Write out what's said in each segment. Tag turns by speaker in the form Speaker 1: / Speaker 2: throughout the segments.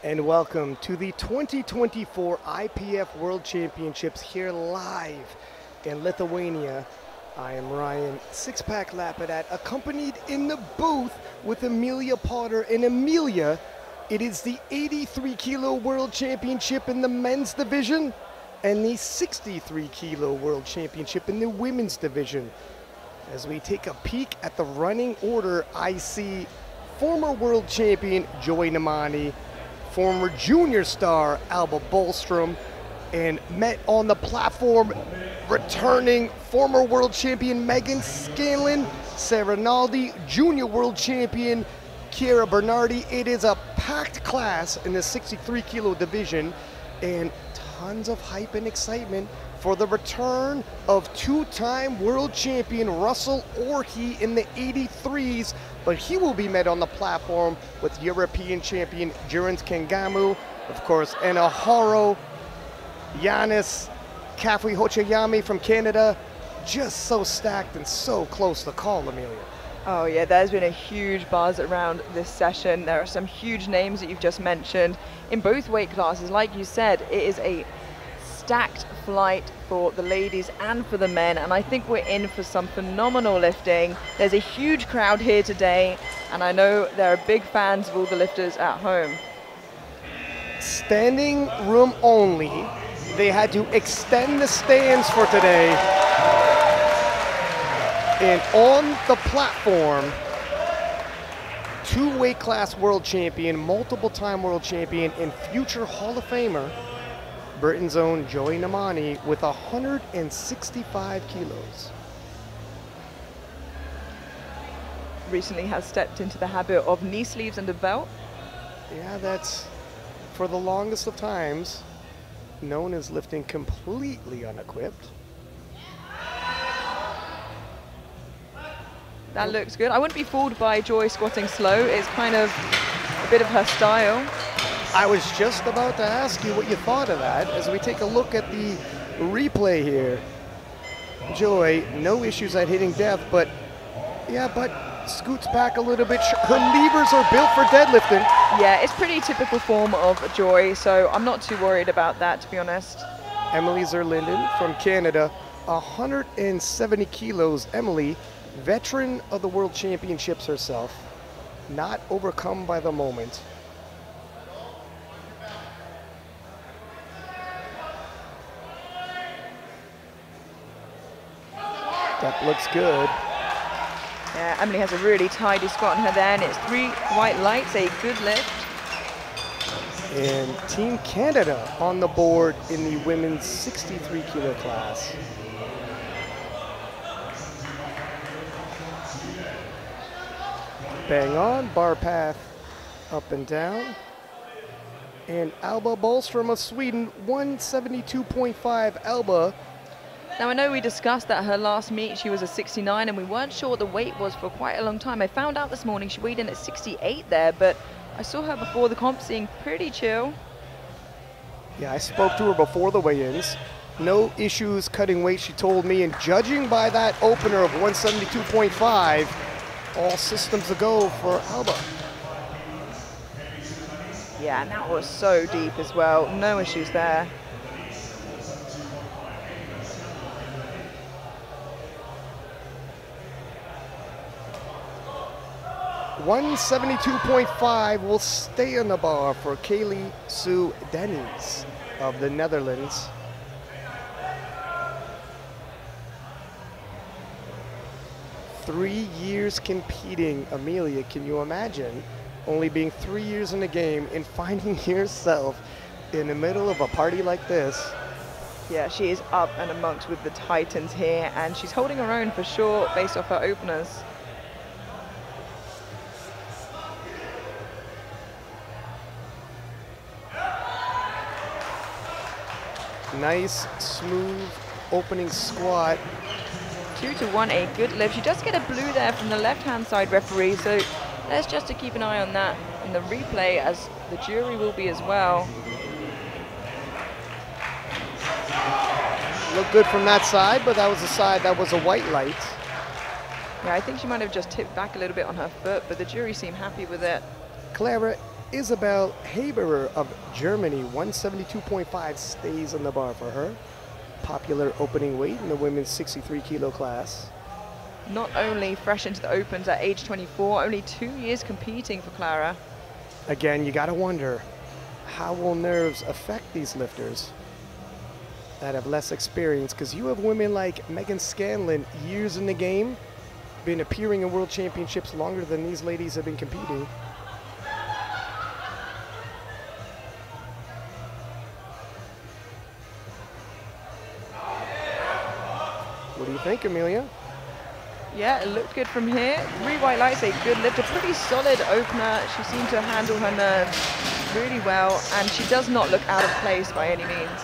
Speaker 1: And welcome to the 2024 IPF World Championships here live in Lithuania. I am Ryan Six-Pack Lapidat, accompanied in the booth with Amelia Potter. And Amelia, it is the 83 kilo World Championship in the men's division and the 63 kilo World Championship in the women's division. As we take a peek at the running order, I see former world champion Joy Nemani, former junior star Alba Bolstrom, and met on the platform returning former world champion Megan Scanlon, Sarah Naldi, junior world champion Chiara Bernardi. It is a packed class in the 63 kilo division and tons of hype and excitement for the return of two-time world champion Russell Orhi in the 83s, but he will be met on the platform with European champion Jurans Kangamu, of course, and Aharo, Yanis, Kafui Hochayami from Canada. Just so stacked and so close to call, Amelia.
Speaker 2: Oh yeah, there's been a huge buzz around this session. There are some huge names that you've just mentioned in both weight classes. Like you said, it is a stacked flight for the ladies and for the men, and I think we're in for some phenomenal lifting. There's a huge crowd here today, and I know there are big fans of all the lifters at home.
Speaker 1: Standing room only. They had to extend the stands for today. And on the platform, two weight class world champion, multiple time world champion, and future Hall of Famer, Britain's own Joy Nemani, with 165 kilos.
Speaker 2: Recently has stepped into the habit of knee sleeves and a belt.
Speaker 1: Yeah, that's for the longest of times known as lifting completely unequipped.
Speaker 2: That looks good. I wouldn't be fooled by Joy squatting slow. It's kind of a bit of her style.
Speaker 1: I was just about to ask you what you thought of that as we take a look at the replay here. Joy, no issues at hitting depth, but scoots back a little bit. Her levers are built for deadlifting.
Speaker 2: Yeah, it's pretty typical form of Joy, so I'm not too worried about that, to be honest.
Speaker 1: Emily Zerlinden from Canada, 170 kilos. Emily, veteran of the World Championships herself, not overcome by the moment. That looks good.
Speaker 2: Yeah, Emily has a really tidy squat on her there, and it's 3 white lights, a good lift.
Speaker 1: And Team Canada on the board in the women's 63 kilo class. Bang on, bar path up and down. And Alba Bolstrom of Sweden, 172.5. Alba.
Speaker 2: Now I know we discussed that her last meet she was a 69 and we weren't sure what the weight was for quite a long time. I found out this morning she weighed in at 68 there, but I saw her before the comp seeing pretty chill.
Speaker 1: Yeah, I spoke to her before the weigh-ins. No issues cutting weight, she told me, and judging by that opener of 172.5, all systems a go for Alba.
Speaker 2: Yeah, and that was so deep as well. No issues there.
Speaker 1: 172.5 will stay on the bar for Kaylee Sue Dennies of the Netherlands. Three years competing. Amelia, can you imagine only being 3 years in the game and finding yourself in the middle of a party like this?
Speaker 2: Yeah, she is up and amongst with the Titans here, and she's holding her own for sure based off her openers.
Speaker 1: Nice, smooth opening squat.
Speaker 2: 2 to 1, a good lift. She does get a blue there from the left-hand side referee, so let's just to keep an eye on that in the replay, as the jury will be as well.
Speaker 1: Looked good from that side, but that was the side that was a white light.
Speaker 2: Yeah, I think she might have just tipped back a little bit on her foot, but the jury seemed happy with it.
Speaker 1: Clara, Isabel Haberer of Germany. 172.5 stays on the bar for her. Popular opening weight in the women's 63 kilo class.
Speaker 2: Not only fresh into the Opens at age 24, only 2 years competing for Clara.
Speaker 1: Again, you gotta wonder, how will nerves affect these lifters that have less experience? Because you have women like Megan Scanlon, years in the game, been appearing in world championships longer than these ladies have been competing. What do you think, Amelia?
Speaker 2: Yeah, it looked good from here. 3 white lights, a good lift, a pretty solid opener. She seemed to handle her nerves really well, and she does not look out of place by any means.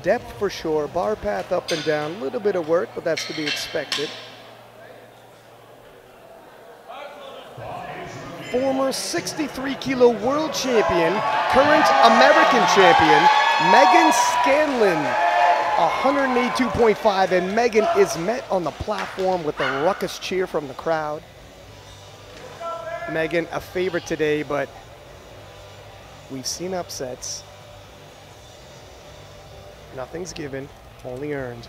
Speaker 1: Depth for sure, bar path up and down, a little bit of work, but that's to be expected. Former 63 kilo world champion, current American champion, Megan Scanlon, 182.5, and Megan is met on the platform with a ruckus cheer from the crowd. Megan, a favorite today, but we've seen upsets. Nothing's given, only earned.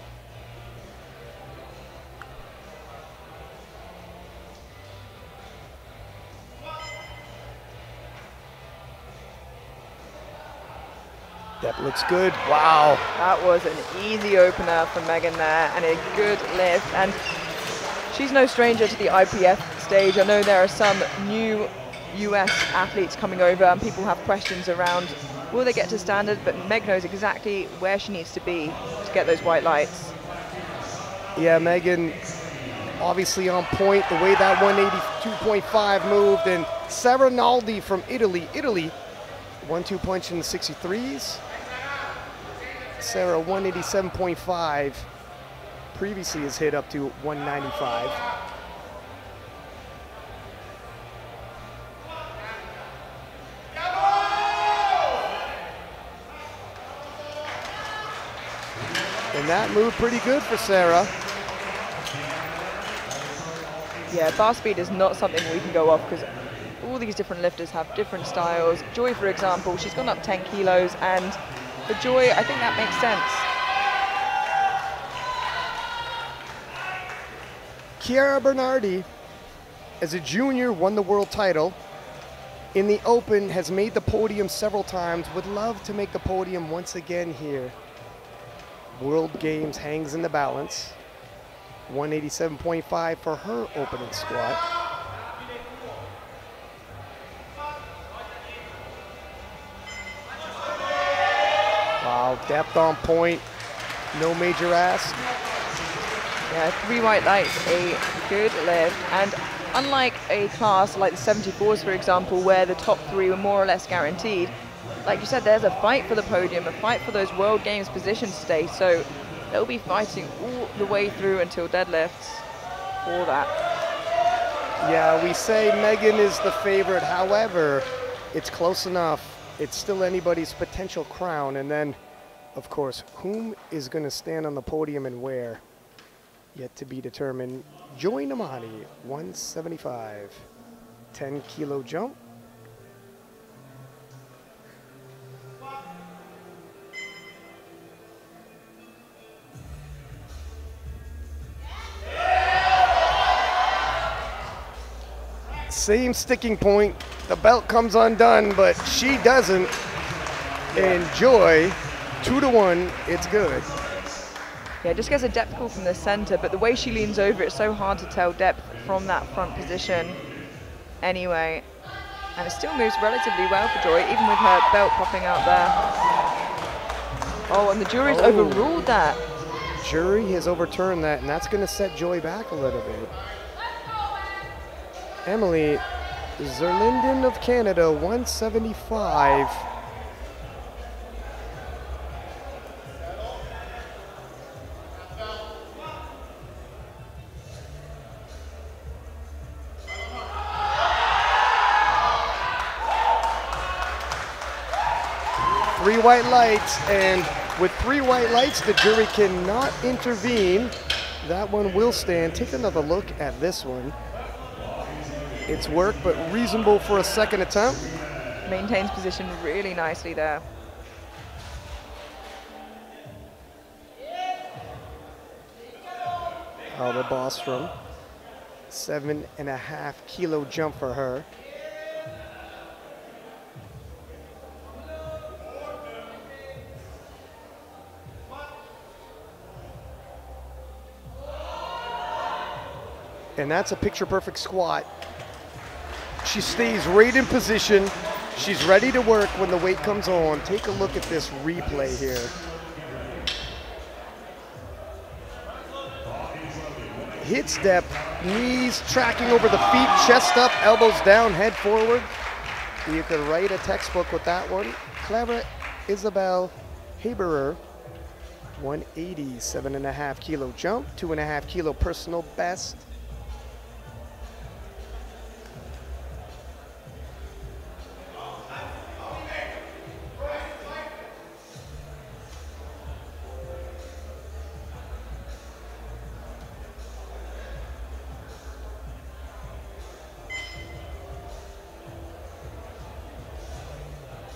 Speaker 1: That looks good. Wow.
Speaker 2: That was an easy opener from Megan there, and a good lift. And she's no stranger to the IPF stage. I know there are some new US athletes coming over, and people have questions around, will they get to standard? But Meg knows exactly where she needs to be to get those white lights.
Speaker 1: Yeah, Megan obviously on point, the way that 182.5 moved. And Sarah Naldi from Italy. 1-2 punch in the 63s. Sarah 187.5. Previously has hit up to 195. And that moved pretty good for Sarah.
Speaker 2: Yeah, bar speed is not something we can go off because all these different lifters have different styles. Joy, for example, she's gone up 10 kilos, and for Joy, I think that makes sense.
Speaker 1: Chiara Bernardi, as a junior, won the world title. In the Open, has made the podium several times. Would love to make the podium once again here. World Games hangs in the balance. 187.5 for her opening squat. Wow, depth on point, no major ask.
Speaker 2: Yeah, 3 white lights, a good lift. And unlike a class like the 74s, for example, where the top 3 were more or less guaranteed, like you said, there's a fight for the podium, a fight for those World Games positions today. So they'll be fighting all the way through until deadlifts for that.
Speaker 1: Yeah, we say Megan is the favorite. However, it's close enough. It's still anybody's potential crown. And then, of course, whom is going to stand on the podium and where? Yet to be determined. Joy Namani, 175. 10 kilo jump. Same sticking point. The belt comes undone, but she doesn't. And Joy, 2-1, it's good.
Speaker 2: Yeah, just gets a depth call from the center, but the way she leans over, it's so hard to tell depth from that front position anyway. And it still moves relatively well for Joy, even with her belt popping out there. Oh, and the jury's overruled that.
Speaker 1: Jury has overturned that, and that's going to set Joy back a little bit. Emily Zerlinden of Canada, 175. Three white lights, and with 3 white lights, the jury cannot intervene. That one will stand. Take another look at this one. It's work, but reasonable for a second attempt.
Speaker 2: Maintains position really nicely there.
Speaker 1: Alba Bostrom, 7.5 kilo jump for her. And that's a picture-perfect squat. She stays right in position. She's ready to work when the weight comes on. Take a look at this replay here. Hit step, knees tracking over the feet, chest up, elbows down, head forward. You could write a textbook with that one. Clara Isabel Haberer, 180, 7.5 kilo jump, 2.5 kilo personal best.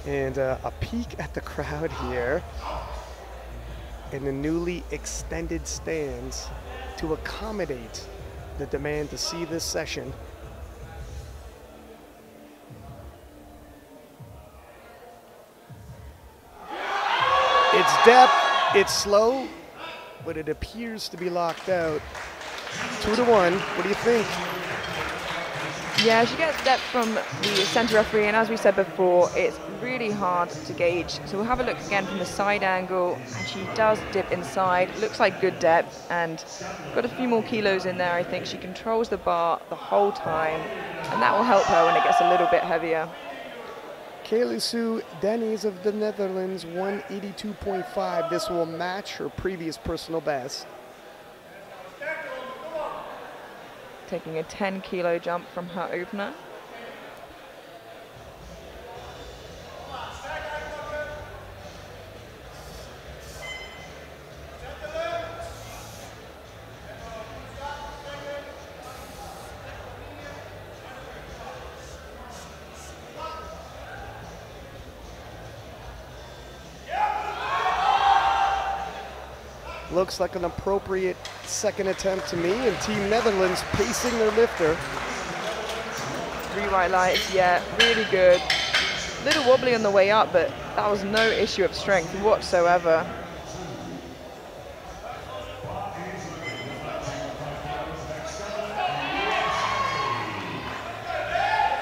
Speaker 1: And a peek at the crowd here in the newly extended stands to accommodate the demand to see this session. It's depth, it's slow, but it appears to be locked out. 2-1, what do you think?
Speaker 2: Yeah, she gets depth from the center referee, and as we said before, it's really hard to gauge. So we'll have a look again from the side angle, and she does dip inside. Looks like good depth, and got a few more kilos in there, I think. She controls the bar the whole time, and that will help her when it gets a little bit heavier.
Speaker 1: Kaylisu Denny's of the Netherlands, 182.5. This will match her previous personal best.
Speaker 2: Taking a 10 kilo jump from her opener.
Speaker 1: Looks like an appropriate second attempt to me, and Team Netherlands pacing their lifter.
Speaker 2: 3 white lights, yeah, really good. A little wobbly on the way up, but that was no issue of strength whatsoever.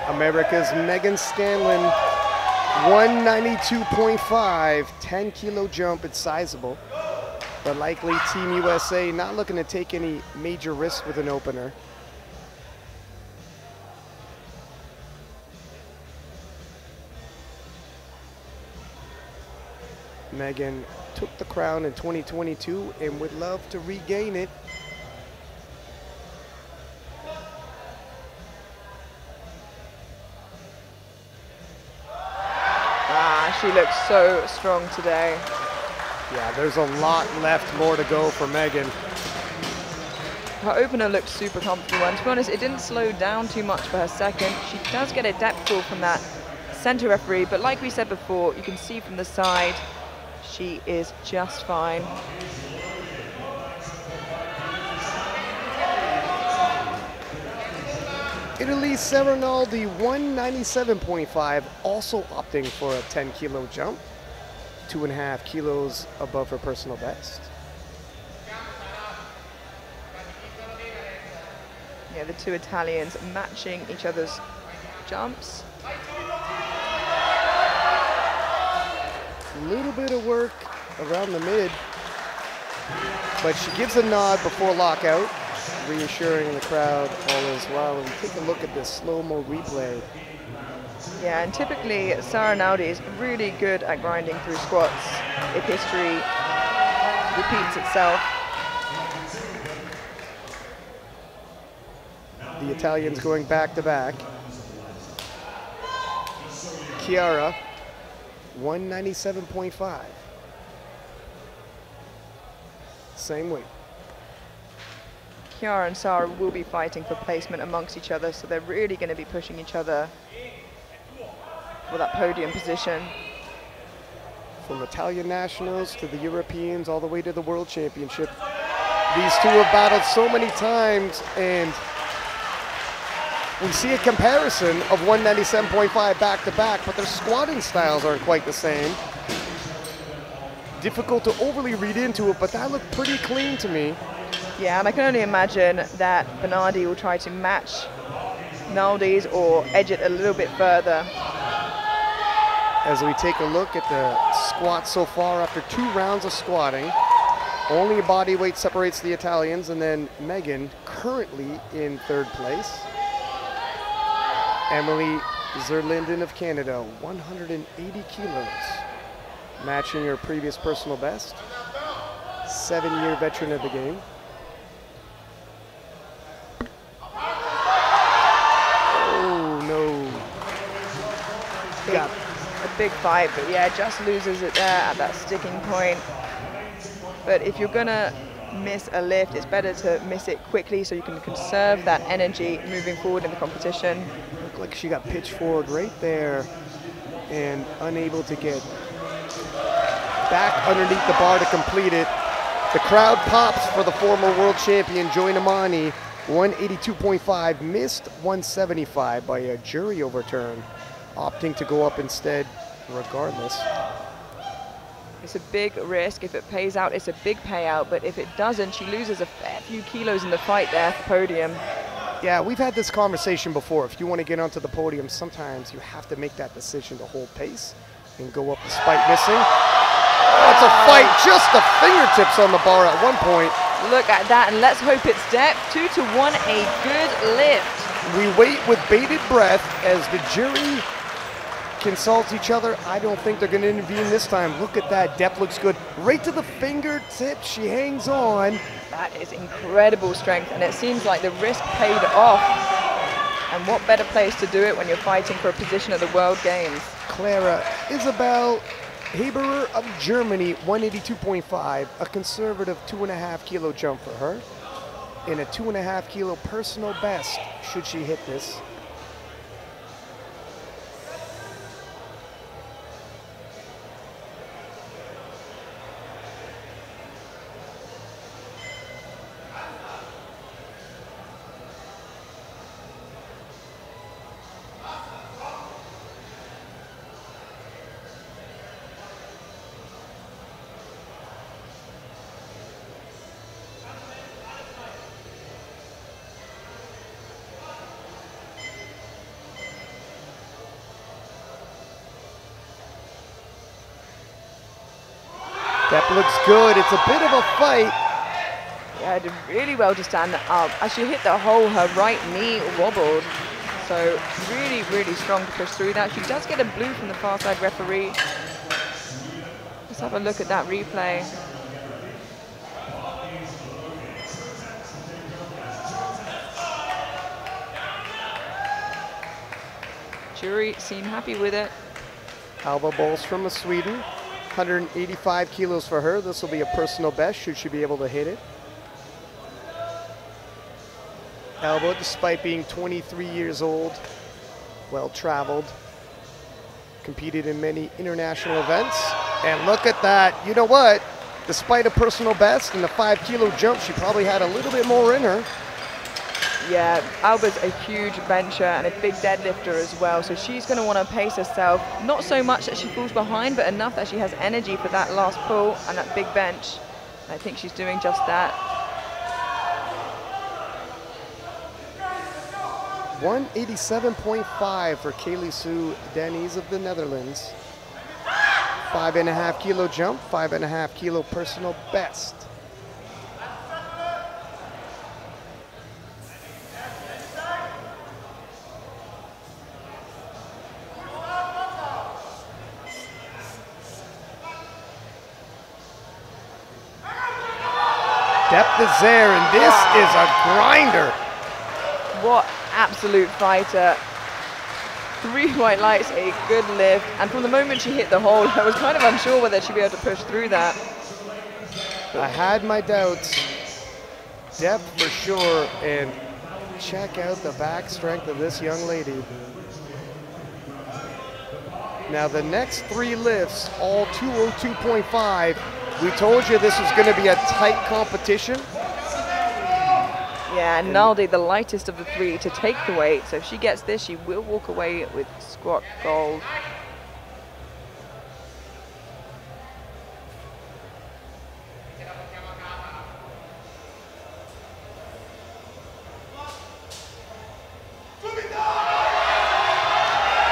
Speaker 1: America's Megan Scanlon, 192.5, 10 kilo jump, it's sizable. But likely Team USA not looking to take any major risks with an opener. Megan took the crown in 2022 and would love to regain it.
Speaker 2: She looks so strong today.
Speaker 1: Yeah, there's a lot left more to go for Megan.
Speaker 2: Her opener looked super comfortable, and to be honest, it didn't slow down too much for her second. She does get a depth pull from that center referee, but like we said before, you can see from the side, she is just fine.
Speaker 1: Italy's Serenaldi, 197.5, also opting for a 10 kilo jump. 2.5 kilos above her personal best.
Speaker 2: Yeah, the two Italians matching each other's jumps.
Speaker 1: A little bit of work around the mid, but she gives a nod before lockout, reassuring the crowd all is well. And take a look at this slow-mo replay.
Speaker 2: Yeah, and typically Serenaldi is really good at grinding through squats if history repeats itself.
Speaker 1: The Italians going back to back. Chiara, 197.5. Same weight.
Speaker 2: Kiara and Sarah will be fighting for placement amongst each other, so they're really going to be pushing each other for that podium position.
Speaker 1: From Italian nationals to the Europeans, all the way to the World Championship. These two have battled so many times, and we see a comparison of 197.5 back to back, but their squatting styles aren't quite the same. Difficult to overly read into it, but that looked pretty clean to me.
Speaker 2: Yeah, and I can only imagine that Bernardi will try to match Naldi's or edge it a little bit further.
Speaker 1: As we take a look at the squats so far after 2 rounds of squatting, only body weight separates the Italians, and then Megan currently in 3rd place. Emily Zerlinden of Canada, 180 kilos, matching her previous personal best. 7-year veteran of the game. Oh no. Got it.
Speaker 2: A big fight, but yeah, just loses it there at that sticking point. But if you're gonna miss a lift, it's better to miss it quickly so you can conserve that energy moving forward in the competition.
Speaker 1: Looked like she got pitched forward right there and unable to get back underneath the bar to complete it. The crowd pops for the former world champion, Joy Namani, 182.5, missed 175 by a jury overturn, opting to go up instead regardless.
Speaker 2: It's a big risk. If it pays out, it's a big payout, but if it doesn't, she loses a fair few kilos in the fight there for podium.
Speaker 1: Yeah, we've had this conversation before. If you want to get onto the podium, sometimes you have to make that decision to hold pace and go up despite missing. That's a fight, just the fingertips on the bar at one point.
Speaker 2: Look at that, and let's hope it's depth. 2-1, a good lift.
Speaker 1: We wait with bated breath as the jury consults each other. I don't think they're going to intervene this time. Look at that, depth looks good. Right to the fingertips, she hangs on.
Speaker 2: That is incredible strength, and it seems like the risk paid off. And what better place to do it when you're fighting for a position at the World Games?
Speaker 1: Clara Isabel Haberer of Germany, 182.5, a conservative 2.5 kilo jump for her, and a 2.5 kilo personal best should she hit this. That looks good. It's a bit of a fight.
Speaker 2: Yeah, did really well to stand up. As she hit the hole, her right knee wobbled. So really, really strong to push through that. She does get a blue from the far side referee. Let's have a look at that replay. Jury seem happy with it.
Speaker 1: Alva Bollström of Sweden, 185 kilos for her. This will be a personal best should she be able to hit it. Alva, despite being 23 years old, well-traveled, competed in many international events. And look at that. You know what? Despite a personal best and the 5 kilo jump, she probably had a little bit more in her.
Speaker 2: Yeah, Alba's a huge bencher and a big deadlifter as well, so she's going to want to pace herself. Not so much that she falls behind, but enough that she has energy for that last pull and that big bench. I think she's doing just that.
Speaker 1: 187.5 for Kaylee Sue Denies of the Netherlands. 5.5 kilo jump, 5.5 kilo personal best. Depth is there, and this is a grinder.
Speaker 2: What absolute fighter. 3 white lights, a good lift. And from the moment she hit the hole, I was kind of unsure whether she'd be able to push through that.
Speaker 1: I had my doubts. Depth for sure, and check out the back strength of this young lady. Now the next 3 lifts, all 202.5. We told you this was going to be a tight competition.
Speaker 2: Yeah, and Naldi, the lightest of the 3 to take the weight. So if she gets this, she will walk away with squat gold.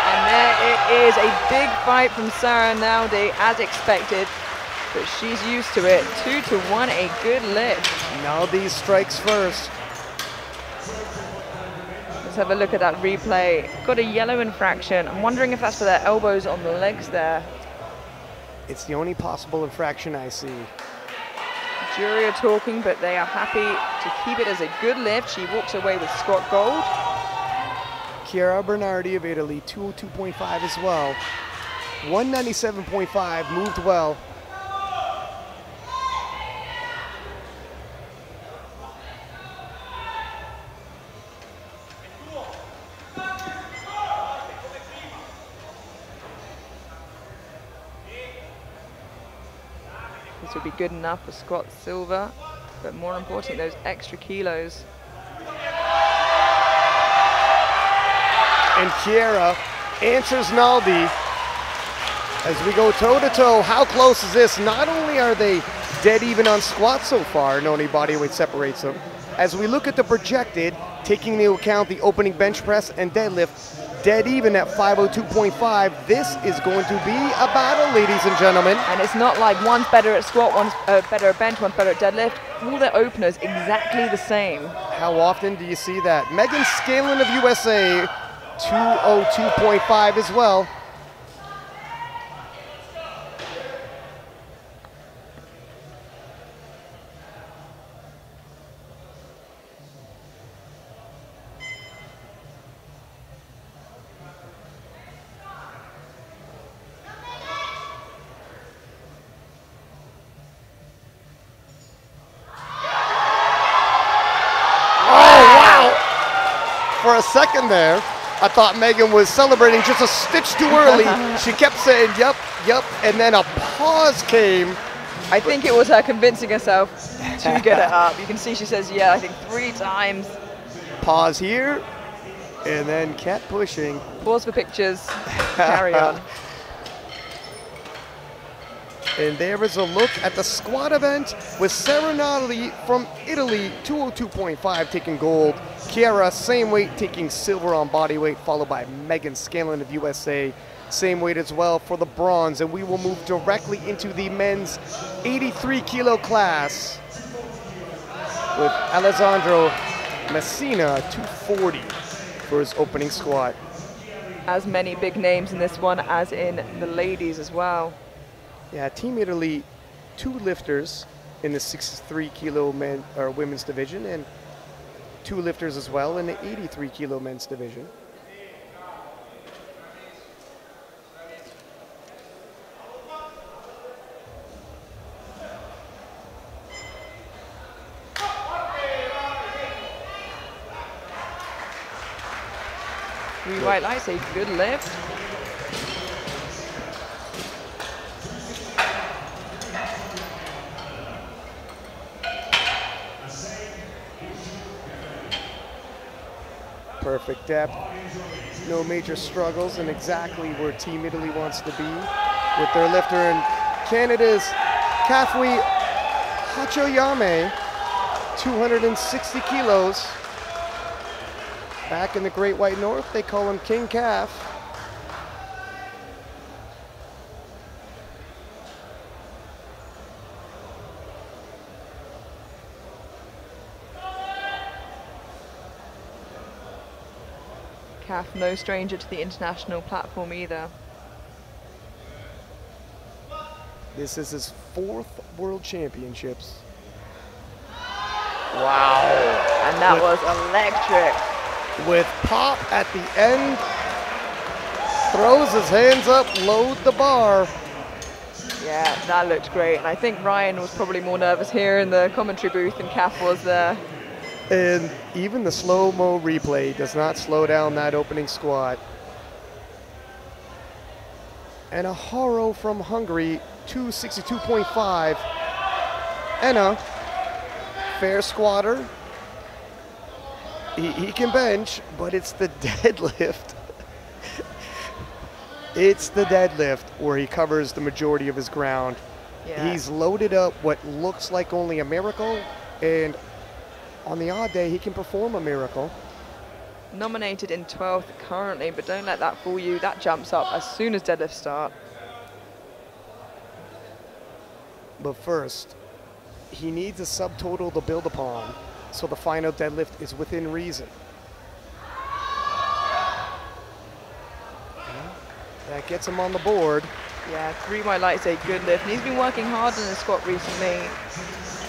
Speaker 2: And there it is, a big fight from Sarah Naldi, as expected. But she's used to it. 2-1, a good lift.
Speaker 1: Naldi strikes first.
Speaker 2: Let's have a look at that replay. Got a yellow infraction. I'm wondering if that's for their elbows on the legs there.
Speaker 1: It's the only possible infraction I see.
Speaker 2: Jury are talking, but they are happy to keep it as a good lift. She walks away with squat gold.
Speaker 1: Chiara Bernardi of Italy, 202.5 as well. 197.5, moved well.
Speaker 2: This would be good enough for squat silver, but more important, those extra kilos.
Speaker 1: And Chiara answers Naldi as we go toe-to-toe. How close is this? Not only are they dead even on squat so far, no only body weight separates them. As we look at the projected, taking into account the opening bench press and deadlift, dead even at 502.5. This is going to be a battle, ladies and gentlemen.
Speaker 2: And it's not like one's better at squat, one's better at bench, one's better at deadlift. All their openers exactly the same.
Speaker 1: How often do you see that? Megan Scanlon of USA, 202.5 as well. For a second there, I thought Megan was celebrating just a stitch too early. She kept saying, yep, yep, and then a pause came.
Speaker 2: I think it was her convincing herself to get it up. You can see she says, yeah, I think 3 times.
Speaker 1: Pause here, and then kept pushing.
Speaker 2: Pause for pictures, carry on.
Speaker 1: And there is a look at the squat event with Sarah Naldi from Italy, 202.5 taking gold. Chiara, same weight, taking silver on body weight, followed by Megan Scanlon of USA, same weight as well for the bronze. And we will move directly into the men's 83 kilo class with Alessandro Messina, 240 for his opening squat.
Speaker 2: As many big names in this one as in the ladies as well.
Speaker 1: Yeah, Team Italy, 2 lifters in the 63 kilo men or women's division, and 2 lifters as well in the 83 kilo men's division.
Speaker 2: Green white lights, a good lift.
Speaker 1: Perfect depth, no major struggles, and exactly where Team Italy wants to be with their lifter in Canada's Kafui Hachoyame, 260 kilos. Back in the Great White North, they call him King Calf.
Speaker 2: Calf, no stranger to the international platform either.
Speaker 1: This is his 4th World Championships. Wow.
Speaker 2: And that was electric.
Speaker 1: With pop at the end, throws his hands up, load the bar.
Speaker 2: Yeah, that looked great. And I think Ryan was probably more nervous here in the commentary booth than Kath was there.
Speaker 1: And even the slow-mo replay does not slow down that opening squat. And a Haro from Hungary, 262.5. Enna, fair squatter. He can bench, but it's the deadlift. It's the deadlift where he covers the majority of his ground.
Speaker 2: Yeah.
Speaker 1: He's loaded up what looks like only a miracle, and on the odd day, he can perform a miracle.
Speaker 2: Nominated in 12th currently, but don't let that fool you. That jumps up as soon as deadlifts start.
Speaker 1: But first, he needs a subtotal to build upon, so the final deadlift is within reason. That gets him on the board.
Speaker 2: Yeah, 3 white lights, a good lift. And he's been working hard on his squat recently,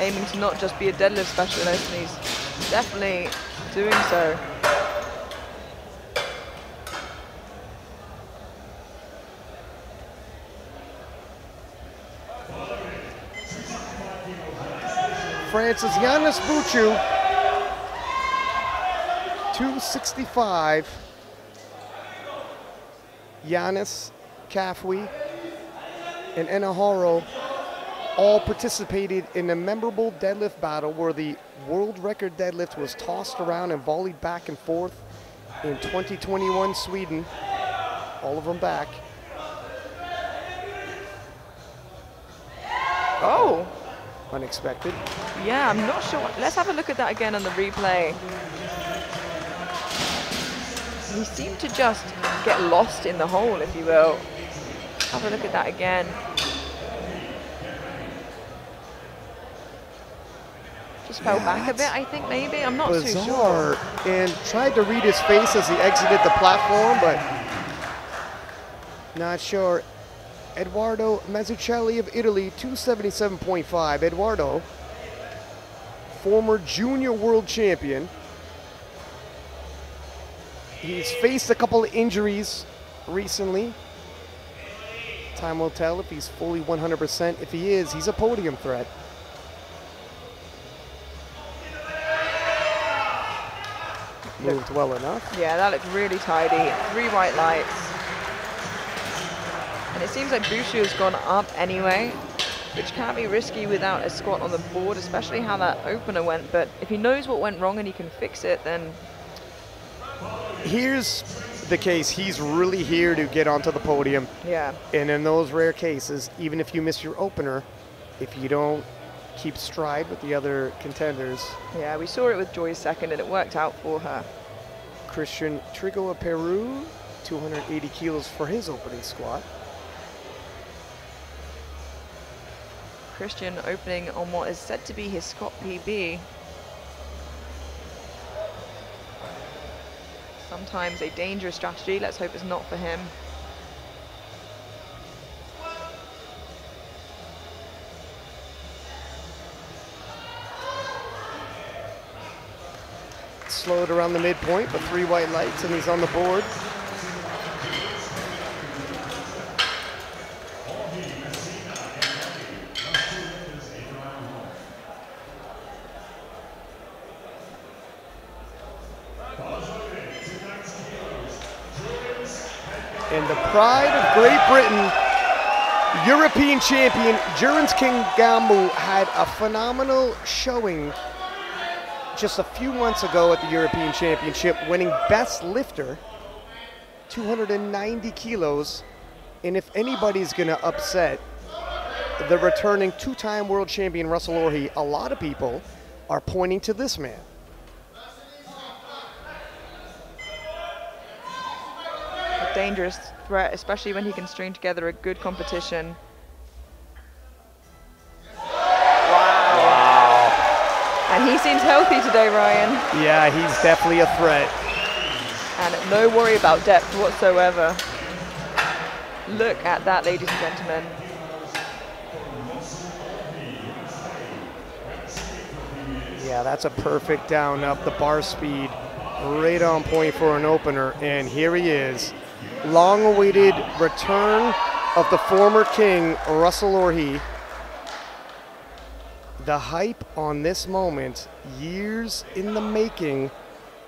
Speaker 2: aiming to not just be a deadlift specialist, and he's definitely doing so.
Speaker 1: France's Yanis Buchu, 265. Yanis, Kafwi, and Enna Haro all participated in a memorable deadlift battle where the world record deadlift was tossed around and volleyed back and forth in 2021 Sweden. All of them back.
Speaker 2: Oh!
Speaker 1: Unexpected.
Speaker 2: Yeah, I'm not sure. Let's have a look at that again on the replay. He seemed to just get lost in the hole, if you will. Have a look at that again. Just fell back a bit, I think, maybe. I'm not too sure.
Speaker 1: And tried to read his face as he exited the platform, but not sure. Edoardo Mazzucchelli of Italy, 277.5. Edoardo, former junior world champion. He's faced a couple of injuries recently. Time will tell if he's fully 100%. If he is, he's a podium threat. Moved well enough.
Speaker 2: Yeah, that looked really tidy. 3 white lights. And it seems like Buchu has gone up anyway, which can be risky without a squat on the board, especially how that opener went. But if he knows what went wrong and he can fix it, then...
Speaker 1: Here's the case. He's really here to get onto the podium.
Speaker 2: Yeah.
Speaker 1: And in those rare cases, even if you miss your opener, if you don't keep stride with the other contenders.
Speaker 2: Yeah, we saw it with Joy's second, and it worked out for her.
Speaker 1: Christian Trigo of Peru, 280 kilos for his opening squat.
Speaker 2: Christian opening on what is said to be his squat PB. Sometimes a dangerous strategy. Let's hope it's not for him.
Speaker 1: Slowed around the midpoint, but 3 white lights, and he's on the board. And the pride of Great Britain, European champion Jurens Kingambu had a phenomenal showing just a few months ago at the European Championship, winning best lifter, 290 kilos. And if anybody's going to upset the returning 2-time world champion Russell Orhii, a lot of people are pointing to this man.
Speaker 2: A dangerous threat, especially when he can string together a good competition. And he seems healthy today, Ryan.
Speaker 1: Yeah, he's definitely a threat.
Speaker 2: And no worry about depth whatsoever. Look at that, ladies and gentlemen.
Speaker 1: Yeah, that's a perfect down up, the bar speed, right on point for an opener. And here he is, long-awaited return of the former king, Russell Orhe. The hype on this moment, years in the making,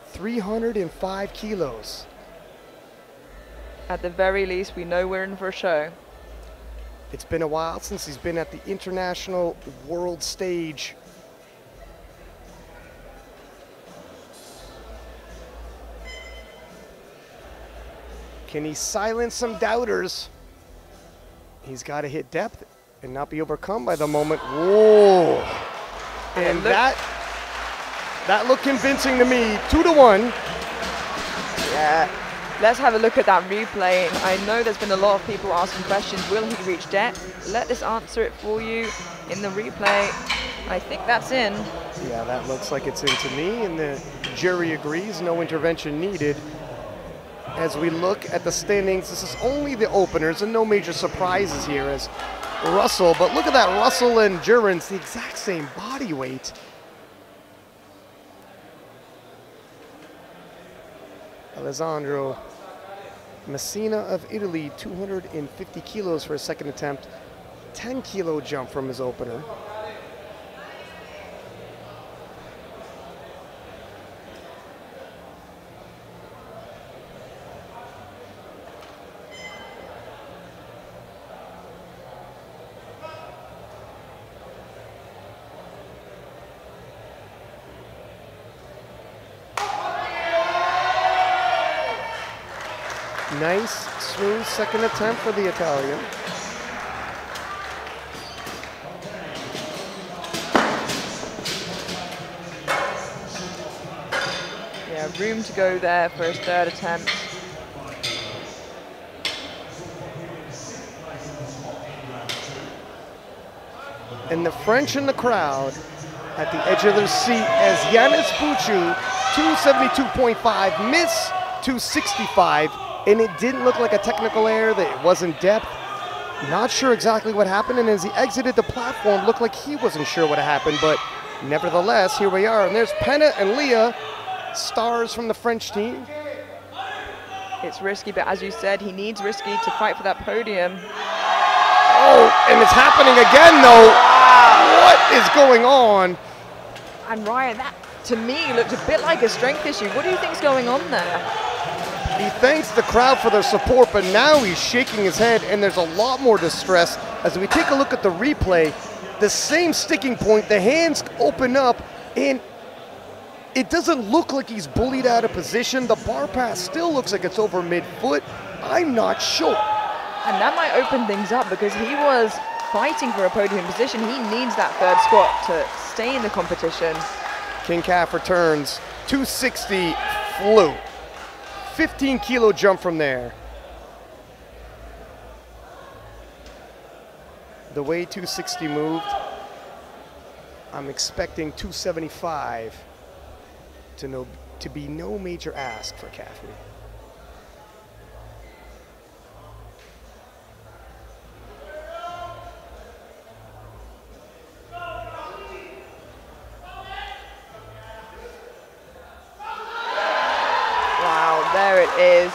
Speaker 1: 305 kilos.
Speaker 2: At the very least, we know we're in for a show.
Speaker 1: It's been a while since he's been at the international world stage. Can he silence some doubters? He's got to hit depth and not be overcome by the moment. Whoa. And that looked convincing to me. 2-1.
Speaker 2: Yeah. Let's have a look at that replay. I know there's been a lot of people asking questions. Will he reach depth? Let us answer it for you in the replay. I think that's in.
Speaker 1: Yeah, that looks like it's in to me, and the jury agrees. No intervention needed. As we look at the standings, this is only the openers and no major surprises here as Russell. But look at that, Russell and Duran's the exact same body weight. Alessandro Messina of Italy, 250 kilos for his second attempt. 10-kilo jump from his opener. Nice, smooth second attempt for the Italian.
Speaker 2: Yeah, room to go there for his third attempt.
Speaker 1: And the French in the crowd at the edge of their seat as Yanis Buchu, 272.5, miss 265. And it didn't look like a technical error, that it wasn't depth. Not sure exactly what happened, and as he exited the platform, looked like he wasn't sure what happened, but nevertheless, here we are. And there's Penna and Leah, stars from the French team.
Speaker 2: It's risky, but as you said, he needs risky to fight for that podium.
Speaker 1: Oh, and it's happening again, though. Wow. What is going on?
Speaker 2: And Ryan, that to me looked a bit like a strength issue. What do you think's going on there?
Speaker 1: He thanks the crowd for their support, but now he's shaking his head, and there's a lot more distress. As we take a look at the replay, the same sticking point, the hands open up, and it doesn't look like he's bullied out of position. The bar pass still looks like it's over mid-foot. I'm not sure.
Speaker 2: And that might open things up because he was fighting for a podium position. He needs that third squat to stay in the competition.
Speaker 1: King Calf returns, 260, flew. 15-kilo jump from there. The way 260 moved, I'm expecting 275 to be no major ask for Caffrey.
Speaker 2: There it is.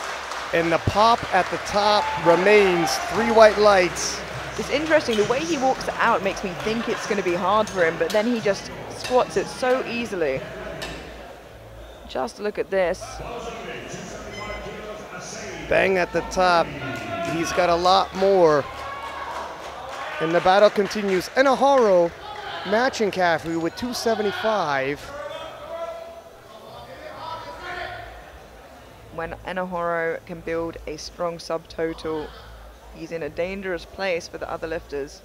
Speaker 1: And the pop at the top remains 3 white lights.
Speaker 2: It's interesting, the way he walks it out makes me think it's going to be hard for him, but then he just squats it so easily. Just look at this.
Speaker 1: Bang at the top. He's got a lot more. And the battle continues. Enaharo matching Caffrey with 275.
Speaker 2: When Enahoro can build a strong subtotal, he's in a dangerous place for the other lifters.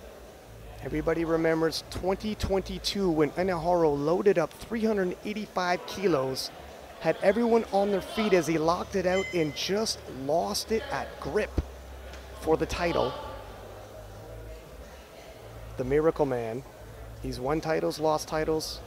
Speaker 1: Everybody remembers 2022 when Enaharo loaded up 385 kilos, had everyone on their feet as he locked it out and just lost it at grip for the title. The Miracle Man. He's won titles, lost titles.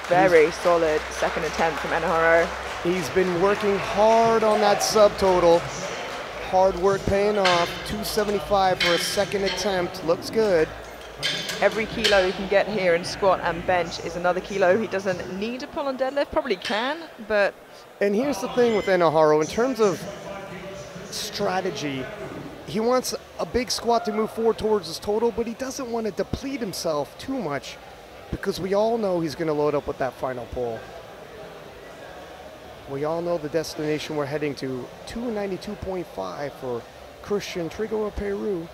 Speaker 2: Very solid second attempt from Enahoro.
Speaker 1: He's been working hard on that subtotal. Hard work paying off. 275 for a second attempt. Looks good.
Speaker 2: Every kilo he can get here in squat and bench is another kilo he doesn't need to pull on deadlift, probably can, but...
Speaker 1: And here's the thing with Enoharo, in terms of strategy, he wants a big squat to move forward towards his total, but he doesn't want to deplete himself too much because we all know he's going to load up with that final pull. We all know the destination we're heading to, 292.5 for Christian Trigora Peru.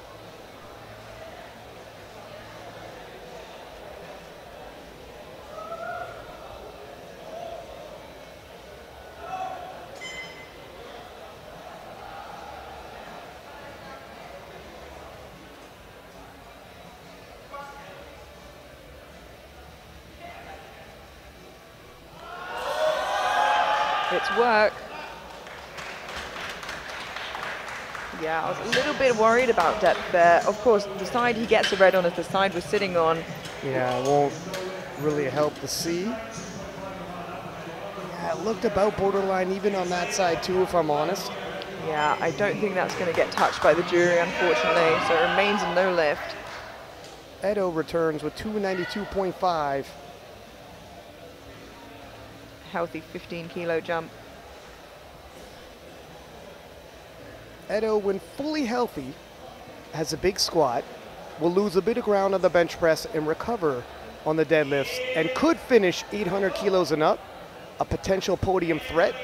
Speaker 2: It's work. Yeah, I was a little bit worried about depth there. Of course, the side he gets a red on is the side we're sitting on.
Speaker 1: Yeah, it won't really help to see. Yeah, it looked about borderline even on that side too, if I'm honest.
Speaker 2: Yeah, I don't think that's going to get touched by the jury, unfortunately, so it remains a no lift.
Speaker 1: Edo returns with 292.5.
Speaker 2: Healthy 15 kilo jump.
Speaker 1: Edo, when fully healthy, has a big squat, will lose a bit of ground on the bench press and recover on the deadlifts, and could finish 800 kilos and up, a potential podium threat.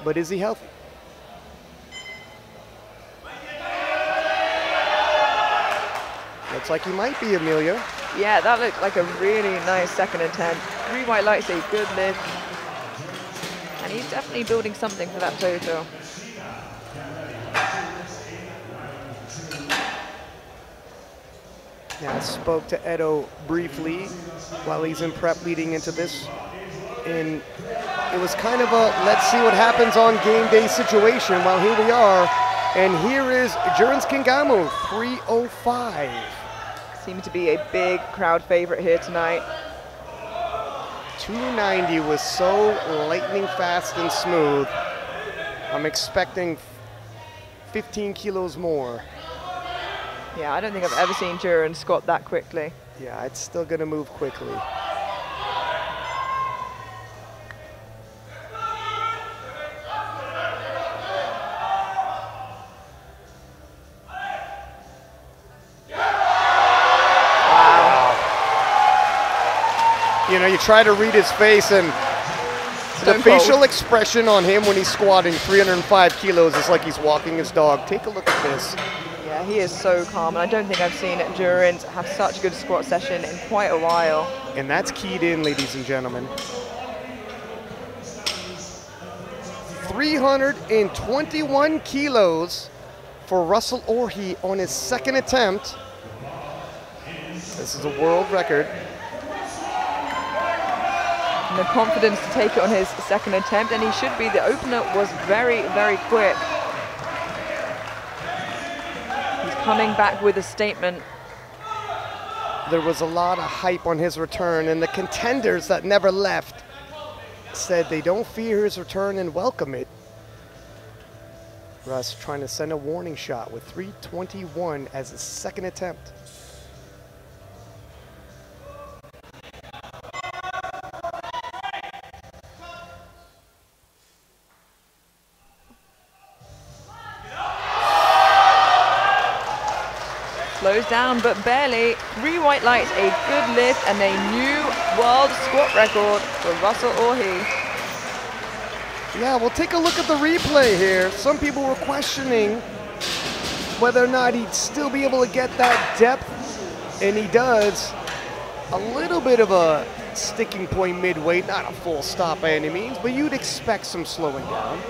Speaker 1: But is he healthy? Looks like he might be, Amelia.
Speaker 2: Yeah, that looked like a really nice second attempt. 3 white lights, a good lift. And he's definitely building something for that total.
Speaker 1: Yeah, I spoke to Edo briefly while he's in prep leading into this. And it was kind of a let's see what happens on game day situation. Well, here we are. And here is Jurans Kingamo, 305.
Speaker 2: Seems to be a big crowd favorite here tonight.
Speaker 1: 290 was so lightning fast and smooth. I'm expecting 15 kilos more.
Speaker 2: Yeah, I don't think I've ever seen Duran squat that quickly.
Speaker 1: Yeah, it's still gonna move quickly. You know, you try to read his face, and the facial expression on him when he's squatting 305 kilos is like he's walking his dog. Take a look at this.
Speaker 2: Yeah, he is so calm, and I don't think I've seen Durant have such a good squat session in quite a while.
Speaker 1: And that's keyed in, ladies and gentlemen. 321 kilos for Russell Orhe on his second attempt. This is a world record.
Speaker 2: The confidence to take it on his second attempt, and he should be. The opener was very, very quick. He's coming back with a statement.
Speaker 1: There was a lot of hype on his return, and the contenders that never left said they don't fear his return and welcome it. Russ trying to send a warning shot with 321 as his second attempt.
Speaker 2: Slows down, but barely. 3 white lights, a good lift, and a new world squat record for Russell Orhe.
Speaker 1: Yeah, we'll take a look at the replay here. Some people were questioning whether or not he'd still be able to get that depth, and he does. A little bit of a sticking point mid-weight, not a full stop by any means, but you'd expect some slowing down.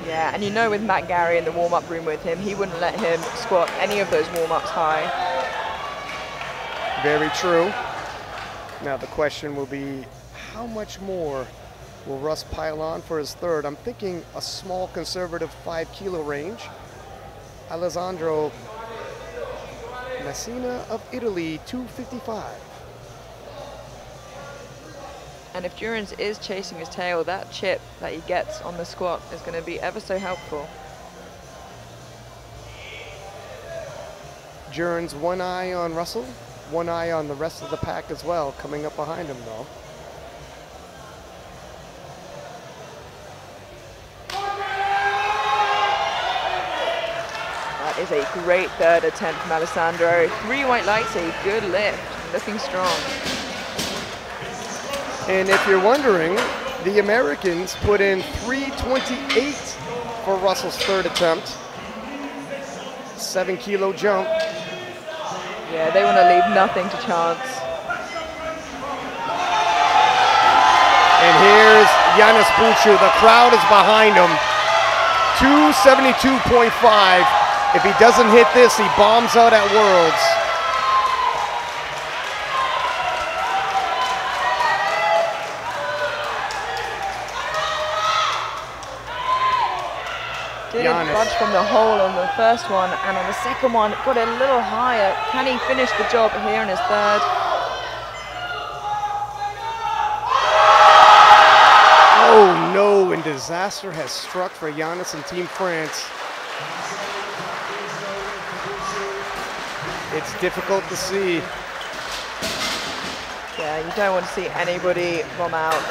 Speaker 2: Yeah, and you know with Matt Gary in the warm-up room with him, he wouldn't let him squat any of those warm-ups high.
Speaker 1: Very true. Now the question will be, how much more will Russ pile on for his third? I'm thinking a small conservative 5 kilo range. Alessandro Messina of Italy, 255.
Speaker 2: And if Durans is chasing his tail, that chip that he gets on the squat is going to be ever so helpful.
Speaker 1: Durans one eye on Russell, one eye on the rest of the pack as well, coming up behind him though.
Speaker 2: That is a great third attempt from Alessandro. 3 white lights, a good lift, looking strong.
Speaker 1: And if you're wondering, the Americans put in 3:28 for Russell's third attempt. 7-kilo jump.
Speaker 2: Yeah, they want to leave nothing to chance.
Speaker 1: And here's Yanis Buchu. The crowd is behind him. 272.5. If he doesn't hit this, he bombs out at Worlds.
Speaker 2: Didn't budge from the hole on the first one, and on the second one, got a little higher. Can he finish the job here in his third?
Speaker 1: Oh no, and disaster has struck for Yanis and Team France. It's difficult to see.
Speaker 2: Yeah, you don't want to see anybody bomb out,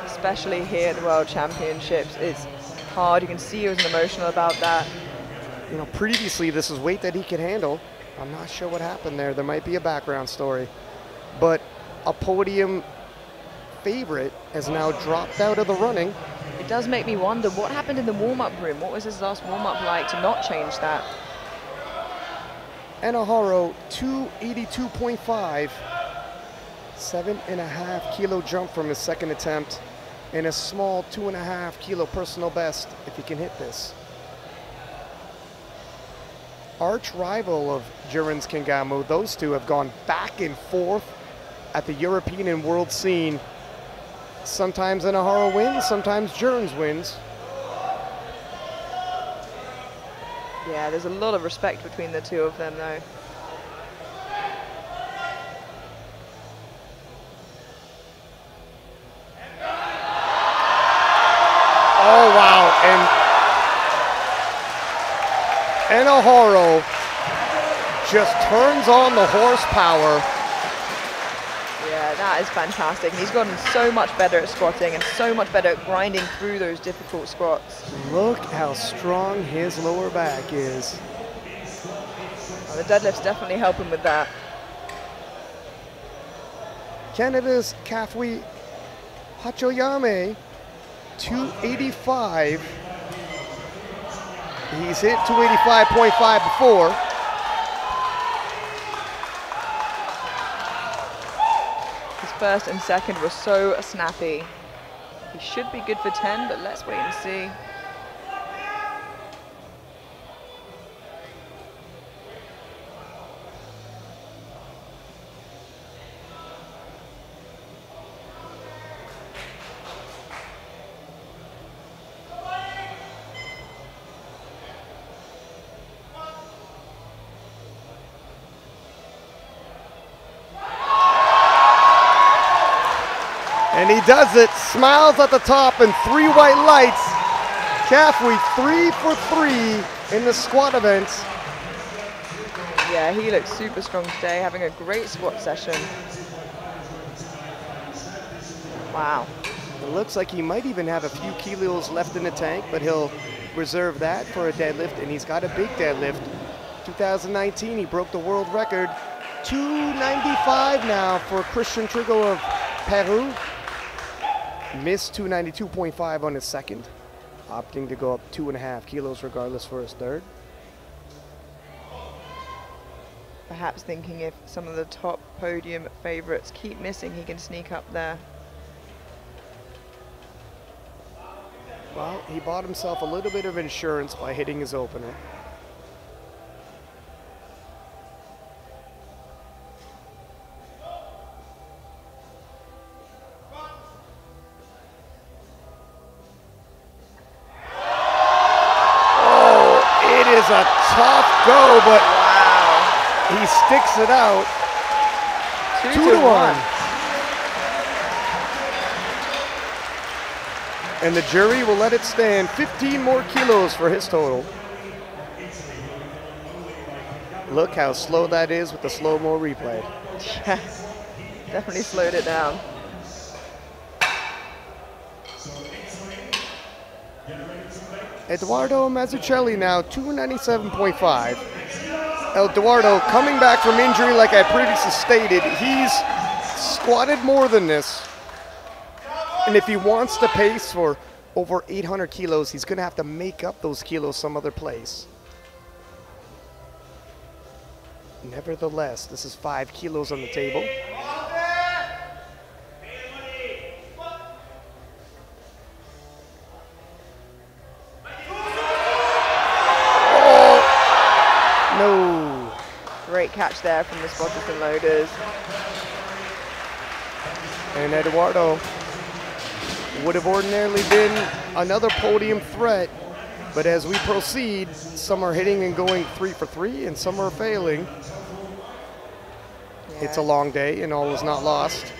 Speaker 2: especially here at the World Championships. It's hard. You can see he was emotional about that.
Speaker 1: You know, previously this is weight that he could handle. I'm not sure what happened there. There might be a background story. But a podium favorite has now dropped out of the running.
Speaker 2: It does make me wonder what happened in the warm-up room. What was his last warm-up like to not change that?
Speaker 1: Enaharo, 282.5. 7.5-kilo jump from his second attempt, and a small 2.5-kilo personal best if he can hit this. Arch rival of Jurins Kingamo, those two have gone back and forth at the European and world scene. Sometimes Enaharo wins, sometimes Jurins wins.
Speaker 2: Yeah, there's a lot of respect between the two of them though.
Speaker 1: Oh wow, and Enaharo just turns on the horsepower.
Speaker 2: Yeah, that is fantastic. And he's gotten so much better at squatting and so much better at grinding through those difficult squats.
Speaker 1: Look how strong his lower back is.
Speaker 2: Well, the deadlift's definitely helping with that.
Speaker 1: Canada's Kafui Hachoyame, 285. He's hit 285.5 before.
Speaker 2: His first and second were so snappy. He should be good for 10, but let's wait and see.
Speaker 1: And he does it, smiles at the top, and 3 white lights. Kafui 3 for 3 in the squat event.
Speaker 2: Yeah, he looks super strong today, having a great squat session. Wow.
Speaker 1: It looks like he might even have a few kilos left in the tank, but he'll reserve that for a deadlift, and he's got a big deadlift. 2019, he broke the world record. 295 now for Christian Trigo of Peru. Missed 292.5 on his second, opting to go up 2.5 kilos regardless for his third.
Speaker 2: Perhaps thinking if some of the top podium favorites keep missing, he can sneak up there.
Speaker 1: Well, he bought himself a little bit of insurance by hitting his opener. Is a tough go, but wow, he sticks it out. 2 to 1. And the jury will let it stand. 15 more kilos for his total. Look how slow that is with the slow-mo replay.
Speaker 2: Yeah, definitely slowed it down.
Speaker 1: Eduardo Mazzucchelli now 297.5. Eduardo coming back from injury, like I previously stated. He's squatted more than this. And if he wants to pace for over 800 kilos, he's going to have to make up those kilos some other place. Nevertheless, this is 5 kilos on the table. No.
Speaker 2: Great catch there from the spotters and loaders.
Speaker 1: And Eduardo would have ordinarily been another podium threat, but as we proceed, some are hitting and going 3 for 3, and some are failing.
Speaker 2: Yeah.
Speaker 1: It's a long day, and all is not lost.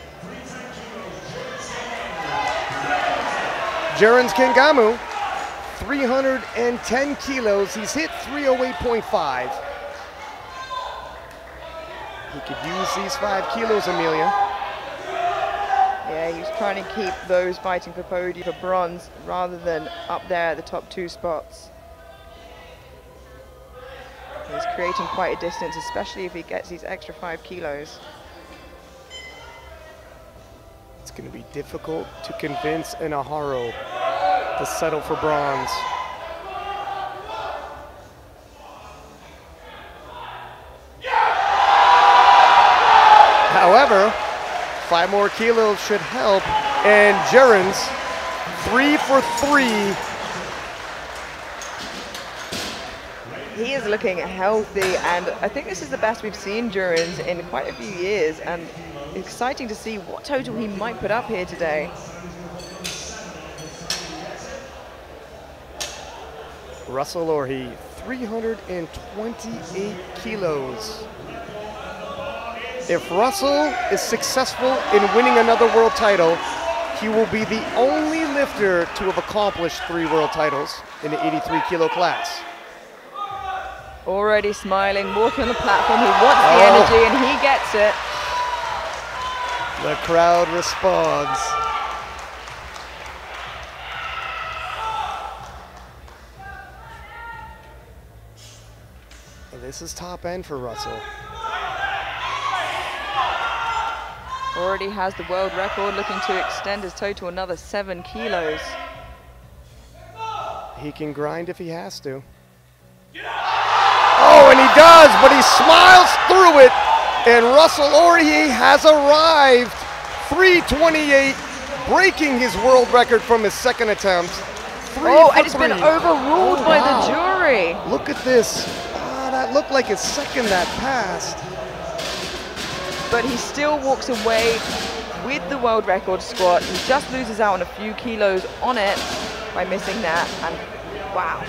Speaker 1: Jerens Kengamu, 310 kilos. He's hit 308.5. He could use these 5 kilos, Amelia.
Speaker 2: Yeah, he's trying to keep those fighting for podium, for bronze, rather than up there at the top 2 spots. He's creating quite a distance, especially if he gets these extra 5 kilos.
Speaker 1: It's going to be difficult to convince an Aharo to settle for bronze. However, 5 more kilos should help, and Jerens, 3 for 3.
Speaker 2: He is looking healthy, and I think this is the best we've seen Jerens in quite a few years, and exciting to see what total he might put up here today.
Speaker 1: Russell Orhi, 328 kilos. If Russell is successful in winning another world title, he will be the only lifter to have accomplished 3 world titles in the 83 kilo class.
Speaker 2: Already smiling, walking on the platform. He wants the energy, and he gets it.
Speaker 1: The crowd responds. And this is top end for Russell.
Speaker 2: Already has the world record, looking to extend his total another 7 kilos.
Speaker 1: He can grind if he has to. Oh, and he does, but he smiles through it. And Russell Orhi has arrived. 328, breaking his world record from his second attempt.
Speaker 2: And it's been overruled by the jury.
Speaker 1: Look at this. That looked like his second that passed.
Speaker 2: But he still walks away with the world record squat. He just loses out on a few kilos on it by missing that, and wow.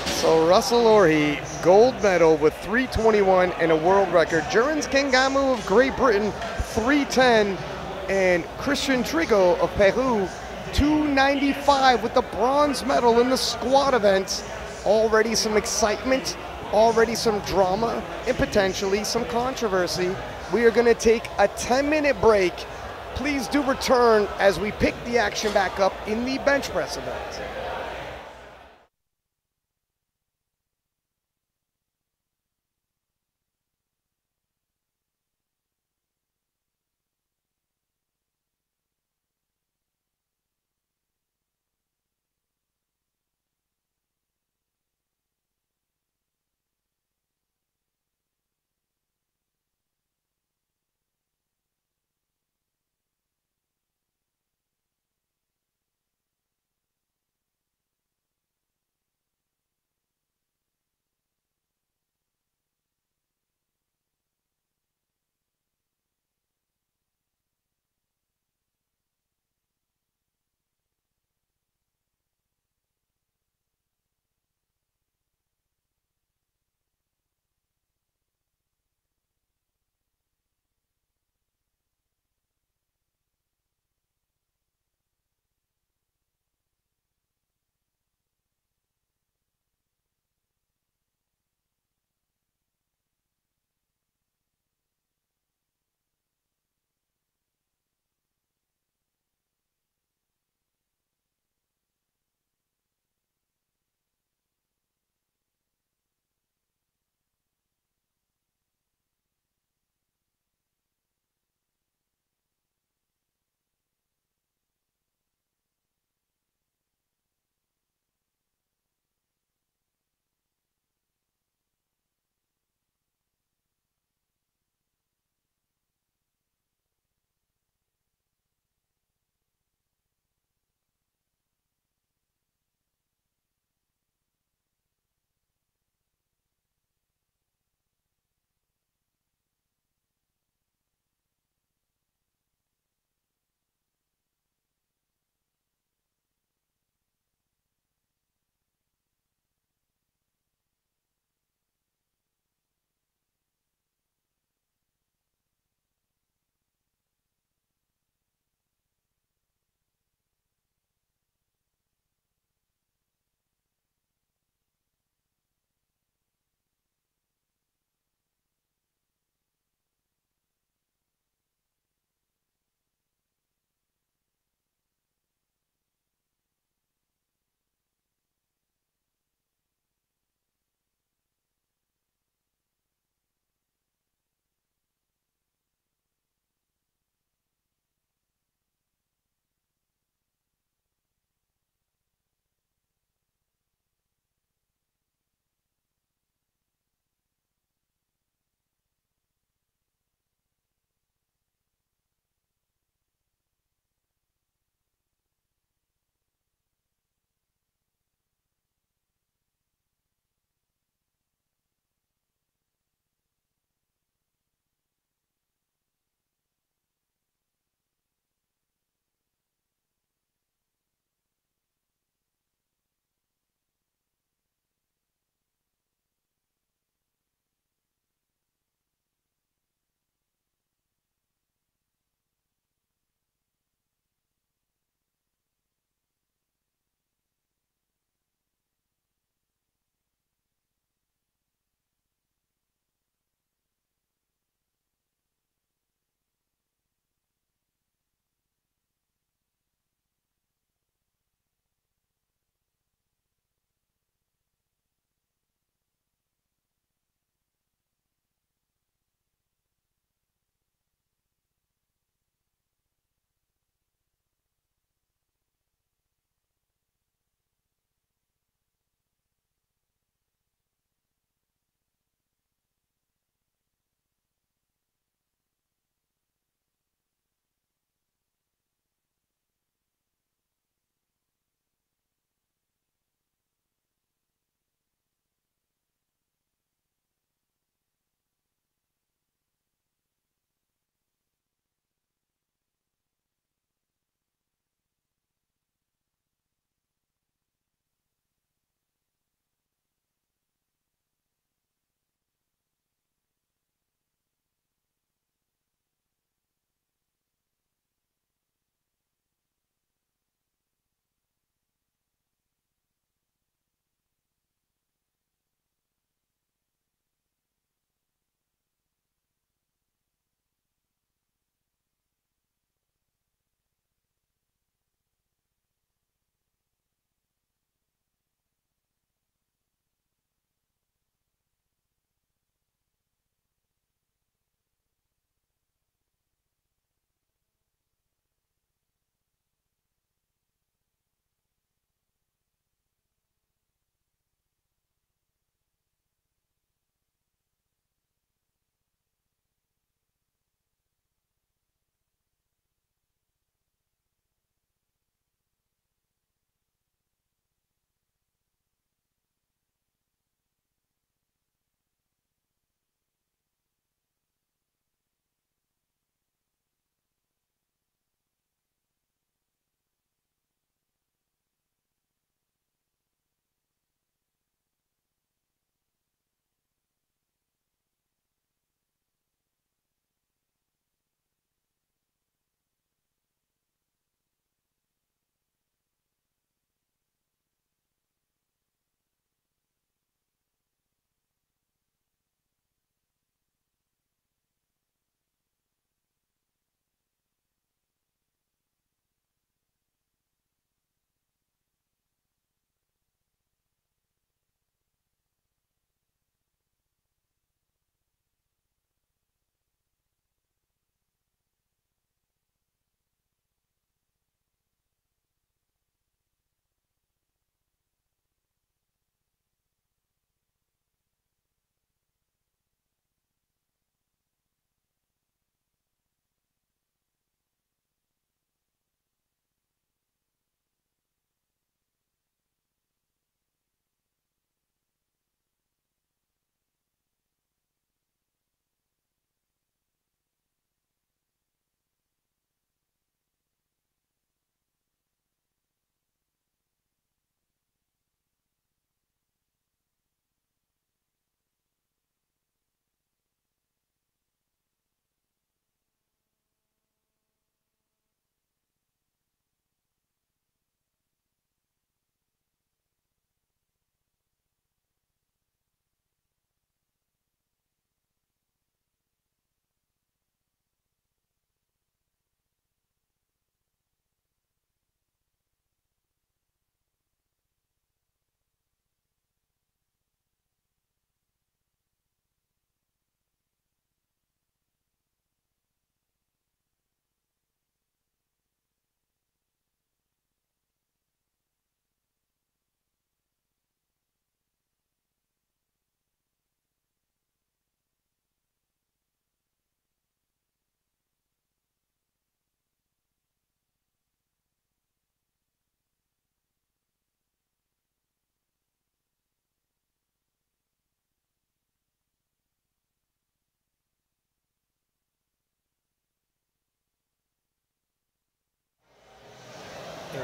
Speaker 1: So Russell Orhi, gold medal with 321 and a world record. Jerens Kengamu of Great Britain, 310, and Christian Trigo of Peru, 295 with the bronze medal in the squat event. Already some excitement, already some drama, and potentially some controversy. We are going to take a 10-minute break. Please do return as we pick the action back up in the bench press event.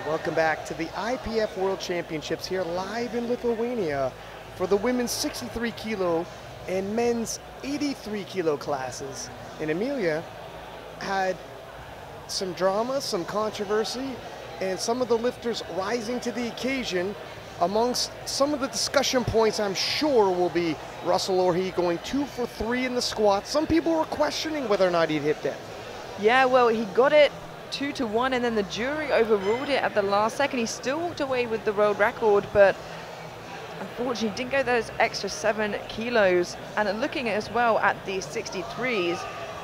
Speaker 1: Welcome back to the IPF World Championships here live in Lithuania for the women's 63 kilo and men's 83 kilo classes. And Emilia had some drama, some controversy, and some of the lifters rising to the occasion. Amongst some of the discussion points, I'm sure, will be Russell Orhe going 2 for 3 in the squat. Some people were questioning whether or not he'd hit that.
Speaker 2: Yeah, well, he got it 2-1, and then the jury overruled it at the last second. He still walked away with the world record, but unfortunately didn't go those extra 7 kilos. And looking as well at the 63s,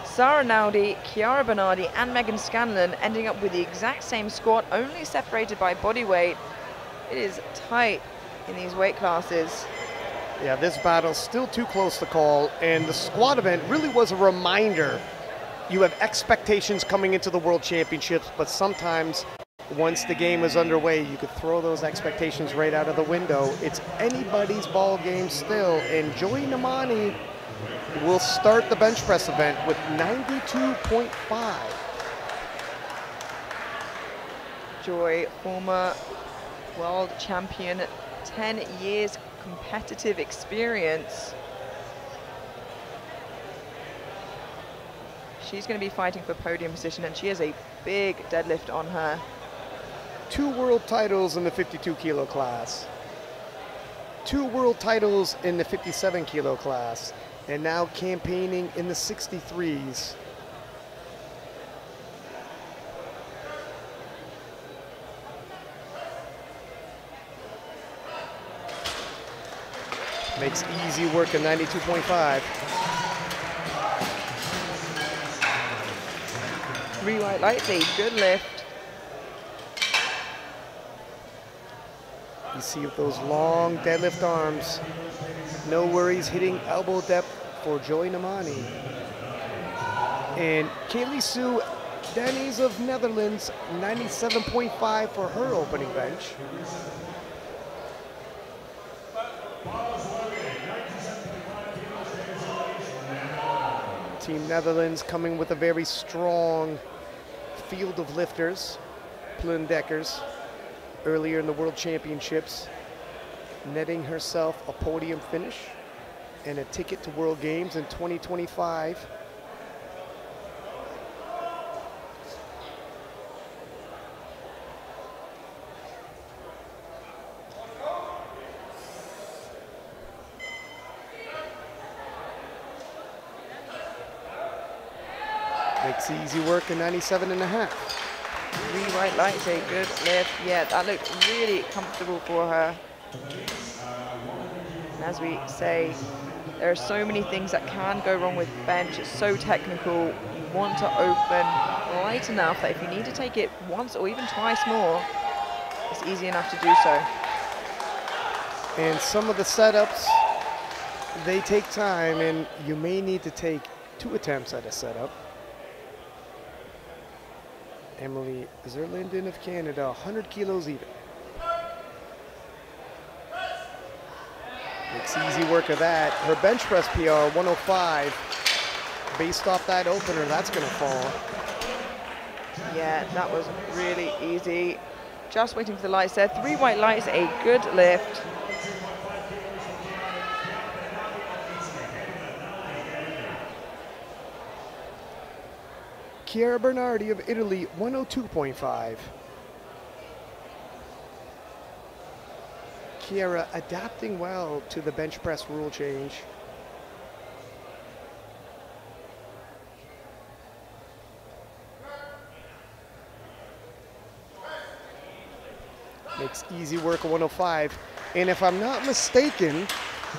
Speaker 2: Sara Naudi, Chiara Bernardi and Megan Scanlon ending up with the exact same squat, only separated by body weight. It is tight in these weight classes.
Speaker 1: Yeah, this battle's still too close to call, and the squat event really was a reminder. You have expectations coming into the World Championships, but sometimes once the game is underway, you could throw those expectations right out of the window. It's anybody's ball game still, and Joy Namani will start the bench press event with 92.5.
Speaker 2: Joy, former world champion, 10 years competitive experience. She's going to be fighting for podium position, and she has a big deadlift on her.
Speaker 1: 2 world titles in the 52 kilo class. 2 world titles in the 57 kilo class. And now campaigning in the 63s. Makes easy work at 92.5.
Speaker 2: 3 white lights, a good lift.
Speaker 1: You see those long deadlift arms. No worries hitting elbow depth for Joy Namani. And Kaylee Sue Denny's of Netherlands, 97.5 for her opening bench. Team Netherlands coming with a very strong field of lifters. Plum Deckers earlier in the World Championships, netting herself a podium finish and a ticket to World Games in 2025. Makes easy work in 97.5.
Speaker 2: 3 white lights, a good lift. Yeah, that looked really comfortable for her. And as we say, there are so many things that can go wrong with bench. It's so technical. You want to open light enough that if you need to take it once or even twice more, it's easy enough to do so.
Speaker 1: And some of the setups, they take time, and you may need to take 2 attempts at a setup. Emily Zerlinden of Canada, 100 kilos even. Makes easy work of that. Her bench press PR, 105. Based off that opener, that's gonna fall.
Speaker 2: Yeah, that was really easy. Just waiting for the lights there. 3 white lights, a good lift.
Speaker 1: Chiara Bernardi of Italy, 102.5. Chiara adapting well to the bench press rule change. Makes easy work of 105. And if I'm not mistaken,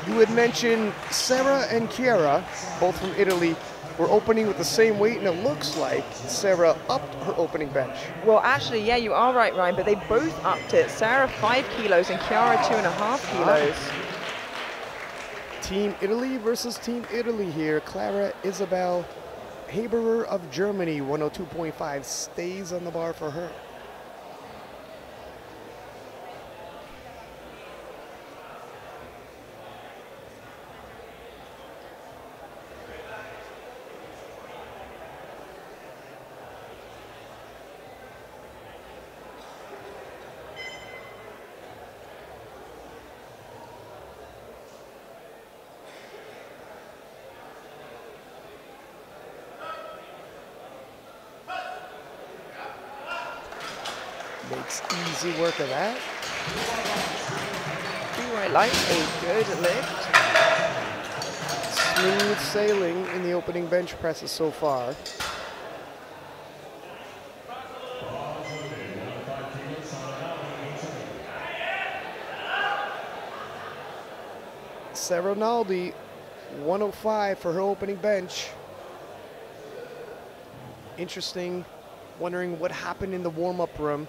Speaker 1: you had mentioned Sarah and Chiara, both from Italy, were opening with the same weight, and it looks like Sarah upped her opening bench.
Speaker 2: Well, actually, yeah, you are right, Ryan, but they both upped it. Sarah 5 kilos and Chiara 2.5 kilos.
Speaker 1: Team Italy versus Team Italy here. Clara Isabel Haberer of Germany, 102.5, stays on the bar for her. Makes easy work of that.
Speaker 2: 3 white lights, a good lift.
Speaker 1: Smooth sailing in the opening bench presses so far. Sarah Rinaldi, 105 for her opening bench. Interesting, wondering what happened in the warm-up room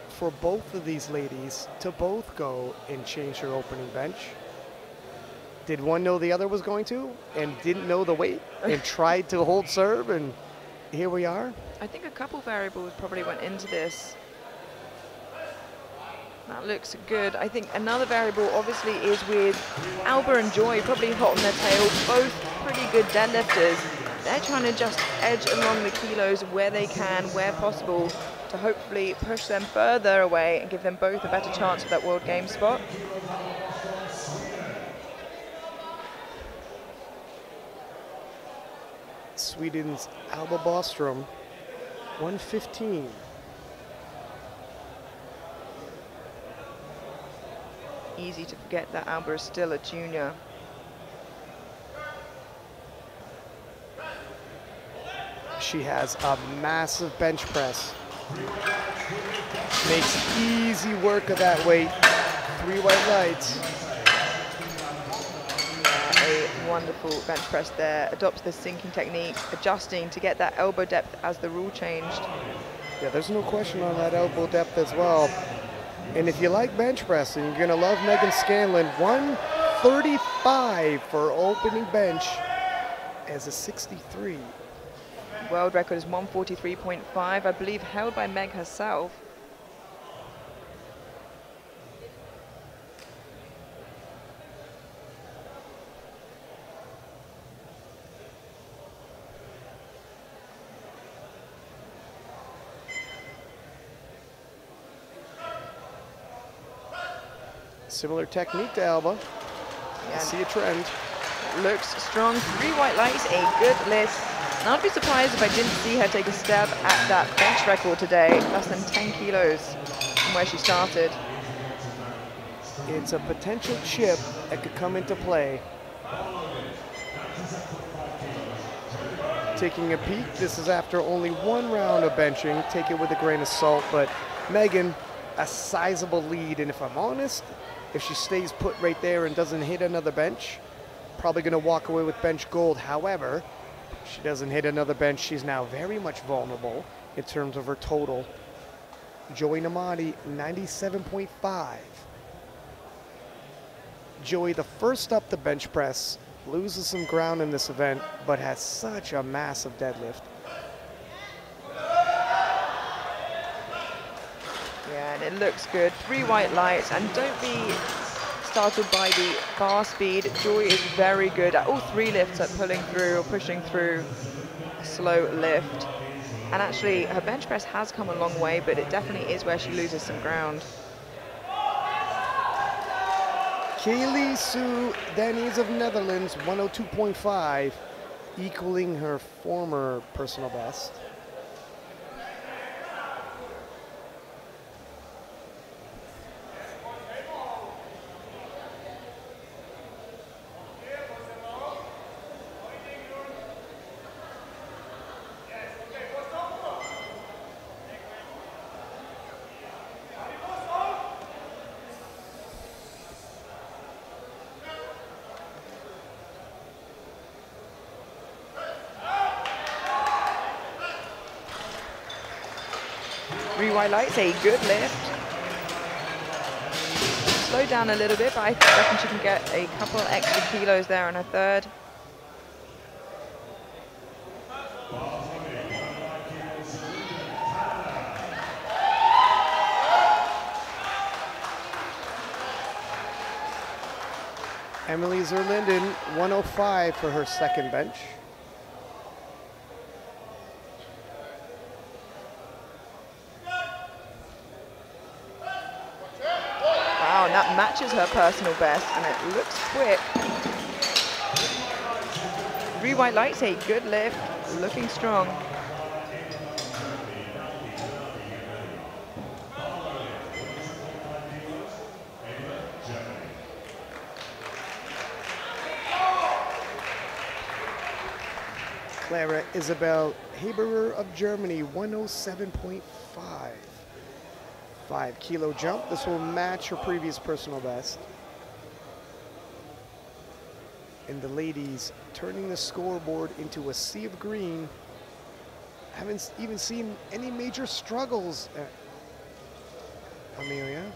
Speaker 1: for both of these ladies to both go and change their opening bench. Did one know the other was going to and didn't know the weight and tried to hold serve, and here we are?
Speaker 2: I think a couple variables probably went into this. That looks good. I think another variable obviously is with Alba and Joy, probably hot on their tail, both pretty good deadlifters. They're trying to just edge along the kilos where they can, where possible, to hopefully push them further away and give them both a better chance of that World Games spot.
Speaker 1: Sweden's Alba Bostrom, 115.
Speaker 2: Easy to forget that Alba is still a junior.
Speaker 1: She has a massive bench press. Makes easy work of that weight. 3 white lights.
Speaker 2: A wonderful bench press there. Adopts the sinking technique, adjusting to get that elbow depth as the rule changed.
Speaker 1: Yeah, there's no question on that elbow depth as well. And if you like bench pressing, you're gonna love Megan Scanlon. 135 for opening bench as a 63.
Speaker 2: World record is 143.5, I believe held by Meg herself.
Speaker 1: Similar technique to Alba.
Speaker 2: Yeah.
Speaker 1: I see a trend.
Speaker 2: Looks strong, 3 white lights, a good lift. And I'd be surprised if I didn't see her take a stab at that bench record today, less than 10 kilos from where she started.
Speaker 1: It's a potential chip that could come into play. Taking a peek, this is after only 1 round of benching. Take it with a grain of salt, but Megan, a sizable lead, and if I'm honest, if she stays put right there and doesn't hit another bench, probably gonna walk away with bench gold. However, if she doesn't hit another bench, she's now very much vulnerable in terms of her total. Joey Namadi, 97.5. Joey, the first up the bench press, loses some ground in this event, but has such a massive deadlift.
Speaker 2: Yeah, and it looks good. 3 white lights, and don't be startled by the bar speed. Joy is very good at all 3 lifts at pulling through or pushing through a slow lift. And actually, her bench press has come a long way, but it definitely is where she loses some ground.
Speaker 1: Kaylee Sue Danies of Netherlands, 102.5, equaling her former personal best.
Speaker 2: White lights, a good lift. Slow down a little bit, but I reckon she can get a couple extra kilos there on her third.
Speaker 1: Emily Zerlinden, 105 for her second bench.
Speaker 2: Wow, and that matches her personal best, and it looks quick. 3 white lights, a good lift, looking strong.
Speaker 1: Clara Isabel Haberer of Germany, 107.5. 5-kilo jump. This will match her previous personal best. And the ladies turning the scoreboard into a sea of green. Haven't even seen any major struggles, Amelia.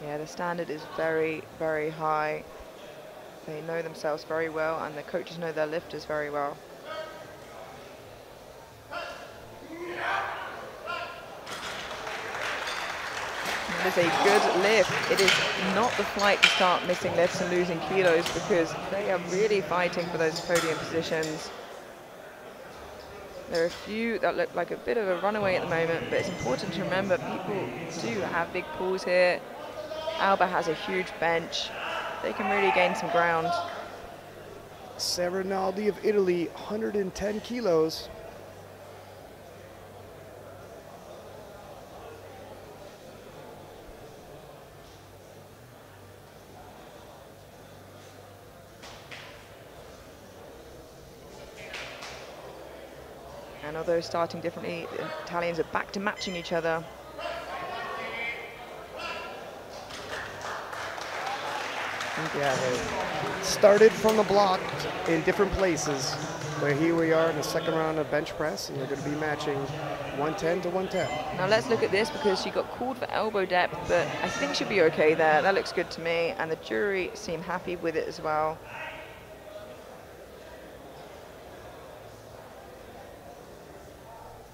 Speaker 2: Yeah, the standard is very, very high. They know themselves very well, and the coaches know their lifters very well. It is a good lift. It is not the flight to start missing lifts and losing kilos, because they are really fighting for those podium positions. There are a few that look like a bit of a runaway at the moment, but it's important to remember people do have big pulls here. Alba has a huge bench. They can really gain some ground.
Speaker 1: Serenaldi of Italy, 110 kilos.
Speaker 2: And although starting differently, the Italians are back to matching each other.
Speaker 1: Yeah, they started from the block in different places, but here we are in the second round of bench press, and you're going to be matching 110 to 110.
Speaker 2: Now let's look at this, because she got called for elbow depth, but I think she'll be okay there. That looks good to me, and the jury seem happy with it as well.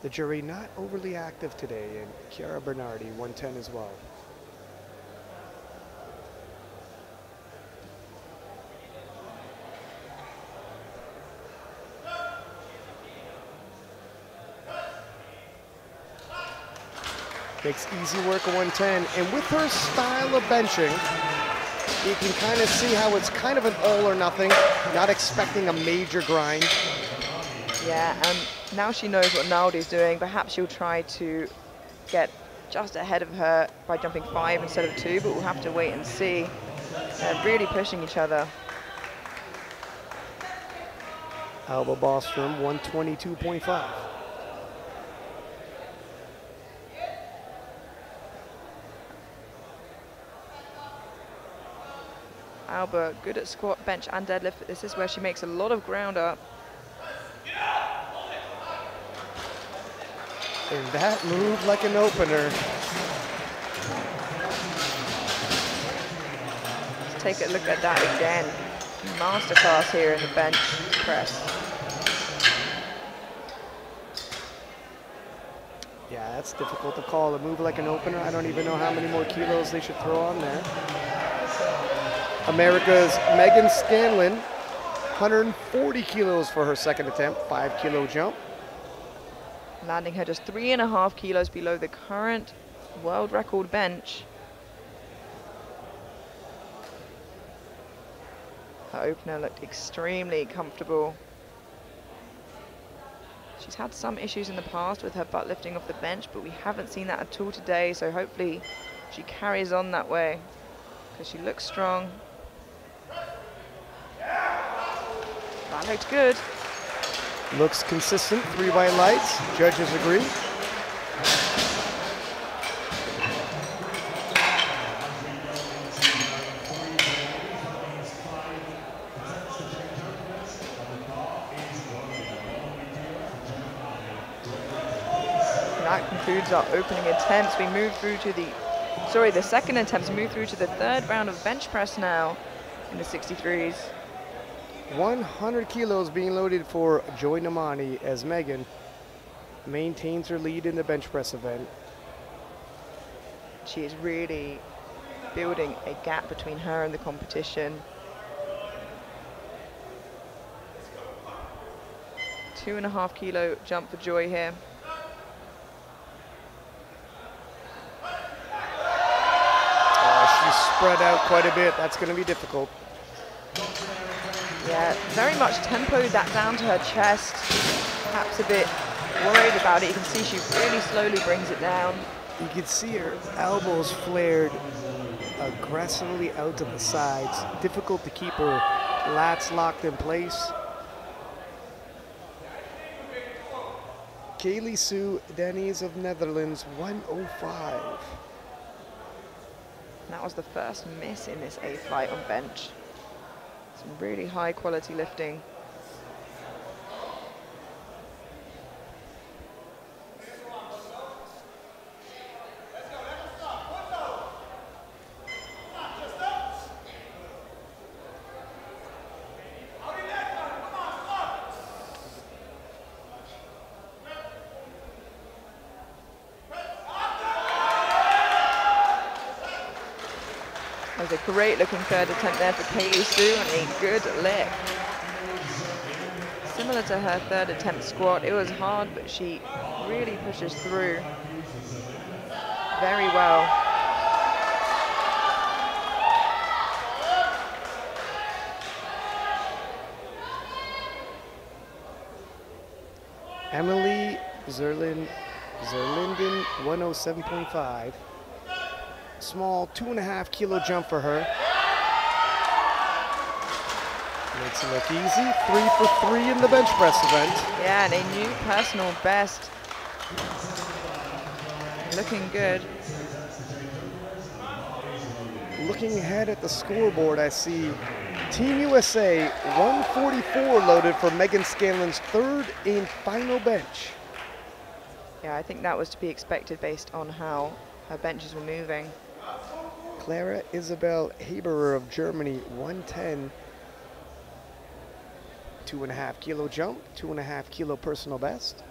Speaker 1: The jury not overly active today, and Chiara Bernardi, 110 as well. Makes easy work at 110, and with her style of benching, you can kind of see how it's kind of an all or nothing, not expecting a major grind.
Speaker 2: Yeah, and now she knows what Naldi's doing. Perhaps she'll try to get just ahead of her by jumping 5 instead of 2, but we'll have to wait and see. They're really pushing each other.
Speaker 1: Alba Bostrom, 122.5.
Speaker 2: Alba good at squat, bench, and deadlift. This is where she makes a lot of ground up.
Speaker 1: And that moved like an opener.
Speaker 2: Let's take a look at that again. Masterclass here in the bench press.
Speaker 1: Yeah, that's difficult to call. A move like an opener. I don't even know how many more kilos they should throw on there. America's Megan Scanlon, 140 kilos for her second attempt, 5-kilo jump.
Speaker 2: Landing her just 3.5 kilos below the current world record bench. Her opener looked extremely comfortable. She's had some issues in the past with her butt lifting off the bench, but we haven't seen that at all today, so hopefully she carries on that way, because she looks strong. That looked good.
Speaker 1: Looks consistent, 3 white lights. Judges agree.
Speaker 2: That concludes our opening attempts. We move through to the second attempts, move through to the third round of bench press now in the 63s.
Speaker 1: 100 kilos being loaded for Joy Namani as Megan maintains her lead in the bench press event.
Speaker 2: She is really building a gap between her and the competition. 2.5 kilo jump for Joy here.
Speaker 1: She's spread out quite a bit. That's going to be difficult.
Speaker 2: Yeah, very much tempoed that down to her chest. Perhaps a bit worried about it. You can see she really slowly brings it down.
Speaker 1: You can see her elbows flared aggressively out to the sides. Difficult to keep her lats locked in place. Kaylee Sue Denny's of Netherlands, 105.
Speaker 2: That was the first miss in this A flight on bench. Some really high quality lifting. That was a great looking third attempt there for Kaylee Sue and a good lift. Similar to her third attempt squat, it was hard, but she really pushes through very well.
Speaker 1: Emily Zerlinden, 107.5. Small 2.5 kilo jump for her. Makes it look easy. 3 for 3 in the bench press event.
Speaker 2: Yeah, and a new personal best. Looking good.
Speaker 1: Looking ahead at the scoreboard, I see Team USA 144 loaded for Megan Scanlon's third and final bench.
Speaker 2: Yeah, I think that was to be expected based on how her benches were moving.
Speaker 1: Clara Isabel Haberer of Germany, 110. 2.5 kilo jump, 2.5 kilo personal best.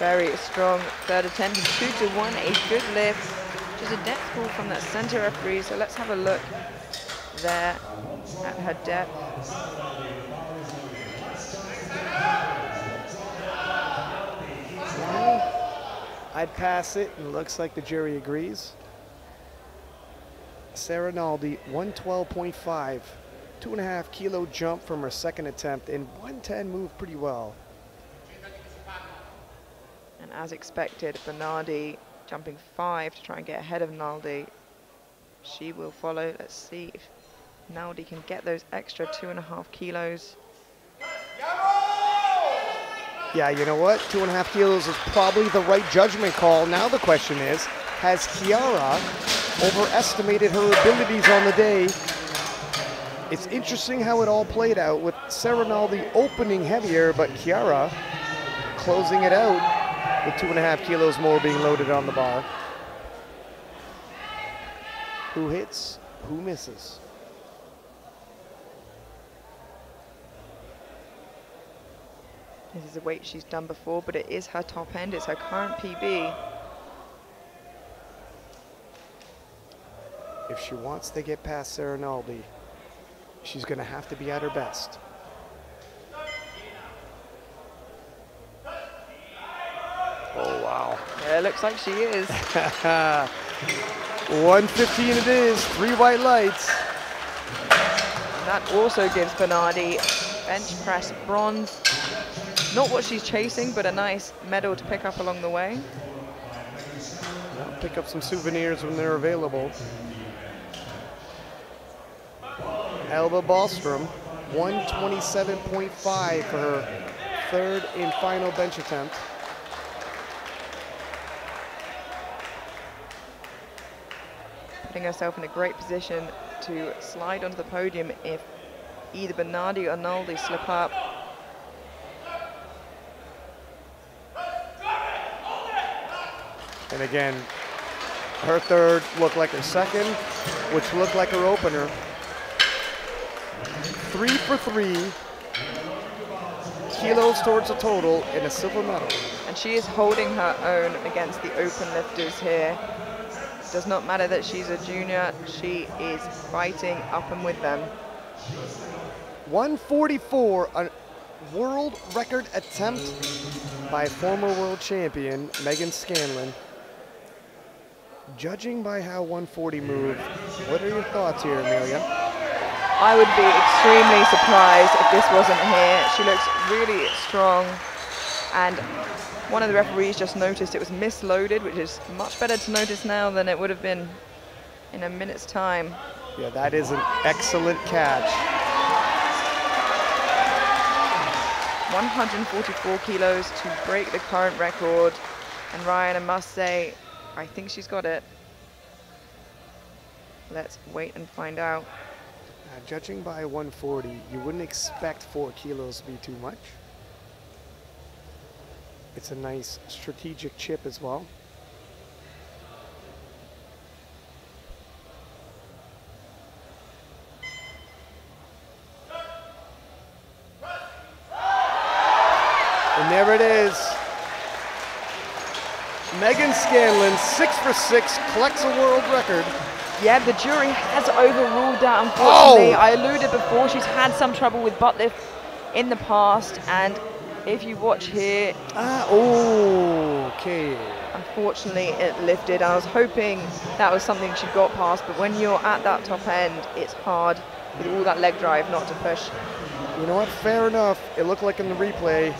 Speaker 2: Very strong third attempt, 2 to 1, a good lift. Just a depth call from that center referee, so let's have a look there at her depth.
Speaker 1: I'd pass it, and it looks like the jury agrees. Sarah Naldi, 112.5, 2.5 kilo jump from her second attempt, and 110 moved pretty well.
Speaker 2: And as expected, Bernardi jumping 5 to try and get ahead of Naldi. She will follow. Let's see if Naldi can get those extra 2.5 kilos.
Speaker 1: Yeah, you know what? 2.5 kilos is probably the right judgment call. Now the question is, has Chiara overestimated her abilities on the day? It's interesting how it all played out with Sarah Naldi opening heavier, but Chiara closing it out with 2.5 kilos more being loaded on the bar. Who hits, who misses?
Speaker 2: This is a weight she's done before, but it is her top end. It's her current PB.
Speaker 1: If she wants to get past Sarah Naldi, she's going to have to be at her best. Oh, wow.
Speaker 2: Yeah, it looks like she is.
Speaker 1: 115 it is, 3 white lights.
Speaker 2: And that also gives Bernardi bench press bronze. Not what she's chasing, but a nice medal to pick up along the way.
Speaker 1: I'll pick up some souvenirs when they're available. Elva Bostrom, 127.5 for her third and final bench attempt.
Speaker 2: Putting herself in a great position to slide onto the podium if either Bernardi or Naldi slip up.
Speaker 1: And again, her third looked like her second, which looked like her opener. 3 for 3 kilos towards the total and a silver medal.
Speaker 2: And she is holding her own against the open lifters here. Does not matter that she's a junior, she is fighting up and with them.
Speaker 1: 144, a world record attempt by former world champion Megan Scanlon. Judging by how 140 moved, what are your thoughts here, Amelia?
Speaker 2: I would be extremely surprised if this wasn't here. She looks really strong, and one of the referees just noticed it was misloaded, which is much better to notice now than it would have been in a minute's time.
Speaker 1: Yeah, that is an excellent catch.
Speaker 2: 144 kilos to break the current record. And Ryan, I must say, I think she's got it. Let's wait and find out.
Speaker 1: Now, judging by 140, you wouldn't expect 4 kilos to be too much. It's a nice strategic chip as well. And there it is. Megan Scanlon, 6 for 6, collects a world record.
Speaker 2: Yeah, the jury has overruled that, unfortunately.
Speaker 1: Oh!
Speaker 2: I alluded before, she's had some trouble with butt lift in the past, and if you watch here,
Speaker 1: Okay.
Speaker 2: unfortunately it lifted. I was hoping that was something she got past, but when you're at that top end, it's hard with all that leg drive not to push.
Speaker 1: You know what, fair enough. It looked like in the replay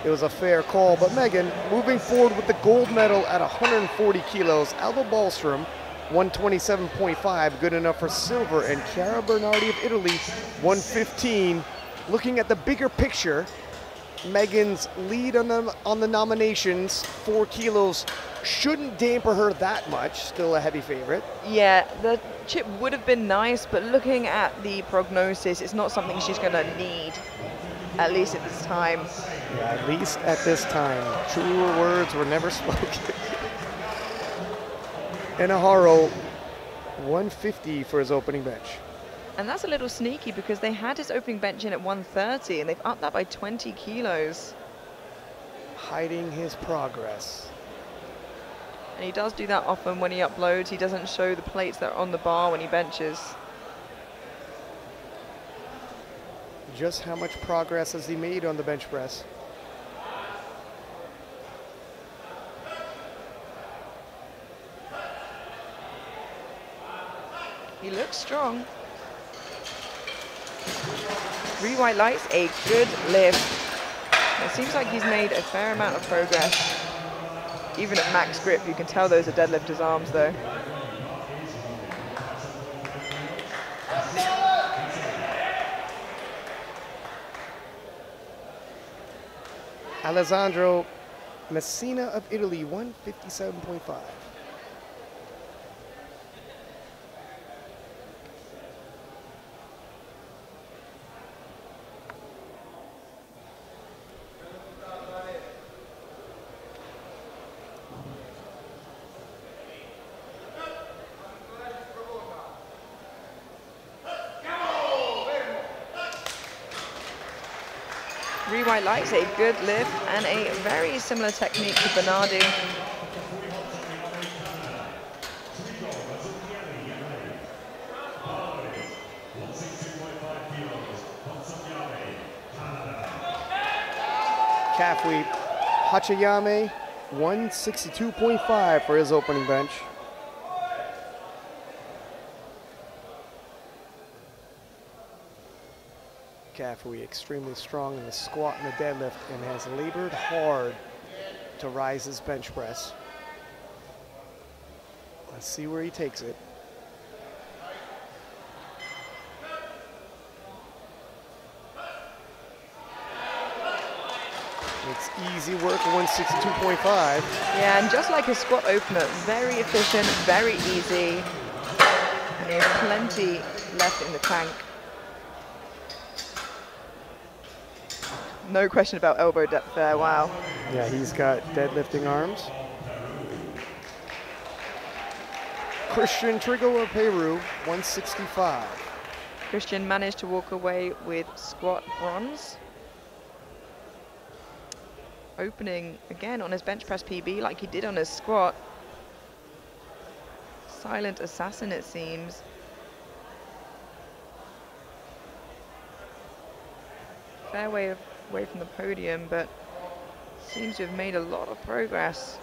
Speaker 1: it was a fair call, but Megan moving forward with the gold medal at 140 kilos. Alba Ballstrom, 127.5, good enough for silver, and Chiara Bernardi of Italy, 115. Looking at the bigger picture, Megan's lead on the nominations, 4 kilos, shouldn't dampen her that much, still a heavy favorite.
Speaker 2: Yeah, the chip would have been nice, but looking at the prognosis, it's not something she's going to need, at least at this time.
Speaker 1: Yeah, at least at this time. Truer words were never spoken. Enaharo, 150 for his opening bench.
Speaker 2: And that's a little sneaky because they had his opening bench in at 130 and they've upped that by 20 kilos.
Speaker 1: Hiding his progress.
Speaker 2: And he does do that often when he uploads. He doesn't show the plates that are on the bar when he benches.
Speaker 1: Just how much progress has he made on the bench press?
Speaker 2: He looks strong. 3 white lights, a good lift. It seems like he's made a fair amount of progress. Even at max grip, you can tell those are deadlifter's arms though.
Speaker 1: Alessandro Messina of Italy, 157.5.
Speaker 2: White lights, a good lift, and a very similar technique to Bernardi.
Speaker 1: Calf sweep, Hachiyame, 162.5 for his opening bench. Caffrey extremely strong in the squat and the deadlift and has labored hard to rise his bench press. Let's see where he takes it. It's easy work, 162.5.
Speaker 2: Yeah, and just like his squat opener, very efficient, very easy. And he has plenty left in the tank. No question about elbow depth there, wow.
Speaker 1: Yeah, he's got deadlifting arms. Christian Trigo of Peru, 165.
Speaker 2: Christian managed to walk away with squat bronze. Opening again on his bench press PB like he did on his squat. Silent assassin, it seems. fair way away from the podium, but seems to have made a lot of progress.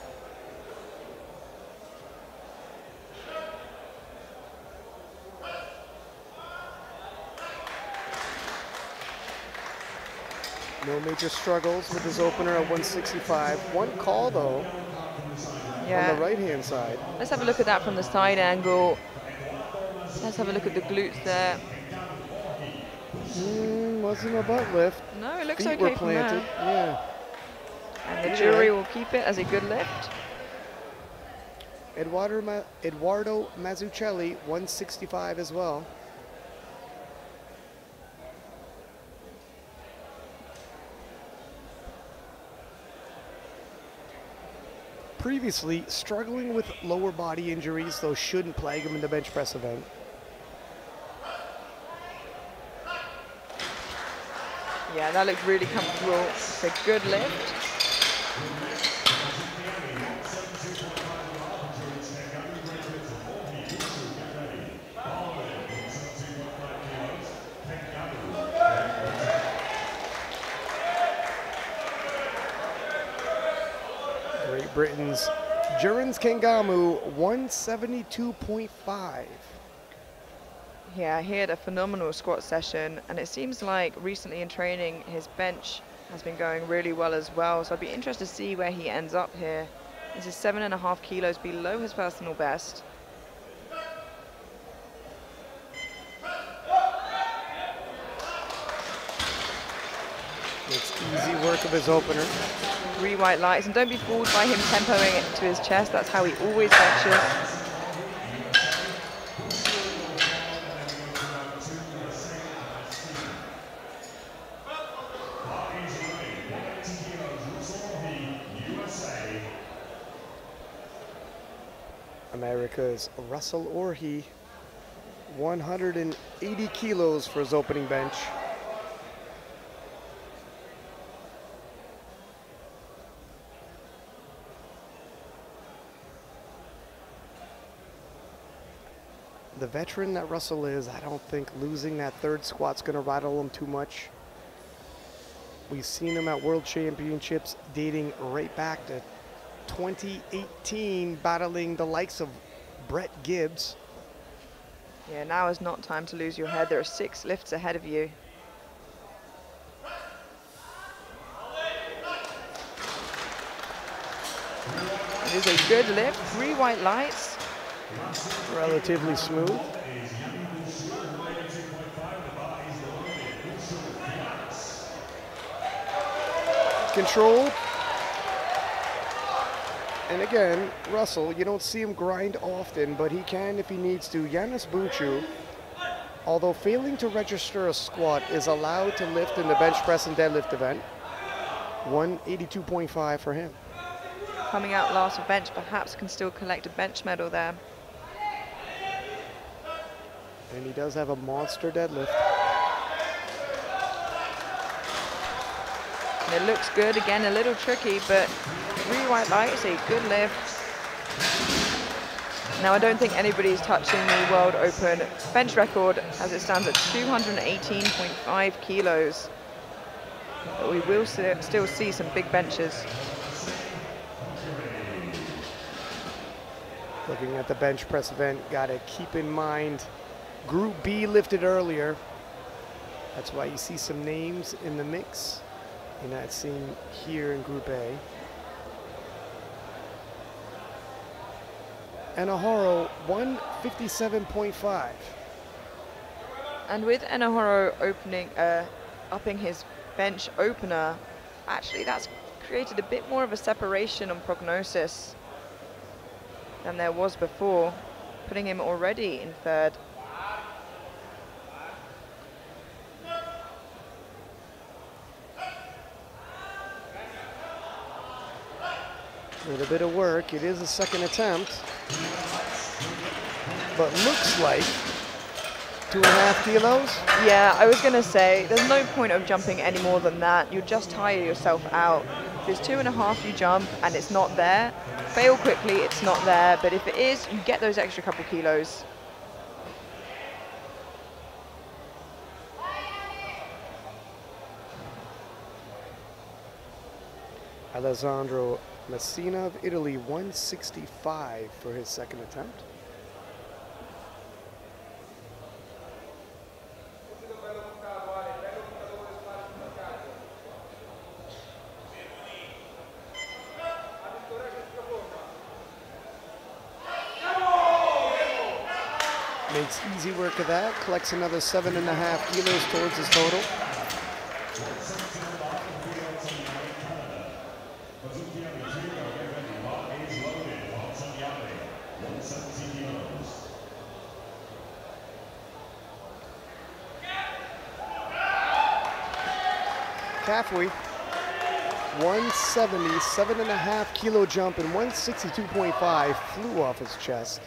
Speaker 1: No major struggles with his opener at 165. One call though,
Speaker 2: Yeah.
Speaker 1: on the right-hand side.
Speaker 2: Let's have a look at that from the side angle. Let's have a look at the glutes there.
Speaker 1: Wasn't a butt lift.
Speaker 2: No, it looks
Speaker 1: Feet
Speaker 2: okay
Speaker 1: were
Speaker 2: from there.
Speaker 1: planted. Yeah.
Speaker 2: And the jury will keep it as a good lift.
Speaker 1: Eduardo Mazzucchelli, 165 as well. Previously struggling with lower body injuries, those shouldn't plague him in the bench press event.
Speaker 2: Yeah, that looked really comfortable. It's a good lift.
Speaker 1: Great Britain's Jurans Kangamu, 172.5.
Speaker 2: Yeah, he had a phenomenal squat session, and it seems like recently in training his bench has been going really well as well, so I'd be interested to see where he ends up here. This is 7.5 kilos below his personal best.
Speaker 1: It's easy work of his opener.
Speaker 2: 3 white lights, and don't be fooled by him tempoing it to his chest. That's how he always benches.
Speaker 1: America's Russell Orhe, 180 kilos for his opening bench. The veteran that Russell is, I don't think losing that third squat's going to rattle him too much. We've seen him at World Championships dating right back to 2018, battling the likes of Brett Gibbs.
Speaker 2: Yeah, now is not time to lose your head. There are 6 lifts ahead of you. It is a good lift, 3 white lights.
Speaker 1: Relatively smooth. Controlled. And again, Russell, you don't see him grind often, but he can if he needs to. Yanis Buchu, although failing to register a squat, is allowed to lift in the bench press and deadlift event. 182.5 for him.
Speaker 2: Coming out last for bench, perhaps can still collect a bench medal there.
Speaker 1: And he does have a monster deadlift.
Speaker 2: And it looks good. Again, a little tricky, but 3 white lights, a good lift. Now, I don't think anybody's touching the World Open bench record as it stands at 218.5 kilos. But we will still see some big benches.
Speaker 1: Looking at the bench press event, gotta keep in mind Group B lifted earlier. That's why you see some names in the mix. You're not seeing here in Group A. Enohoro, 157.5.
Speaker 2: And with Enohoro upping his bench opener, actually that's created a bit more of a separation on prognosis than there was before, putting him already in 3rd.
Speaker 1: A little bit of work. It is a second attempt, but looks like 2.5 kilos.
Speaker 2: Yeah, I was going to say, there's no point of jumping any more than that. You just tire yourself out. If it's 2.5 you jump and it's not there, fail quickly, it's not there. But if it is, you get those extra couple kilos.
Speaker 1: Alessandro Messina of Italy, 165 for his second attempt. Makes easy work of that, collects another 7.5 kilos towards his total. Halfway, 170, 7.5 kilo jump, and 162.5 flew off his chest.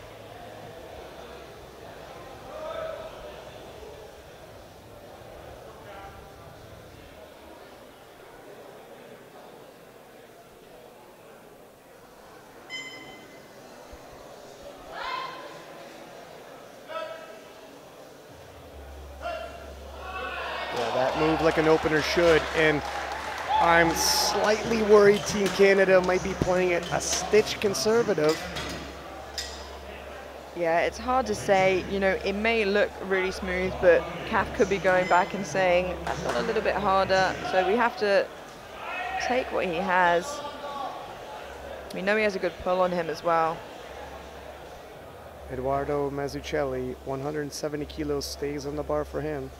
Speaker 1: That moved like an opener should, and I'm slightly worried Team Canada might be playing it a stitch conservative.
Speaker 2: Yeah, it's hard to say. You know, it may look really smooth, but CAF could be going back and saying that's got a little bit harder. So we have to take what he has. We know he has a good pull on him as well.
Speaker 1: Eduardo Mazzucchelli, 170 kilos, stays on the bar for him.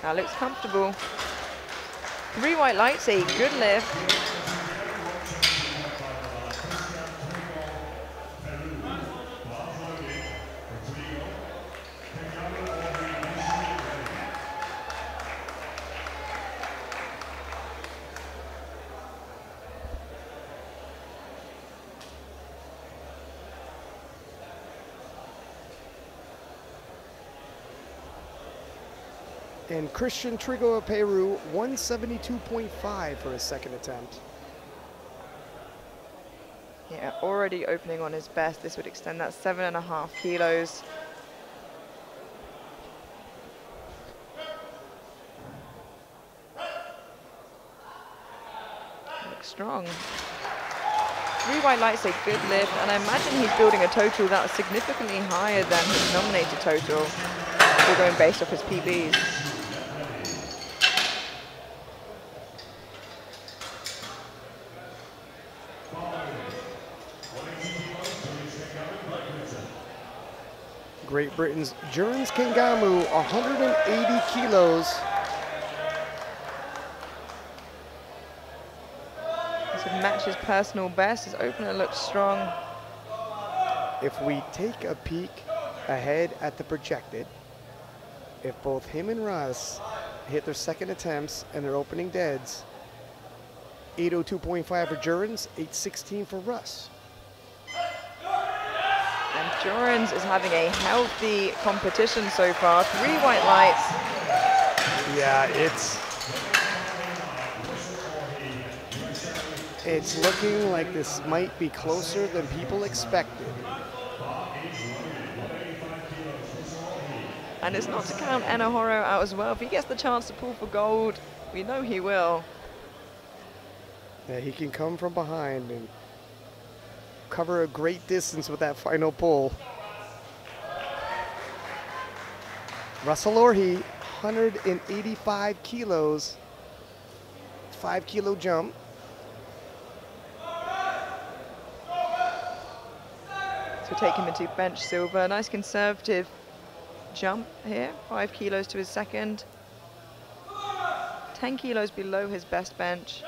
Speaker 2: That looks comfortable. 3 white lights, a good lift.
Speaker 1: And Christian Trigo of Peru, 172.5 for his second attempt.
Speaker 2: Yeah, already opening on his best. This would extend that 7.5 kilos. Looks strong. 3 white lights, a good lift, and I imagine he's building a total that was significantly higher than his nominated total. We're going based off his PBs.
Speaker 1: Great Britain's Jurans Kangamu, 180 kilos.
Speaker 2: This would match his personal best. His opener looks strong.
Speaker 1: If we take a peek ahead at the projected, if both him and Russ hit their second attempts and their opening deads, 802.5 for Jurans, 816 for Russ.
Speaker 2: And Jurans is having a healthy competition so far. 3 white lights.
Speaker 1: Yeah, it's looking like this might be closer than people expected.
Speaker 2: And it's not to count Enahoro out as well. If he gets the chance to pull for gold, we know he will.
Speaker 1: Yeah, he can come from behind and cover a great distance with that final pull. Russell Orhe, 185 kilos, 5 kilo jump.
Speaker 2: So take him into bench silver. Nice conservative jump here. 5 kilos to his second. 10 kilos below his best bench.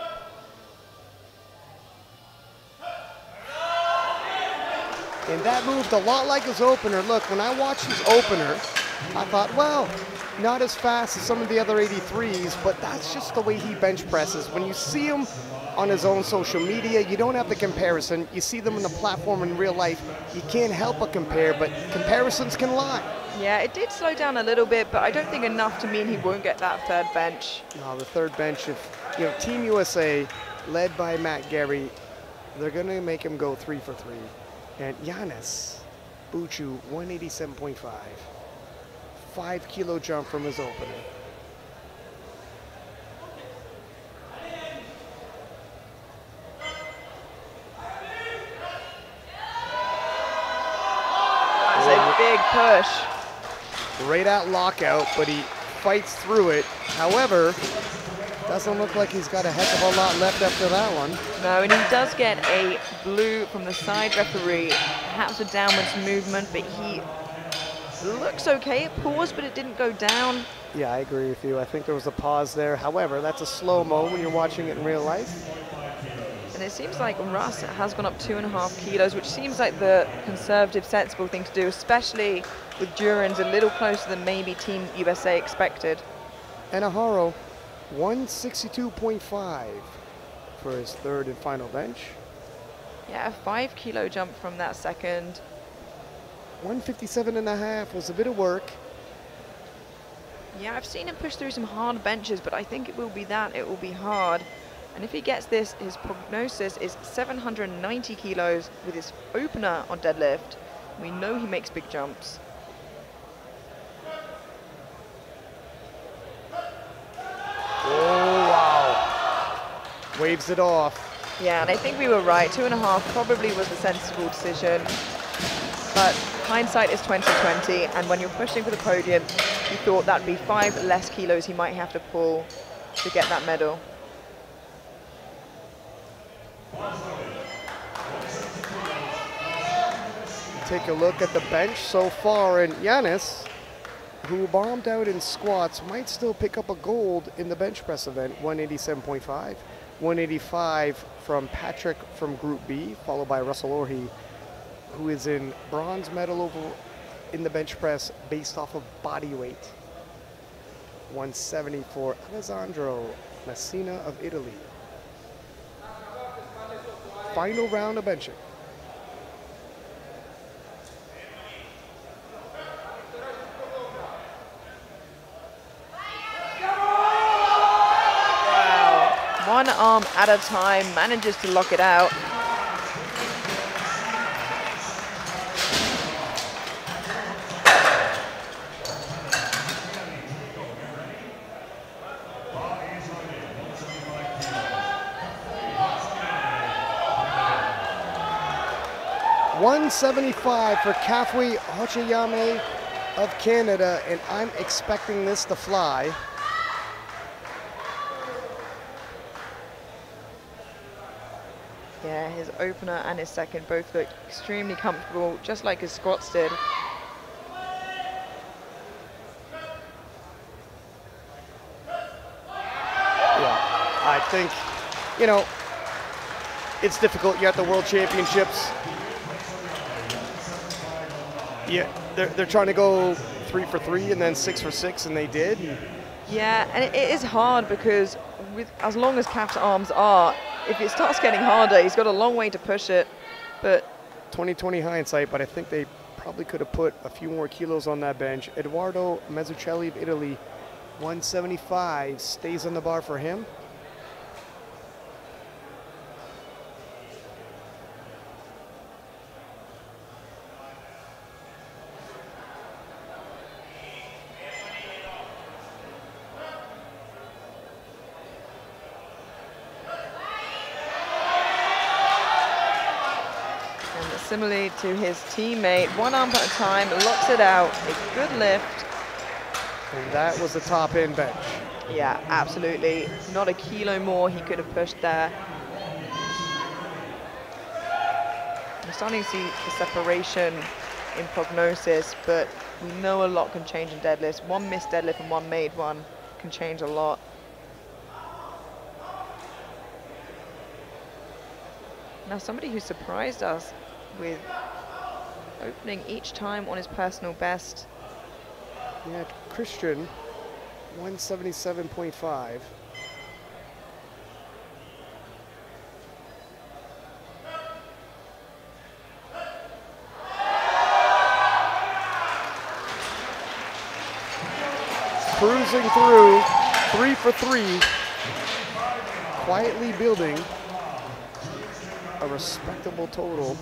Speaker 1: And that moved a lot like his opener. Look, when I watched his opener, I thought, well, not as fast as some of the other 83s, but that's just the way he bench presses. When you see him on his own social media, you don't have the comparison. You see them on the platform in real life, you can't help but compare, but comparisons can lie.
Speaker 2: Yeah, it did slow down a little bit, but I don't think enough to mean he won't get that third bench.
Speaker 1: No, the third bench, if, you know, Team USA, led by Matt Gary, they're going to make him go 3 for 3. And Giannis Buchu, 187.5. 5-kilo jump from his opener.
Speaker 2: That's a big push.
Speaker 1: Right at lockout, but he fights through it. However, doesn't look like he's got a heck of a lot left after that one.
Speaker 2: No, and he does get a blue from the side referee. Perhaps a downwards movement, but he looks okay. It paused, but it didn't go down.
Speaker 1: Yeah, I agree with you. I think there was a pause there. However, that's a slow-mo when you're watching it in real life.
Speaker 2: And it seems like Russ has gone up 2.5 kilos, which seems like the conservative, sensible thing to do, especially with Duran's a little closer than maybe Team USA expected.
Speaker 1: And Aharo, 162.5 for his third and final bench.
Speaker 2: Yeah, a 5-kilo jump from that second.
Speaker 1: 157.5 was a bit of work.
Speaker 2: Yeah, I've seen him push through some hard benches, but I think it will be that. It will be hard. And if he gets this, his prognosis is 790 kilos with his opener on deadlift. We know he makes big jumps.
Speaker 1: Oh, wow. Waves it off.
Speaker 2: Yeah, and I think we were right. 2.5 probably was the sensible decision. But hindsight is 2020, and when you're pushing for the podium, you thought that'd be 5 less kilos he might have to pull to get that medal.
Speaker 1: Take a look at the bench so far, and Giannis, who bombed out in squats, might still pick up a gold in the bench press event, 187.5. 185 from Patrick from Group B, followed by Russell Orhe, who is in bronze medal over in the bench press based off of body weight. 170 for Alessandro Messina of Italy. Final round of benching.
Speaker 2: One arm at a time, manages to lock it out.
Speaker 1: $175 for Kafui Hochiyame of Canada, and I'm expecting this to fly.
Speaker 2: Yeah, his opener and his second both look extremely comfortable, just like his squats did.
Speaker 1: Yeah, I think, you know, it's difficult. You're at the World Championships. Yeah, they're trying to go 3 for 3 and then 6 for 6, and they did.
Speaker 2: Yeah, and it is hard because with as long as Kaf's arms are, if it starts getting harder, he's got a long way to push it. But
Speaker 1: 2020 hindsight, but I think they probably could have put a few more kilos on that bench. Edoardo Mazzucchelli of Italy, 175, stays on the bar for him.
Speaker 2: similarly to his teammate, one arm at a time, locks it out, a good lift.
Speaker 1: And that was the top end bench.
Speaker 2: Yeah, absolutely. Not a kilo more he could have pushed there. We're starting to see the separation in prognosis, but we know a lot can change in deadlifts. One missed deadlift and one made one can change a lot. Now, somebody who surprised us with opening each time on his personal best.
Speaker 1: Yeah, Christian 177.5. Cruising through, 3 for 3, quietly building a respectable total.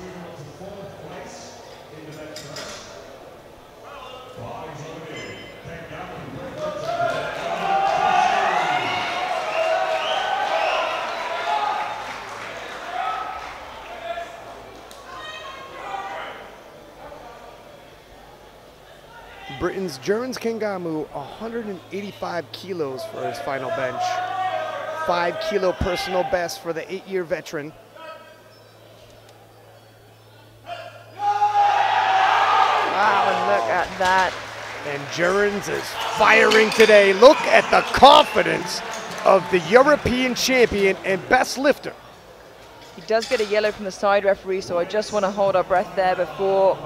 Speaker 1: Britain's Jurans Kangamu, 185 kilos for his final bench. 5 kilo personal best for the 8-year veteran.
Speaker 2: Wow, and look at that.
Speaker 1: And Jurans is firing today. Look at the confidence of the European champion and best lifter.
Speaker 2: He does get a yellow from the side referee, so I just want to hold our breath there before.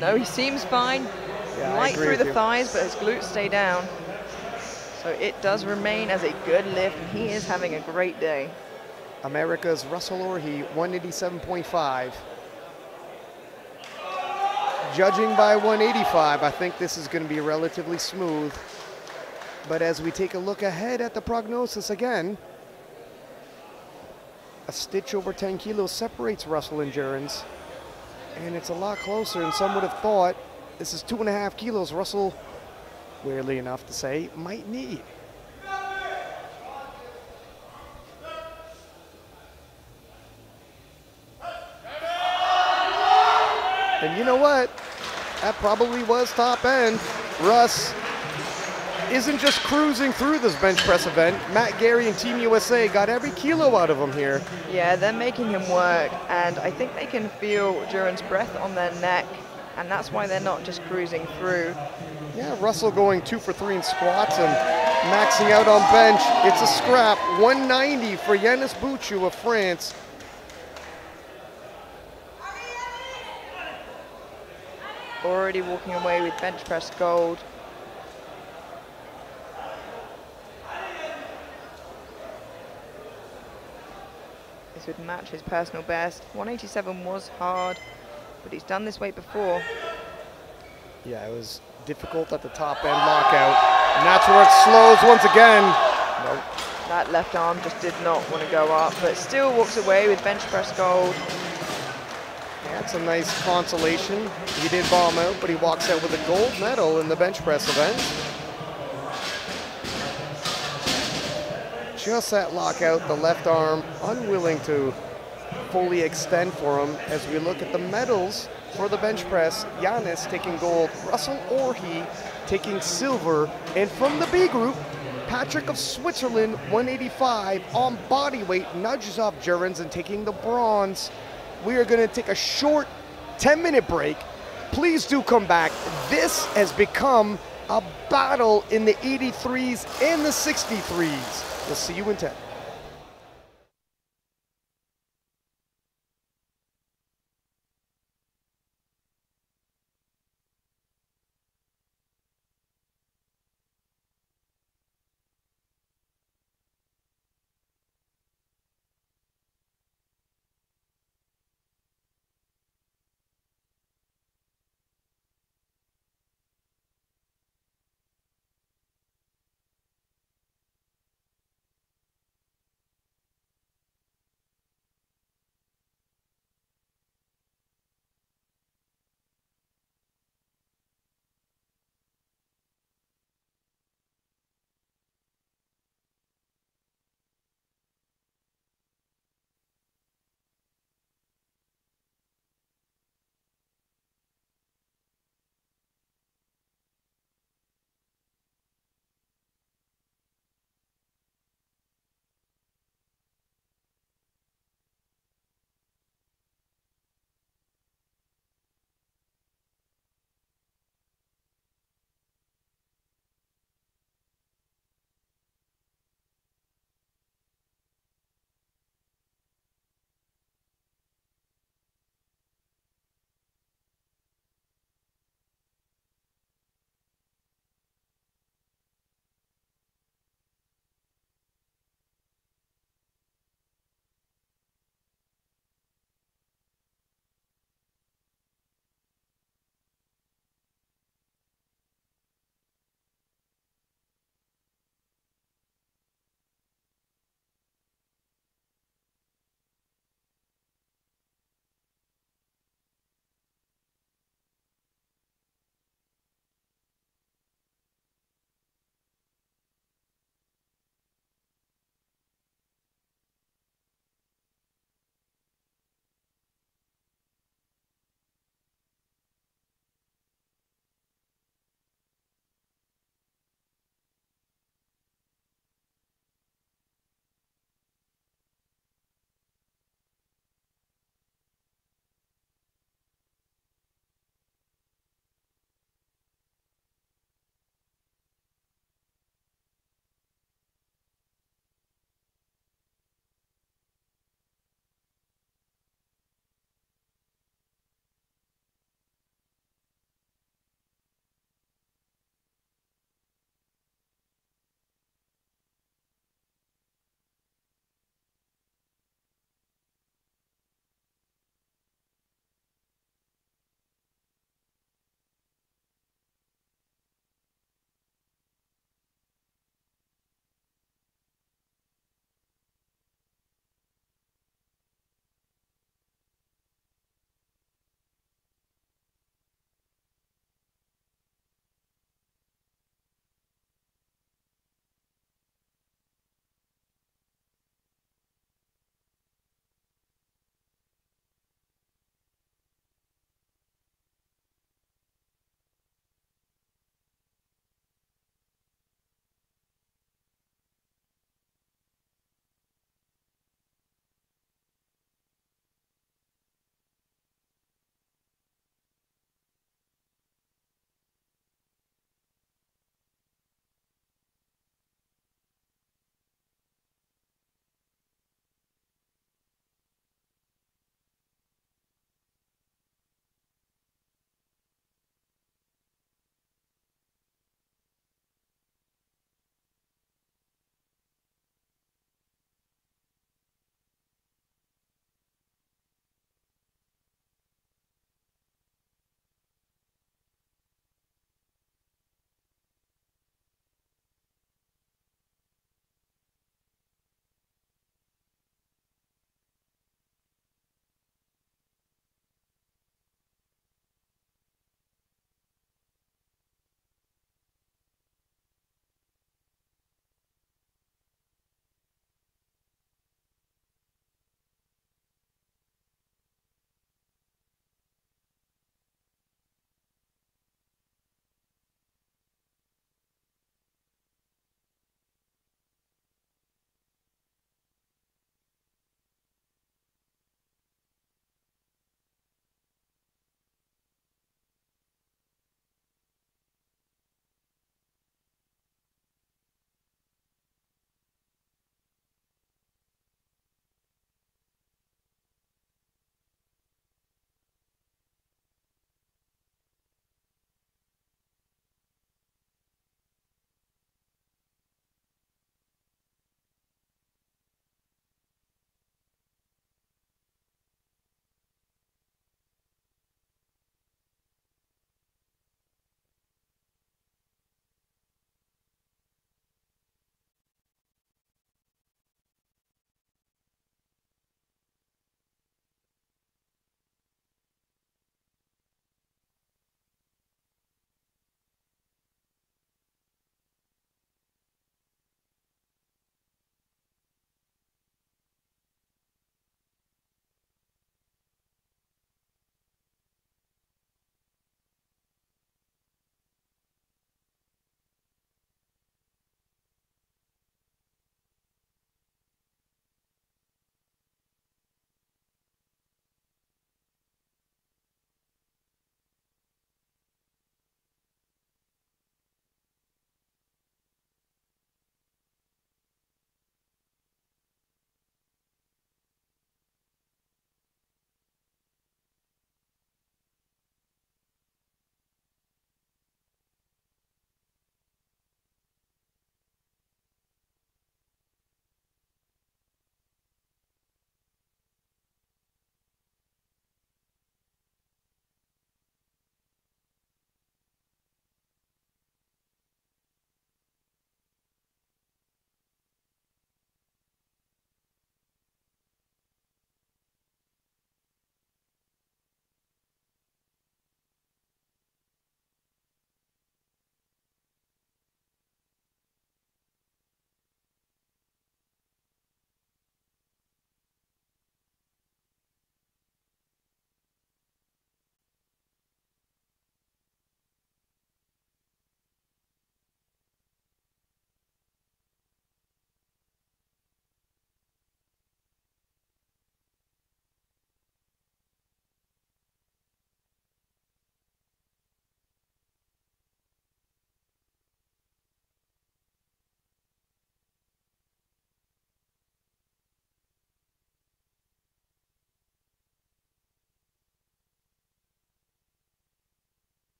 Speaker 2: No, he seems fine.
Speaker 1: Yeah,
Speaker 2: Light through the thighs, but his glutes stay down. So it does remain as a good lift, and he is having a great day.
Speaker 1: America's Russell Orhe, 187.5. Judging by 185, I think this is going to be relatively smooth. But as we take a look ahead at the prognosis again, a stitch over 10 kilos separates Russell and Jurans. And it's a lot closer, and some would have thought this is 2.5 kilos Russell, weirdly enough to say, might need. And you know what? That probably was top end. Russ isn't just cruising through this bench press event. Matt Gary and Team USA got every kilo out of him here.
Speaker 2: Yeah, they're making him work, and I think they can feel Duran's breath on their neck, and that's why they're not just cruising through.
Speaker 1: Yeah, Russell going 2 for 3 in squats and maxing out on bench. It's a scrap, 190 for Yanis Bouchou of France.
Speaker 2: Already walking away with bench press gold. This would match his personal best. 187 was hard, but he's done this weight before.
Speaker 1: Yeah, it was difficult at the top end lockout, and that's where it slows once again. Nope.
Speaker 2: That left arm just did not want to go up, but still walks away with bench press gold.
Speaker 1: That's a nice consolation. He did bomb out, but he walks out with a gold medal in the bench press event. Just that lockout, the left arm unwilling to fully extend for him. As we look at the medals for the bench press, Yanis taking gold, Russell Orhe taking silver, and from the B group, Patrick of Switzerland, 185 on body weight, nudges up Jurans and taking the bronze. We are going to take a short 10-minute break. Please do come back. This has become a battle in the 83s and the 63s. We'll see you in 10.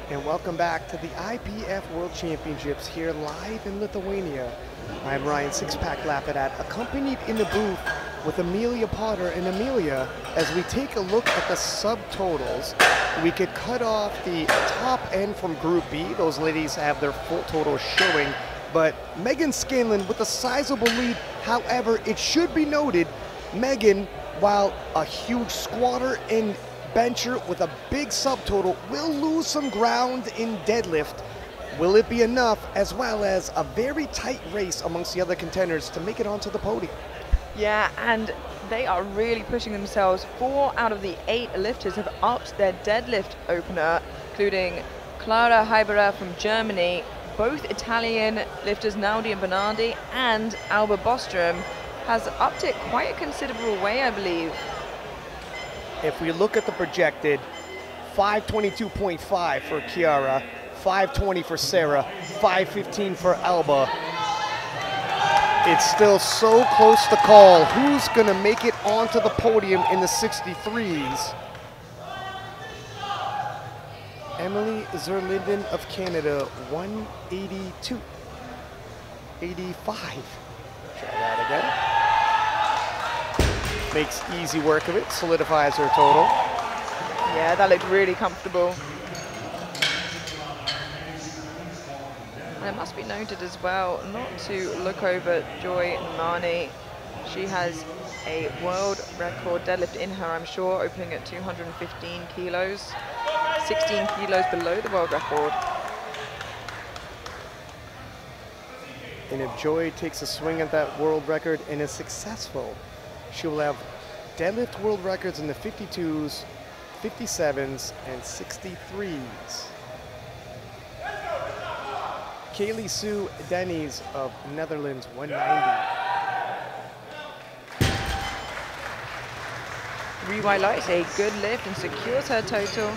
Speaker 1: And welcome back to the IPF World Championships here live in Lithuania. I'm Ryan Six-Pack Lapidat, accompanied in the booth with Amelia Potter. And Amelia, as we take a look at the subtotals, we could cut off the top end from Group B. Those ladies have their full total showing. But Megan Scanlon with a sizable lead. However, it should be noted, Megan, while a huge squatter and bencher with a big subtotal, will lose some ground in deadlift. Will it be enough, as well as a very tight race amongst the other contenders to make it onto the podium?
Speaker 2: Yeah, and they are really pushing themselves. 4 out of the 8 lifters have upped their deadlift opener, including Clara Heiberer from Germany, both Italian lifters Naudi and Bernardi, and Alba Bostrom has upped it quite a considerable way, I believe.
Speaker 1: If we look at the projected, 522.5 for Chiara, 520 for Sarah, 515 for Alba. It's still so close to call who's going to make it onto the podium in the 63s. Emily Zerlinden of Canada, 182. 85. Try that again. Makes easy work of it, solidifies her total.
Speaker 2: Yeah, that looked really comfortable. And it must be noted as well not to look over Joy Mani. She has a world record deadlift in her, I'm sure, opening at 215 kilos, 16 kilos below the world record.
Speaker 1: And if Joy takes a swing at that world record and is successful, she will have deadlift world records in the 52s, 57s, and 63s. Kaylee Sue Denny's of Netherlands, 190.
Speaker 2: Rewhite lights a good lift and secures her total.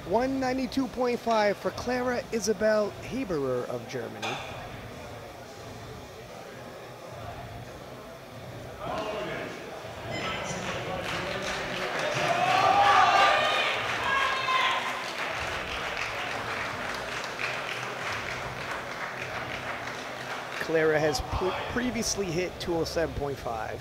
Speaker 1: $192.5 for Clara Isabel Heberer of Germany. Clara has previously hit 207.5.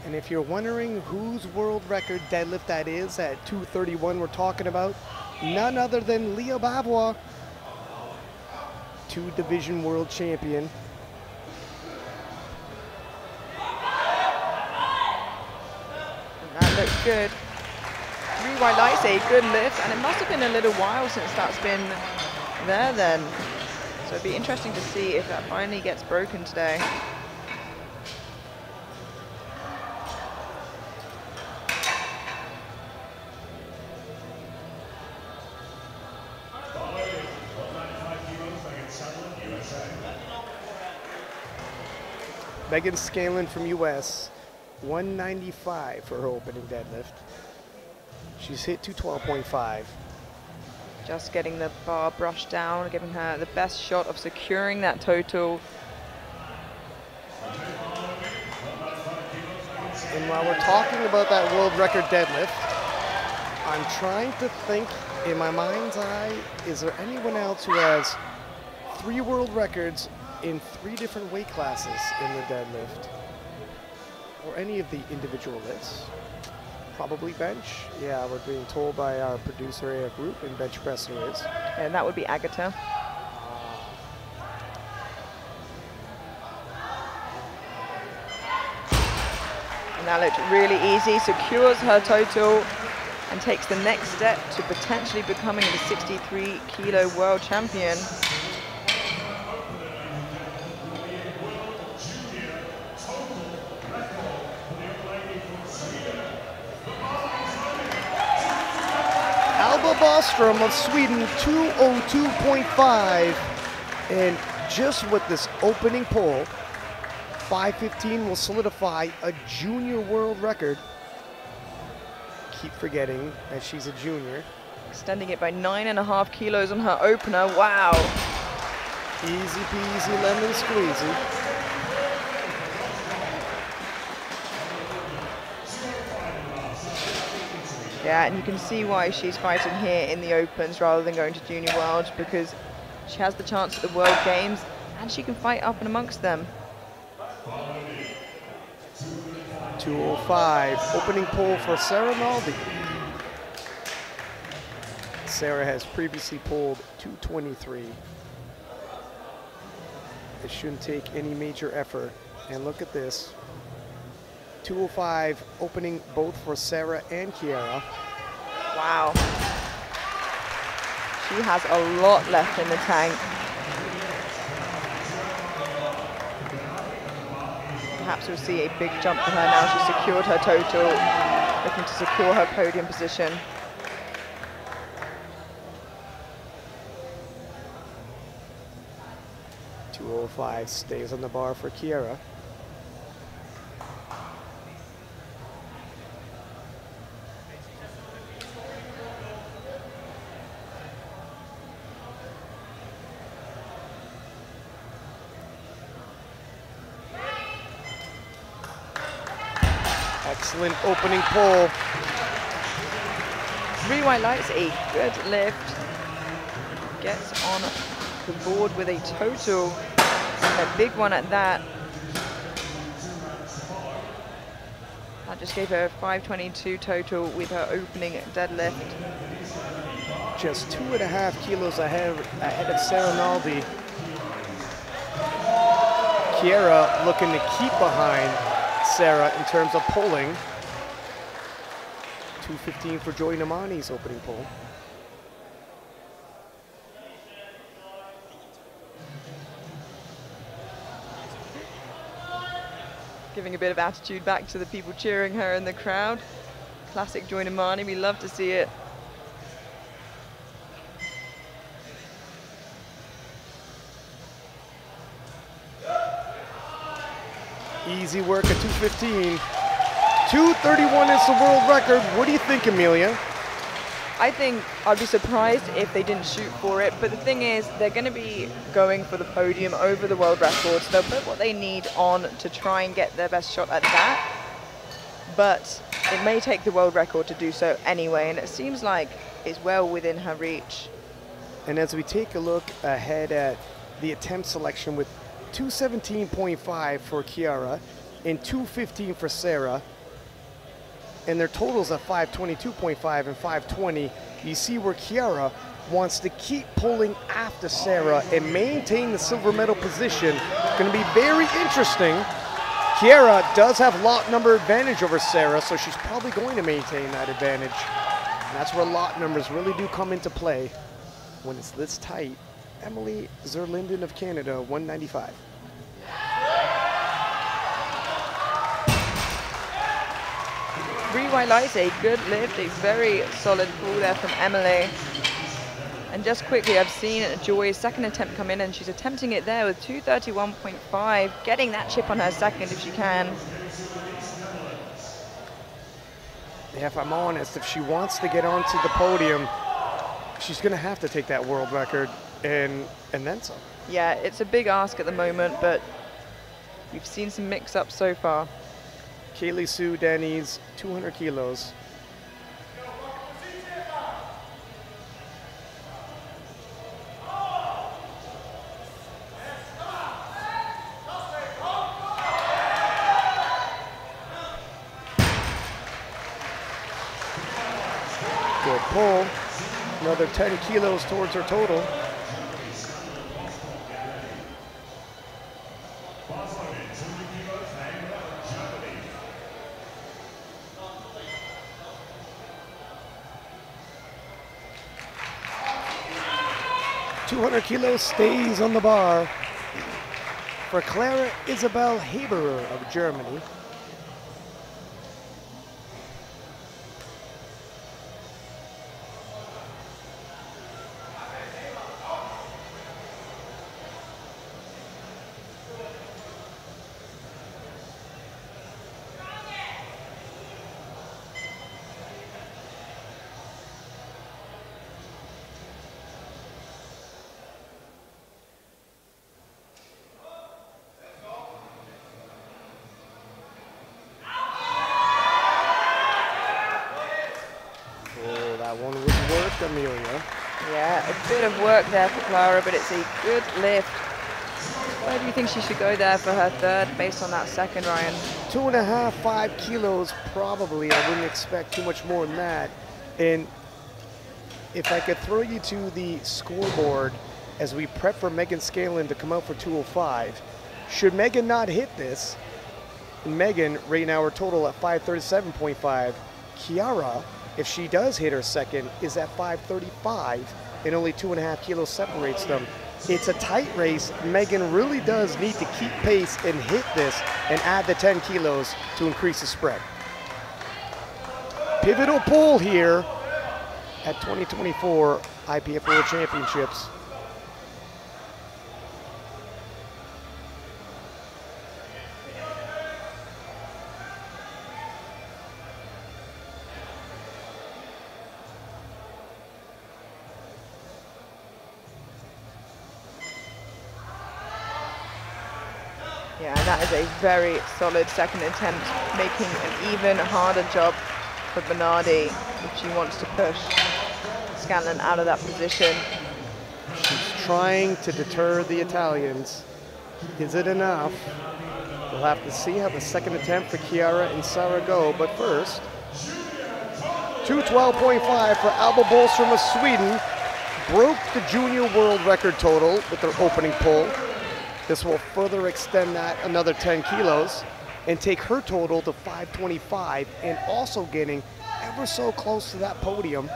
Speaker 1: And if you're wondering whose world record deadlift that is at 231 we're talking about, none other than Leah Bavois, 2-division world champion.
Speaker 2: And that looks good. Rewhite lights a good lift, and it must have been a little while since that's been there then. So it'd be interesting to see if that finally gets broken today.
Speaker 1: Megan Scanlon from US, 195 for her opening deadlift. She's hit 212.5.
Speaker 2: Just getting the bar brushed down, giving her the best shot of securing that total.
Speaker 1: And while we're talking about that world record deadlift, I'm trying to think in my mind's eye, is there anyone else who has 3 world records in 3 different weight classes in the deadlift? Or any of the individual lifts? Probably bench. Yeah, we're being told by our producer Eric Group, and bench press there is.
Speaker 2: And that would be Agatha. And that looked really easy, secures her total and takes the next step to potentially becoming the 63 kilo world champion.
Speaker 1: Alba Bostrom of Sweden, 2:02.5. And just with this opening pole, 5:15 will solidify a junior world record. Keep forgetting that she's a junior.
Speaker 2: Extending it by 9.5 kilos on her opener. Wow.
Speaker 1: Easy peasy lemon squeezy.
Speaker 2: Yeah, and you can see why she's fighting here in the Opens rather than going to Junior Worlds, because she has the chance at the World Games and she can fight up and amongst them.
Speaker 1: 2:05, opening pole for Sarah Naldi. Sarah has previously pulled 2:23. It shouldn't take any major effort. And look at this. 2:05 opening both for Sarah and Kiara.
Speaker 2: Wow. She has a lot left in the tank. Perhaps we'll see a big jump for her now. She's secured her total, looking to secure her podium position.
Speaker 1: .205 stays on the bar for Kiara. Excellent opening pole.
Speaker 2: 3 white lights, a good lift. Gets on the board with a total, a big one at that. That just gave her a 522 total with her opening deadlift.
Speaker 1: Just 2.5 kilos ahead of Sarah Naldi. Kiara looking to keep behind Sarah in terms of polling. 2:15 for Joy Namani's opening pole.
Speaker 2: Giving a bit of attitude back to the people cheering her in the crowd. Classic Joy Namani, we love to see it.
Speaker 1: Easy work at 2:15. 2:31 is the world record. What do you think, Amelia?
Speaker 2: I think I'd be surprised if they didn't shoot for it, but the thing is, they're going to be going for the podium over the world record, so they'll put what they need on to try and get their best shot at that. But it may take the world record to do so anyway, and it seems like it's well within her reach.
Speaker 1: And as we take a look ahead at the attempt selection with 217.5 for Kiara and 215 for Sarah, and their totals at 522.5 and 520, you see where Kiara wants to keep pulling after Sarah and maintain the silver medal position. Going to be very interesting. Kiara does have lot number advantage over Sarah, so she's probably going to maintain that advantage. And that's where lot numbers really do come into play when it's this tight. Emily Zerlinden of Canada, 195.
Speaker 2: Three white lights, a good lift, a very solid pull there from Emily. And just quickly, I've seen Joy's second attempt come in, and she's attempting it there with 231.5, getting that chip on her second if she can.
Speaker 1: Yeah, if I'm honest, if she wants to get onto the podium, she's going to have to take that world record and then some.
Speaker 2: Yeah, it's a big ask at the moment, but we've seen some mix-ups so far.
Speaker 1: Kaylee Sue Denny's 200 kilos. Good pull. Another 10 kilos towards her total. .200 kilos stays on the bar for Clara Isabel Haberer of Germany. That one was work, Amelia.
Speaker 2: Yeah, a bit of work there for Clara, but it's a good lift. Where do you think she should go there for her third based on that second, Ryan?
Speaker 1: 2.5, 5 kilos probably. I wouldn't expect too much more than that. And if I could throw you to the scoreboard as we prep for Megan Scanlon to come out for 205, should Megan not hit this, and Megan right now her total at 537.5, Kiara, if she does hit her second, is at 535, and only 2.5 kilos separates them. It's a tight race. Megan really does need to keep pace and hit this and add the 10 kilos to increase the spread. Pivotal pull here at 2024 IPF World Championships.
Speaker 2: Yeah, and that is a very solid second attempt, making an even harder job for Bernardi if she wants to push Scanlon out of that position.
Speaker 1: She's trying to deter the Italians. Is it enough? We'll have to see how the second attempt for Chiara and Sarah go, but first, 212.5 for Alba Bolström of Sweden, broke the junior world record total with their opening pull. This will further extend that another 10 kilos and take her total to 525, and also getting ever so close to that podium.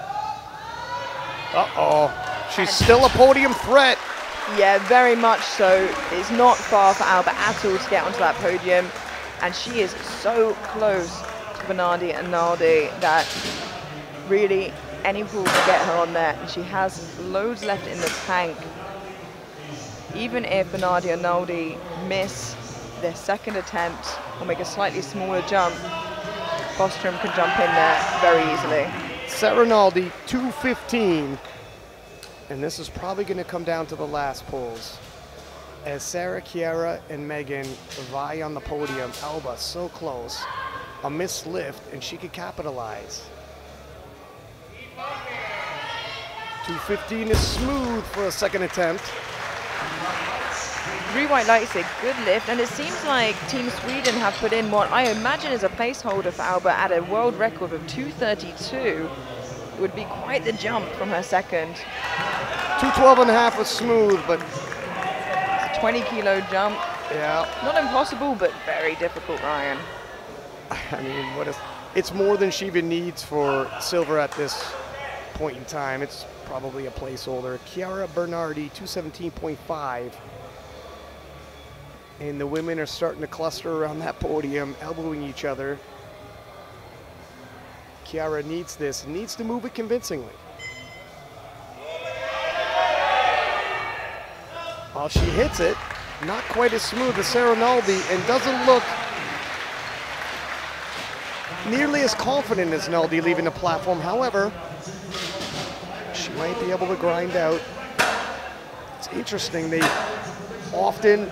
Speaker 1: Uh-oh, she's still a podium threat.
Speaker 2: Yeah, very much so. It's not far for Alba at all to get onto that podium, and she is so close to Bernardi and Naldi that really any pool can get her on there, and she has loads left in the tank. Even if Bernardi and Naldi miss their second attempt or make a slightly smaller jump, Bostrom can jump in there very easily.
Speaker 1: Sarah Naldi, 215. And this is probably going to come down to the last pulls. As Sarah, Chiara, and Megan vie on the podium, Alba so close. A missed lift, and she could capitalize. 215 is smooth for a second attempt.
Speaker 2: 3 white lights, a good lift, and it seems like Team Sweden have put in what I imagine is a placeholder for Alba at a world record of 232. It would be quite the jump from her second.
Speaker 1: 212.5 was smooth, but
Speaker 2: a 20 kilo jump.
Speaker 1: Yeah.
Speaker 2: Not impossible, but very difficult, Ryan.
Speaker 1: I mean, it's more than she even needs for silver at this point in time. It's probably a placeholder. Chiara Bernardi, 217.5. And the women are starting to cluster around that podium, elbowing each other. Chiara needs this, needs to move it convincingly. While she hits it, not quite as smooth as Sarah Naldi, and doesn't look nearly as confident as Naldi leaving the platform. However, she might be able to grind out. It's interesting, they often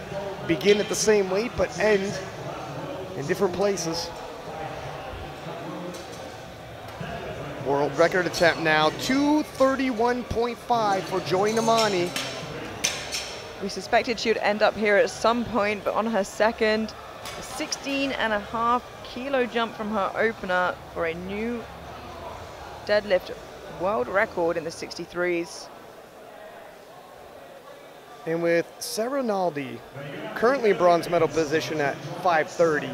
Speaker 1: begin at the same weight but end in different places. World record attempt now, 231.5 for Joy Namani.
Speaker 2: We suspected she would end up here at some point, but on her second, a 16.5 kilo jump from her opener for a new deadlift world record in the 63s.
Speaker 1: And with Sarah Naldi, currently bronze medal position at 530,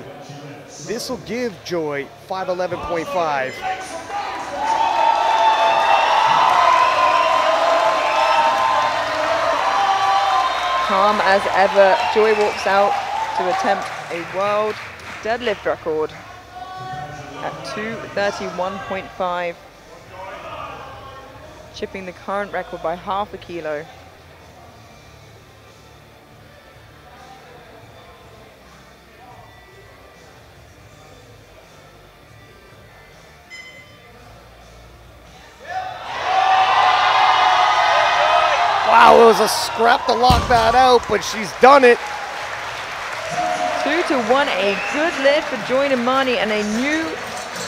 Speaker 1: this will give Joy 511.5.
Speaker 2: Calm as ever, Joy walks out to attempt a world deadlift record at 231.5, chipping the current record by half a kilo.
Speaker 1: Wow, it was a scrap to lock that out, but she's done it.
Speaker 2: 2-1, a good lift for Joy Namani and a new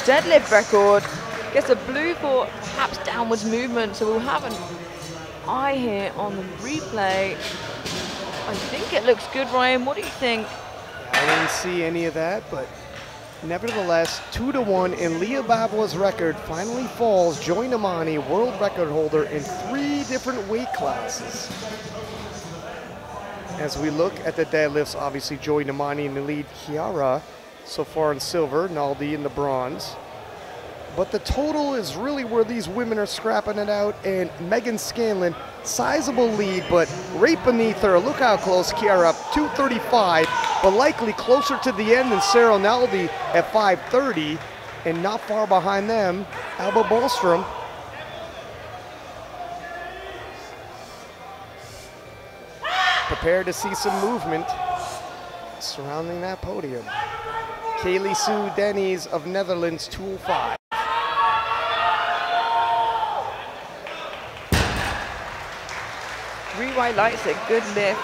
Speaker 2: deadlift record Gets a blue for perhaps downwards movement, so we'll have an eye here on the replay. I think it looks good, Ryan. What do you think?
Speaker 1: I didn't see any of that, but nevertheless, 2-1, and Leah Babla's record finally falls. Joy Namani, world record holder in 3 different weight classes. As we look at the deadlifts, obviously Joy Namani in the lead, Chiara so far in silver, Naldi in the bronze. But the total is really where these women are scrapping it out, and Megan Scanlon, sizable lead, but right beneath her. Look how close Chiara, 235, but likely closer to the end than Sarah Naldi at 530, and not far behind them, Alba Bolstrom. Prepare to see some movement surrounding that podium. Kaylee Sue Denny's of Netherlands, 205.
Speaker 2: Three white lights, a good lift.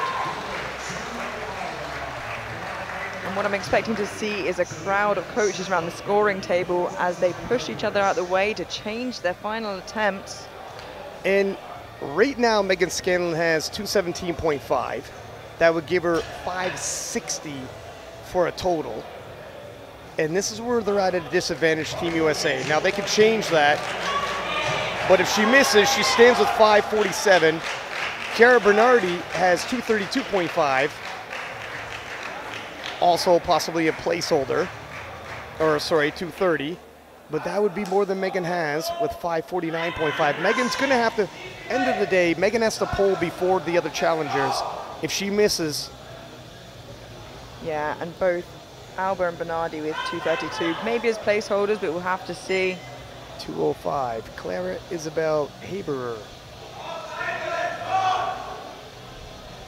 Speaker 2: And what I'm expecting to see is a crowd of coaches around the scoring table as they push each other out of the way to change their final attempts.
Speaker 1: And right now, Megan Scanlon has 217.5. That would give her 560 for a total. And this is where they're at a disadvantage, Team USA. Now, they could change that, but if she misses, she stands with 547. Chiara Bernardi has 232.5. Also possibly a placeholder, or sorry, 230. But that would be more than Megan has with 549.5. Megan's gonna have to, end of the day, Megan has to pull before the other challengers. If she misses.
Speaker 2: Yeah, and both Alba and Bernardi with 232, maybe as placeholders, but we'll have to see.
Speaker 1: 205, Clara Isabel Haberer.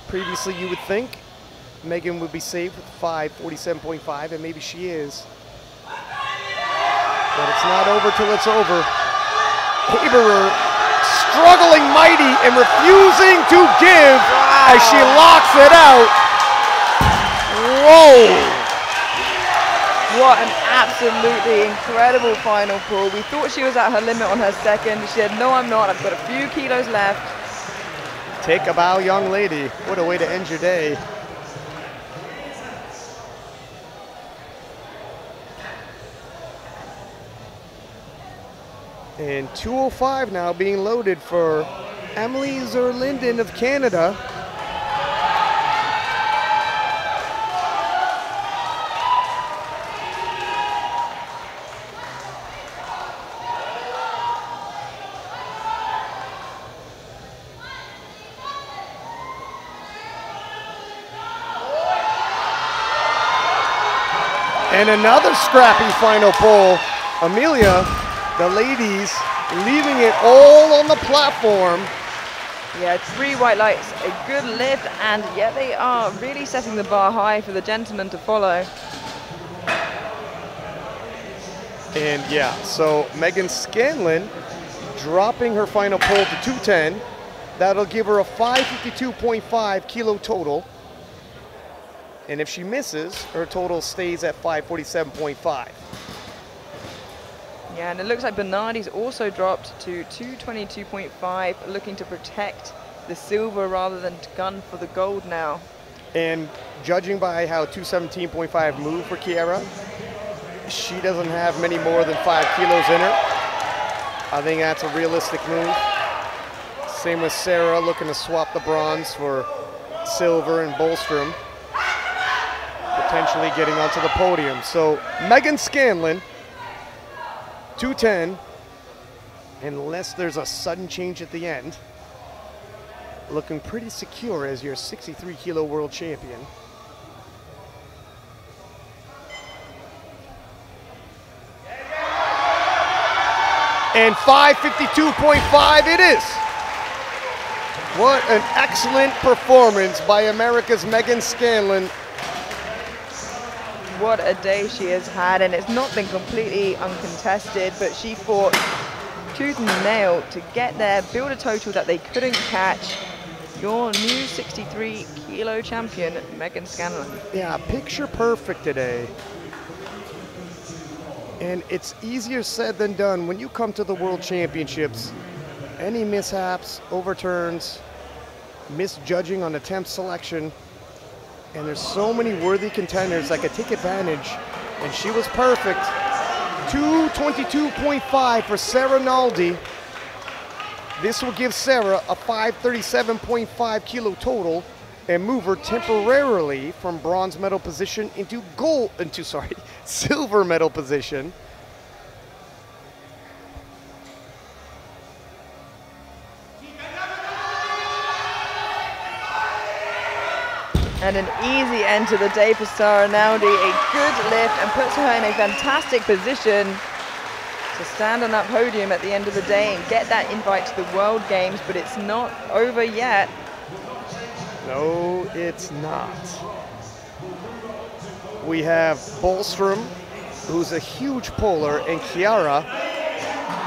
Speaker 1: Previously, you would think Megan would be safe with 547.5, and maybe she is. But it's not over till it's over. Haberer struggling mighty and refusing to give as she locks it out. Whoa!
Speaker 2: What an absolutely incredible final pull. We thought she was at her limit on her second. She said, no, I'm not. I've got a few kilos left.
Speaker 1: Take a bow, young lady. What a way to end your day. And 205 now being loaded for Emily Zerlinden of Canada. And another scrappy final pull. Amelia, the ladies, leaving it all on the platform.
Speaker 2: Yeah, three white lights, a good lift, and yeah, they are really setting the bar high for the gentlemen to follow.
Speaker 1: And yeah, so Megan Scanlon dropping her final pull to 210. That'll give her a 552.5 kilo total. And if she misses, her total stays at 547.5.
Speaker 2: Yeah, and it looks like Bernardi's also dropped to 222.5, looking to protect the silver rather than to gun for the gold now.
Speaker 1: And judging by how 217.5 moved for Chiara, she doesn't have many more than 5 kilos in her. I think that's a realistic move. Same with Sarah, looking to swap the bronze for silver and Bolstrom, potentially getting onto the podium. So Megan Scanlon, 210, unless there's a sudden change at the end, looking pretty secure as your 63 kilo world champion. And 552.5 it is. What an excellent performance by America's Megan Scanlon.
Speaker 2: What a day she has had, and it's not been completely uncontested, but she fought tooth and nail to get there, build a total that they couldn't catch. Your new 63 kilo champion, Megan Scanlon.
Speaker 1: Yeah, picture perfect today. And it's easier said than done. When you come to the World Championships, any mishaps, overturns, misjudging on attempt selection, and there's so many worthy contenders that could take advantage, and she was perfect. 222.5 for Sarah Naldi. This will give Sarah a 537.5 kilo total and move her temporarily from bronze medal position into silver medal position.
Speaker 2: And an easy end to the day for Sarah Naldi. A good lift and puts her in a fantastic position to stand on that podium at the end of the day and get that invite to the World Games, but it's not over yet.
Speaker 1: No, it's not. We have Bolstrom, who's a huge puller, and Chiara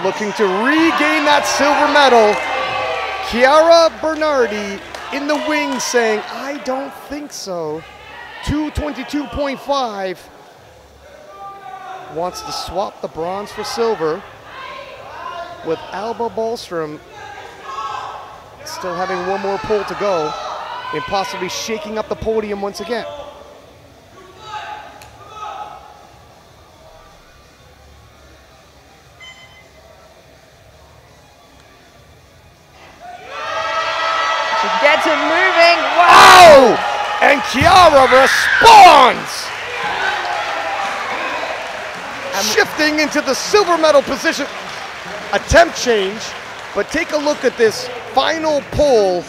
Speaker 1: looking to regain that silver medal. Chiara Bernardi in the wings saying, I don't think so. 222.5. Wants to swap the bronze for silver, with Alba Bolstrom still having one more pull to go and possibly shaking up the podium once again.
Speaker 2: She gets it moving. Wow!
Speaker 1: And Chiara responds! Shifting into the silver medal position. Attempt change, but take a look at this final pull.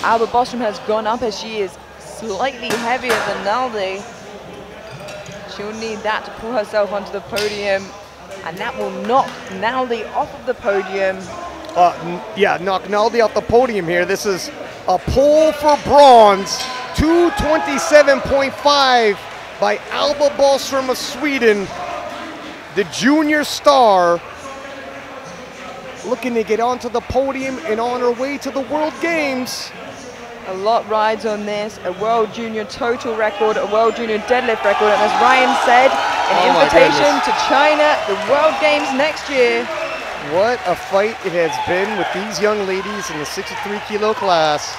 Speaker 2: Alba Bolstrom has gone up as she is slightly heavier than Naldi. She'll need that to pull herself onto the podium, and that will knock Naldi off of the podium.
Speaker 1: Yeah, knock Naldi off the podium here. This is a pull for bronze, 227.5 by Alba Bolstrom of Sweden, the junior star, looking to get onto the podium and on her way to the World Games.
Speaker 2: A lot rides on this, a World Junior total record, a World Junior deadlift record, and as Ryan said, an invitation to China, the World Games next year.
Speaker 1: What a fight it has been with these young ladies in the 63 kilo class.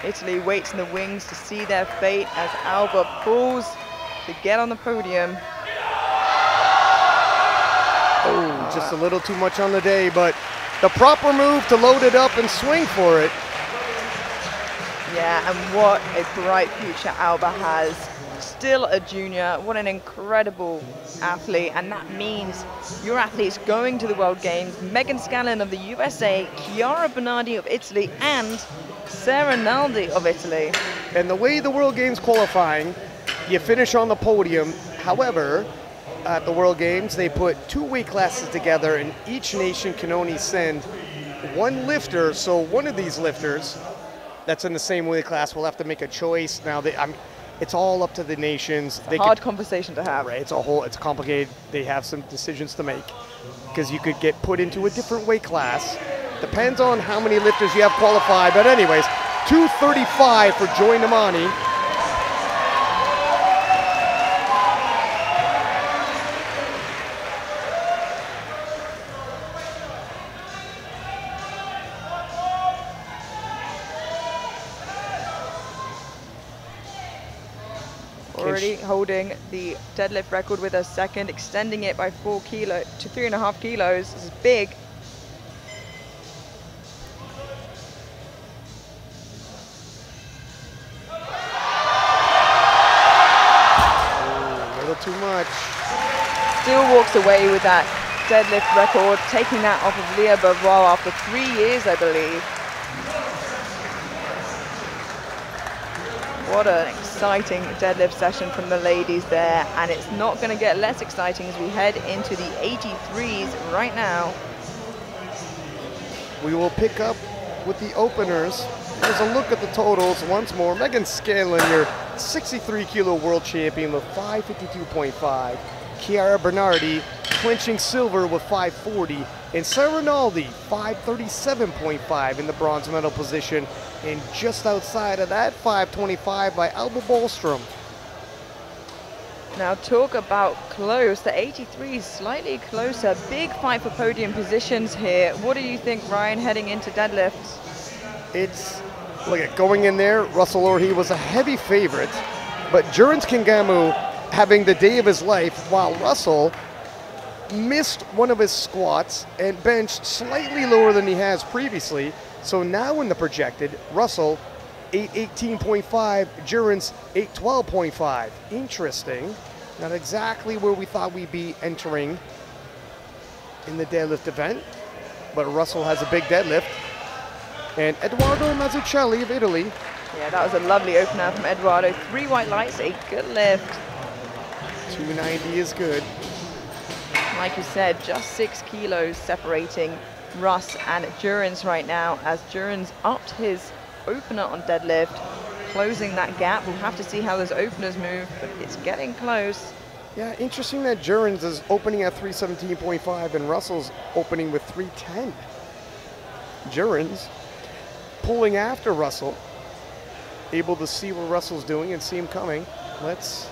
Speaker 2: Italy waits in the wings to see their fate as Alba pulls to get on the podium.
Speaker 1: Oh, just a little too much on the day, but the proper move to load it up and swing for it.
Speaker 2: Yeah, and what a bright future Alba has. Still a junior, what an incredible athlete, and that means your athletes going to the World Games, Megan Scanlon of the USA, Chiara Bernardi of Italy, and Sarah Naldi of Italy.
Speaker 1: And the way the World Games qualifying, you finish on the podium. However, at the World Games, they put 2 weight classes together, and each nation can only send 1 lifter. So one of these lifters that's in the same weight class will have to make a choice. Now, it's all up to the nations.
Speaker 2: It's a hard conversation to have.
Speaker 1: Right, it's complicated. They have some decisions to make because you could get put into a different weight class. Depends on how many lifters you have qualified. But anyways, 235 for Joy Namani.
Speaker 2: Already holding the deadlift record with a second, extending it by 4 kilo to 3.5 kilos. This is big.
Speaker 1: A little too much.
Speaker 2: Still walks away with that deadlift record, taking that off of Leah Bavois after 3 years, I believe. What an exciting deadlift session from the ladies there, and it's not going to get less exciting as we head into the 83s right now.
Speaker 1: We will pick up with the openers. Here's a look at the totals once more. Megan Scanlon, your 63 kilo world champion with 552.5. Chiara Bernardi clinching silver with 540. And Sarah Naldi, 537.5 in the bronze medal position. And just outside of that, 525 by Alba Bolstrom.
Speaker 2: Now talk about close. The 83 is slightly closer. Big fight for podium positions here. What do you think, Ryan, heading into deadlifts?
Speaker 1: It's, look at going in there, Russell Orhe was a heavy favorite, but Jurans Kingamu having the day of his life, while Russell missed one of his squats and benched slightly lower than he has previously. So now in the projected, Russell 818.5, Jurans 812.5. Interesting. Not exactly where we thought we'd be entering in the deadlift event, but Russell has a big deadlift. And Edoardo Mazzucchelli of Italy.
Speaker 2: Yeah, that was a lovely opener from Edoardo. 3 white lights, a good lift.
Speaker 1: 290 is good.
Speaker 2: Like you said, just 6 kilos separating Russ and Jurans right now, as Jurans upped his opener on deadlift, closing that gap. We'll have to see how those openers move, but it's getting close.
Speaker 1: Yeah, interesting that Jurans is opening at 317.5 and Russell's opening with 310. Jurans pulling after Russell, able to see what Russell's doing and see him coming. Let's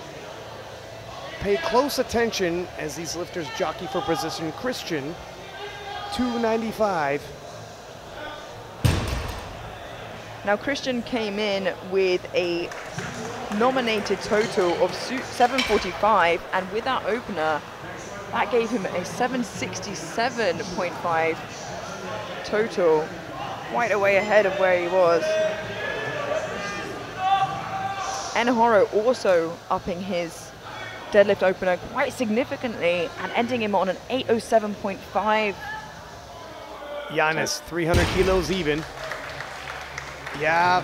Speaker 1: pay close attention as these lifters jockey for position. Christian, 295.
Speaker 2: Now Christian came in with a nominated total of 745, and with that opener, that gave him a 767.5 total, quite a way ahead of where he was. Enahoro also upping his deadlift opener quite significantly and ending him on an 807.5.
Speaker 1: Giannis, 300 kilos even. Yeah,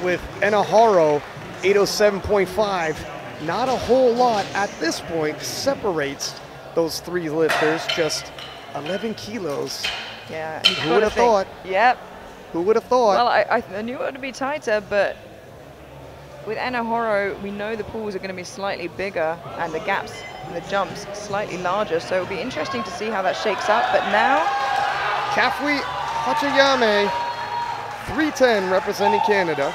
Speaker 1: with Enahoro, 807.5. Not a whole lot at this point separates those 3 lifters, just 11 kilos.
Speaker 2: Yeah,
Speaker 1: who would have thought?
Speaker 2: Yep.
Speaker 1: Who would have thought?
Speaker 2: Well, I knew it would be tighter, but with Enahoro, we know the pools are going to be slightly bigger and the gaps and the jumps slightly larger, so it'll be interesting to see how that shakes up. But now,
Speaker 1: Kafui Hachiyame, 310 representing Canada.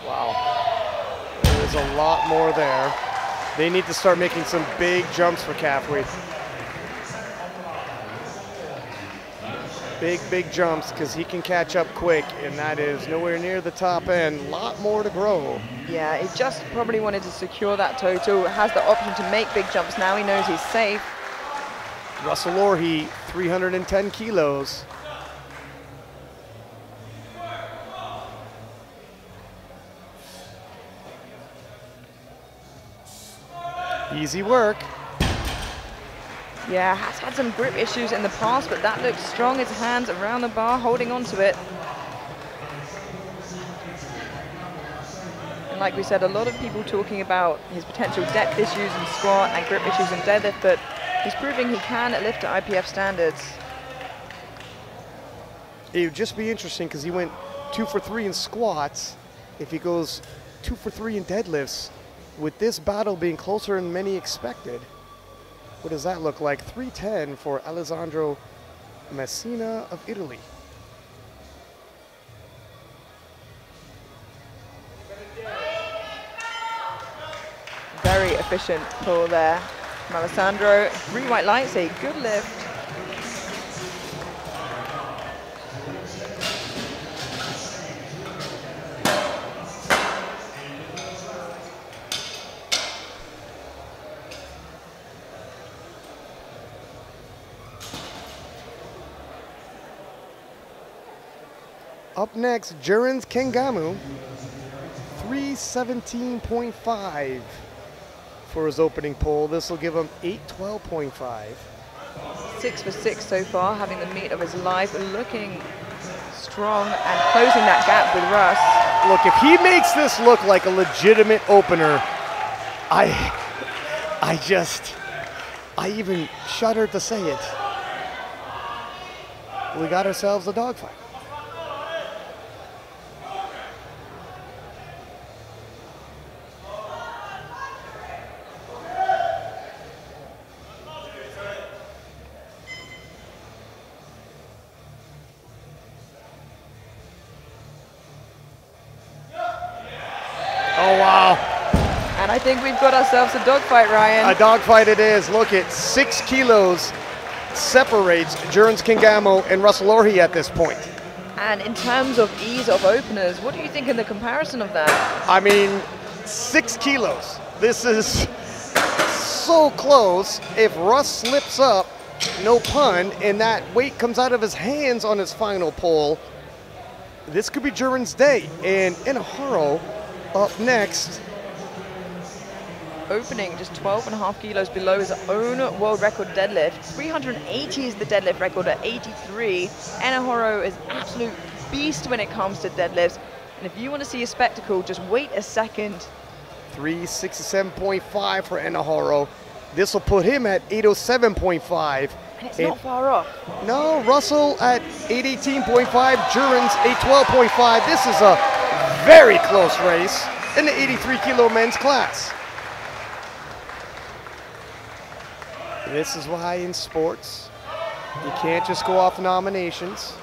Speaker 1: Wow, there's a lot more there. They need to start making some big jumps for Kafui. Big jumps, because he can catch up quick, and that is nowhere near the top end. A lot more to grow.
Speaker 2: Yeah, he just probably wanted to secure that total. Has the option to make big jumps now. He knows he's safe.
Speaker 1: Russell Orhe, 310 kilos. Easy work.
Speaker 2: Yeah, has had some grip issues in the past, but that looks strong. His hands around the bar, holding on to it. And like we said, a lot of people talking about his potential depth issues in squat and grip issues in deadlift, but he's proving he can lift to IPF standards.
Speaker 1: It would just be interesting because he went 2 for 3 in squats. If he goes 2 for 3 in deadlifts, with this battle being closer than many expected, what does that look like? 310 for Alessandro Messina of Italy.
Speaker 2: Very efficient pull there from Alessandro. 3 white lights, a good lift.
Speaker 1: Up next, Jurans Kingamu, 317.5 for his opening pull. This will give him 812.5.
Speaker 2: 6 for 6 so far, having the meat of his life, looking strong and closing that gap with Russ.
Speaker 1: Look, if he makes this look like a legitimate opener, I even shudder to say it. We got ourselves a dogfight. Oh, wow.
Speaker 2: And I think we've got ourselves a dogfight, Ryan.
Speaker 1: A dogfight it is. Look, at 6 kilos separates Jurrens Kingamo and Russell Orhii at this point.
Speaker 2: And in terms of ease of openers, what do you think in the comparison of that?
Speaker 1: I mean, 6 kilos. This is so close. If Russ slips up, no pun, and that weight comes out of his hands on his final pull, this could be Jurrens' day. And Inaharo up next.
Speaker 2: Opening just 12.5 kilos below his own world record deadlift. 380 is the deadlift record at 83. Inaharo is absolute beast when it comes to deadlifts. And if you want to see a spectacle, just wait a second.
Speaker 1: 367.5 for Inaharo. This will put him at 807.5.
Speaker 2: And it's not far off.
Speaker 1: No, Russell at 818.5, Jurrens 812.5. This is a very close race in the 83 kilo men's class. This is why in sports, you can't just go off nominations.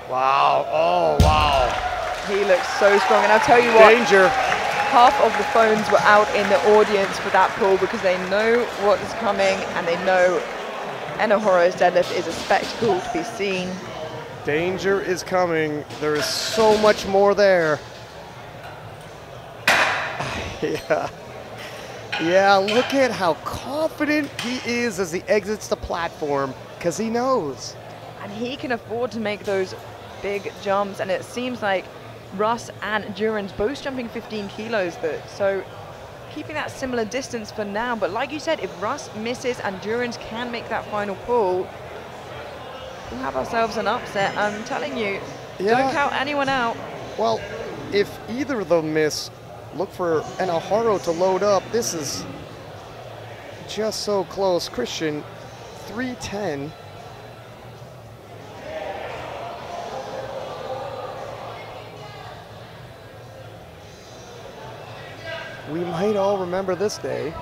Speaker 1: Wow, oh wow.
Speaker 2: He looks so strong, and I'll tell you what.
Speaker 1: Danger.
Speaker 2: Half of the phones were out in the audience for that pull because they know what is coming and they know Inaharo's deadlift is a spectacle to be seen.
Speaker 1: Danger is coming. There is so much more there. Yeah. Yeah, look at how confident he is as he exits the platform, because he knows.
Speaker 2: And he can afford to make those big jumps, and it seems like Russ and Jurrens both jumping 15 kilos, so keeping that similar distance for now. But like you said, if Russ misses and Jurrens can make that final pull, we'll have ourselves an upset. I'm telling you, don't count anyone out.
Speaker 1: Well, if either of them miss, look for Inaharo to load up. This is just so close. Christian, 310. We might all remember this day.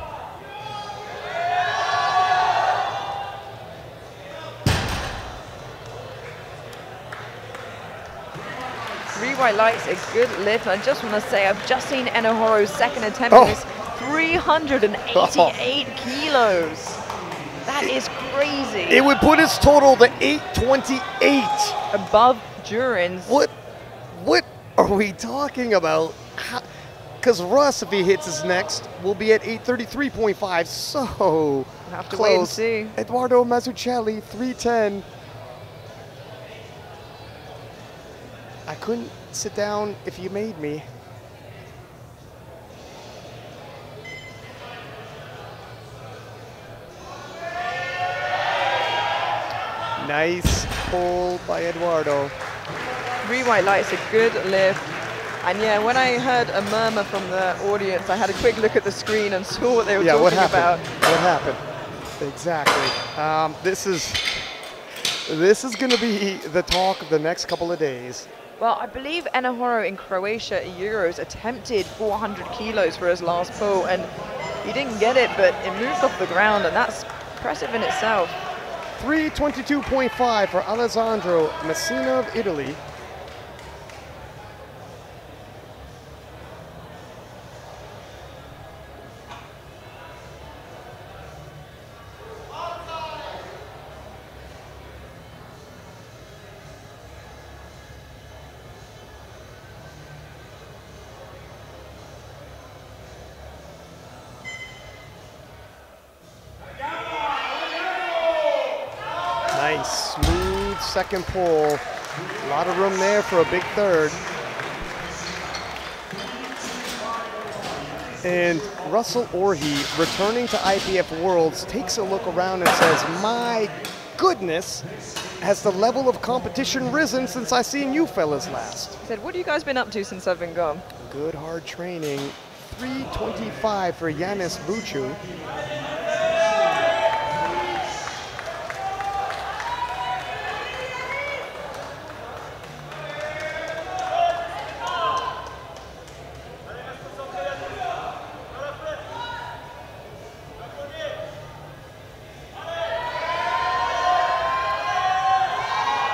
Speaker 2: Three white lights, a good lift. I just want to say, I've just seen Inaharo's second attempt at this, 388 kilos. That is crazy.
Speaker 1: It would put his total to 828.
Speaker 2: Above Jurrens.
Speaker 1: What are we talking about? Because Russ, if he hits his next, will be at 833.5. So
Speaker 2: we'll have to wait and see.
Speaker 1: Eduardo Mazzucchelli, 310. I couldn't sit down if you made me. Nice pull by Eduardo.
Speaker 2: Three white lights, a good lift. And yeah, when I heard a murmur from the audience, I had a quick look at the screen and saw what they were talking about.
Speaker 1: What happened? Exactly. This is going to be the talk of the next couple of days.
Speaker 2: Well, I believe Inaharo in Croatia Euros attempted 400 kilos for his last pull, and he didn't get it, but it moved off the ground, and that's impressive in itself.
Speaker 1: 322.5 for Alessandro Messina of Italy. Nice, smooth second pull. A lot of room there for a big third. And Russell Orhii, returning to IPF Worlds, takes a look around and says, my goodness, has the level of competition risen since I seen you fellas last?
Speaker 2: He said, what have you guys been up to since I've been gone?
Speaker 1: Good hard training. 325 for Yanis Buchu.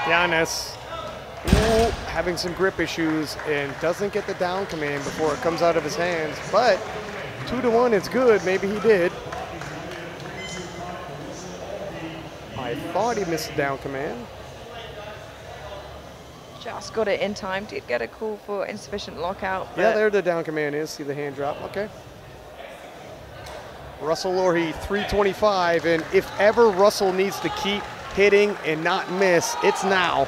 Speaker 1: Giannis, ooh, having some grip issues and doesn't get the down command before it comes out of his hands, but 2-1 is good. Maybe he did. I thought he missed the down command.
Speaker 2: Just got it in time. Did get a call for insufficient lockout.
Speaker 1: Yeah, there the down command is. See the hand drop. Okay. Russell Loughrey, 325, and if ever Russell needs to keep hitting and not miss, it's now.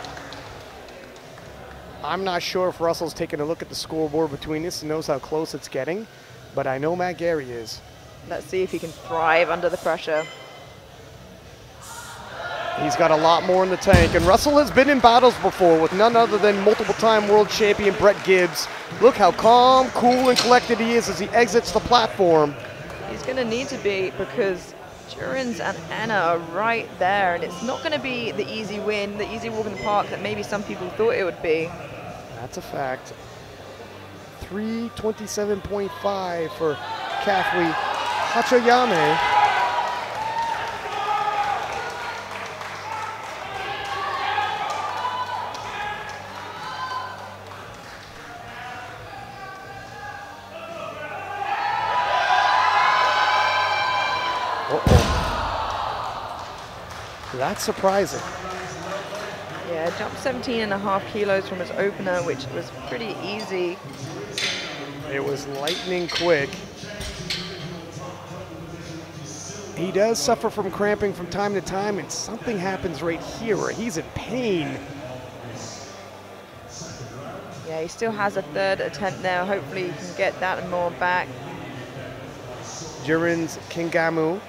Speaker 1: I'm not sure if Russell's taking a look at the scoreboard between this and knows how close it's getting, but I know Matt Gary is.
Speaker 2: Let's see if he can thrive under the pressure.
Speaker 1: He's got a lot more in the tank, and Russell has been in battles before with none other than multiple-time world champion Brett Gibbs. Look how calm, cool, and collected he is as he exits the platform.
Speaker 2: He's going to need to be, because Jurins and Anna are right there, and it's not going to be the easy win, the easy walk in the park that maybe some people thought it would be.
Speaker 1: That's a fact. 327.5 for Kafui Hachayame. That's surprising.
Speaker 2: Yeah, jumped 17.5 kilos from his opener, which was pretty easy.
Speaker 1: It was lightning quick. He does suffer from cramping from time to time, and something happens right here where he's in pain.
Speaker 2: Yeah, he still has a third attempt now. Hopefully he can get that and more back.
Speaker 1: Jurins Kingamu,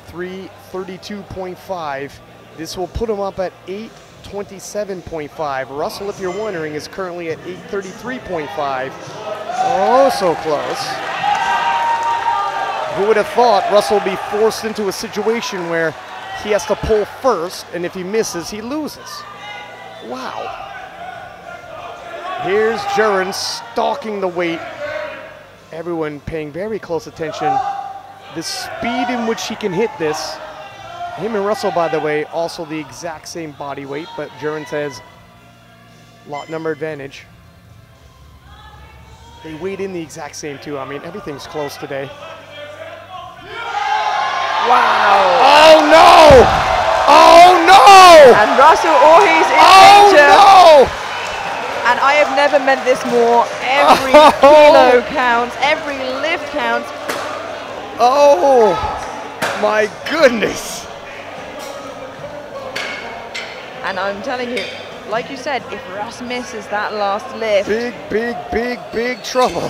Speaker 1: 332.5. This will put him up at 827.5. Russell, if you're wondering, is currently at 833.5. Oh, so close. Who would have thought Russell would be forced into a situation where he has to pull first, and if he misses, he loses. Wow. Here's Jurins stalking the weight. Everyone paying very close attention. The speed in which he can hit this. Him and Russell, by the way, also the exact same body weight, but Jurins has lot number advantage. They weighed in the exact same too. I mean, everything's close today.
Speaker 2: Wow.
Speaker 1: Oh no! Oh no!
Speaker 2: And Russell Loughrey's in danger.
Speaker 1: Oh no!
Speaker 2: And I have never meant this more. Every kilo counts, every lift counts.
Speaker 1: Oh my goodness.
Speaker 2: And I'm telling you, like you said, if Russ misses that last lift.
Speaker 1: Big trouble.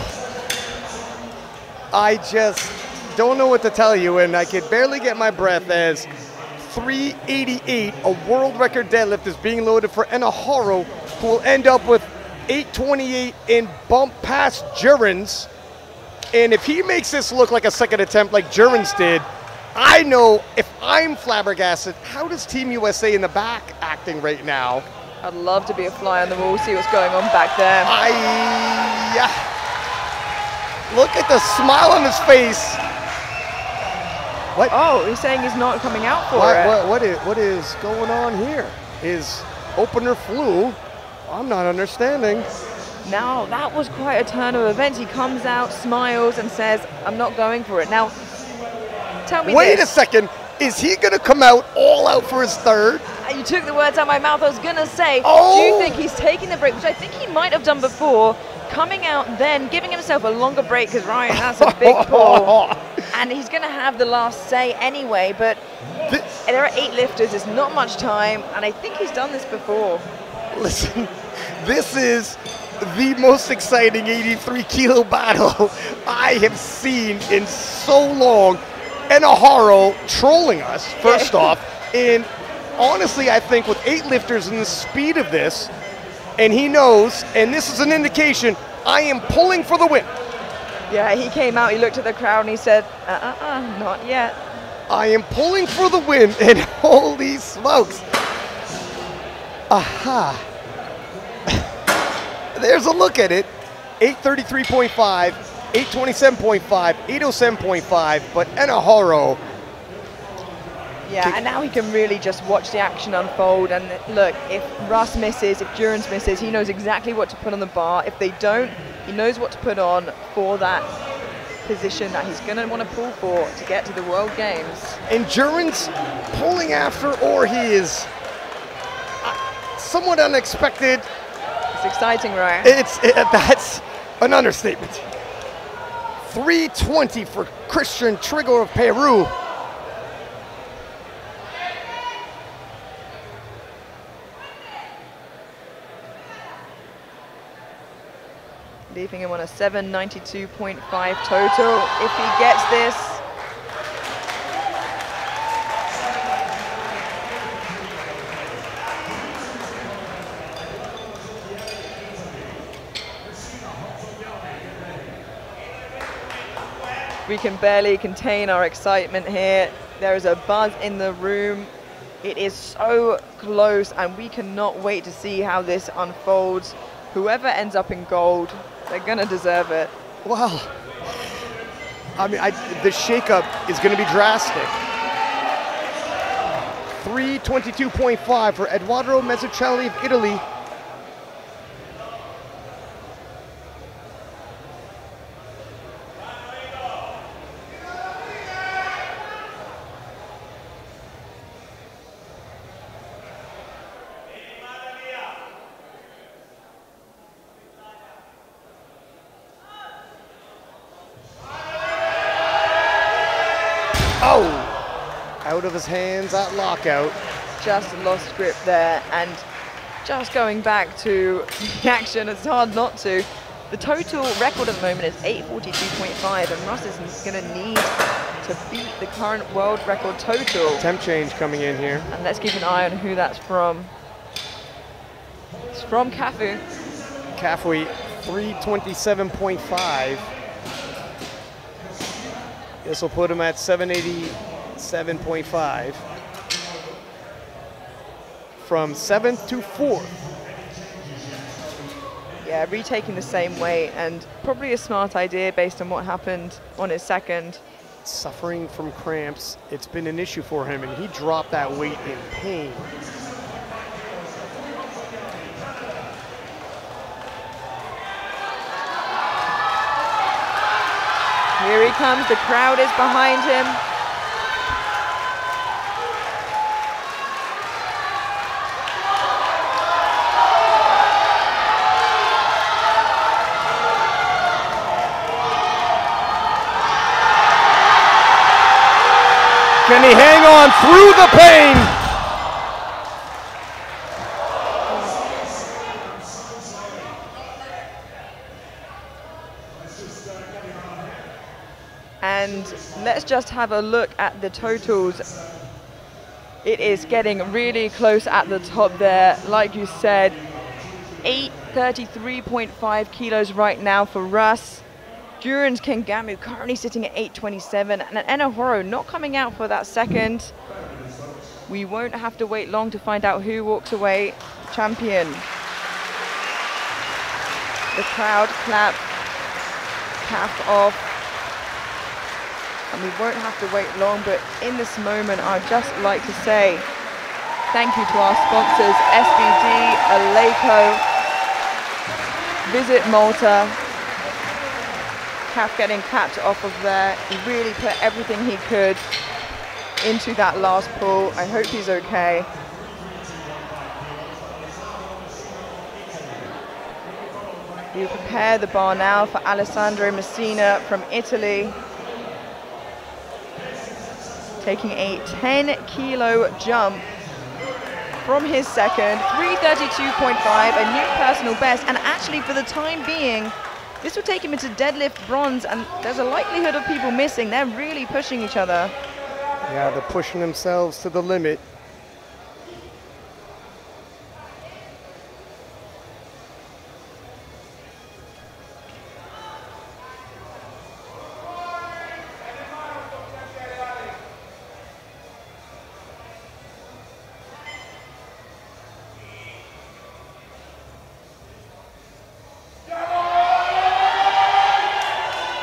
Speaker 1: I just don't know what to tell you, and I could barely get my breath as 388, a world record deadlift, is being loaded for Enaharo, who will end up with 828 and bump past Jurins. And if he makes this look like a second attempt like Jurins did, I know if I'm flabbergasted, how does Team USA in the back acting right now?
Speaker 2: I'd love to be a fly on the wall, see what's going on back there.
Speaker 1: Look at the smile on his face. What?
Speaker 2: Oh, he's saying he's not coming out for it.
Speaker 1: What is going on here? His opener flew. I'm not understanding.
Speaker 2: Now, that was quite a turn of events. He comes out, smiles, and says, I'm not going for it. Now, tell me
Speaker 1: Wait a second. Is he going to come out all out for his third?
Speaker 2: You took the words out of my mouth. I was going to say, do you think he's taking the break, which I think he might have done before, coming out then, giving himself a longer break, because Ryan has a big pull, and he's going to have the last say anyway, but there are 8 lifters. There's not much time, and I think he's done this before.
Speaker 1: Listen, this is the most exciting 83 kilo battle I have seen in so long. Enaharo trolling us, first off, and honestly, I think with 8 lifters and the speed of this, and he knows, and this is an indication, I am pulling for the win.
Speaker 2: Yeah, he came out, he looked at the crowd, and he said, not yet.
Speaker 1: I am pulling for the win, and holy smokes. Aha. There's a look at it. 833.5, 827.5, 807.5, but Enaharo.
Speaker 2: Yeah, and now he can really just watch the action unfold. And look, if Russ misses, if Durance misses, he knows exactly what to put on the bar. If they don't, he knows what to put on for that position that he's going to want to pull for to get to the World Games.
Speaker 1: Endurance pulling after, or he is somewhat unexpected.
Speaker 2: It's exciting, right?
Speaker 1: That's an understatement. 320 for Christian Trigger of Peru.
Speaker 2: Leaving him on a 792.5 total if he gets this. We can barely contain our excitement here. There is a buzz in the room. It is so close, and we cannot wait to see how this unfolds. Whoever ends up in gold, they're gonna deserve it.
Speaker 1: Well, I mean, the shakeup is gonna be drastic. 322.5 for Edoardo Mazzucchelli of Italy. Oh, out of his hands at lockout.
Speaker 2: Just lost grip there, and just going back to the action, it's hard not to. The total record at the moment is 842.5, and Russ is going to need to beat the current world record total.
Speaker 1: Temp change coming in here.
Speaker 2: And let's keep an eye on who that's from. It's from Cafu.
Speaker 1: Cafu, 327.5. This will put him at 787.5. From 7th to 4th.
Speaker 2: Yeah, retaking the same weight, and probably a smart idea based on what happened on his second.
Speaker 1: Suffering from cramps, it's been an issue for him, and he dropped that weight in pain.
Speaker 2: Here he comes, the crowd is behind him.
Speaker 1: Can he hang on through the pain?
Speaker 2: And let's just have a look at the totals. It is getting really close at the top there. Like you said, 833.5 kilos right now for Russ. Durance Kengamu currently sitting at 827, and Enahoro not coming out for that second. We won't have to wait long to find out who walks away champion. The crowd clap, calf off. And we won't have to wait long, but in this moment, I'd just like to say thank you to our sponsors, SBD, Aleco, Visit Malta. Calf getting capped off of there. He really put everything he could into that last pull. I hope he's okay. We prepare the bar now for Alessandro Messina from Italy. Taking a 10-kilo jump from his second, 332.5, a new personal best, and actually for the time being, this will take him into deadlift bronze, and there's a likelihood of people missing. They're really pushing each other.
Speaker 1: Yeah, they're pushing themselves to the limit.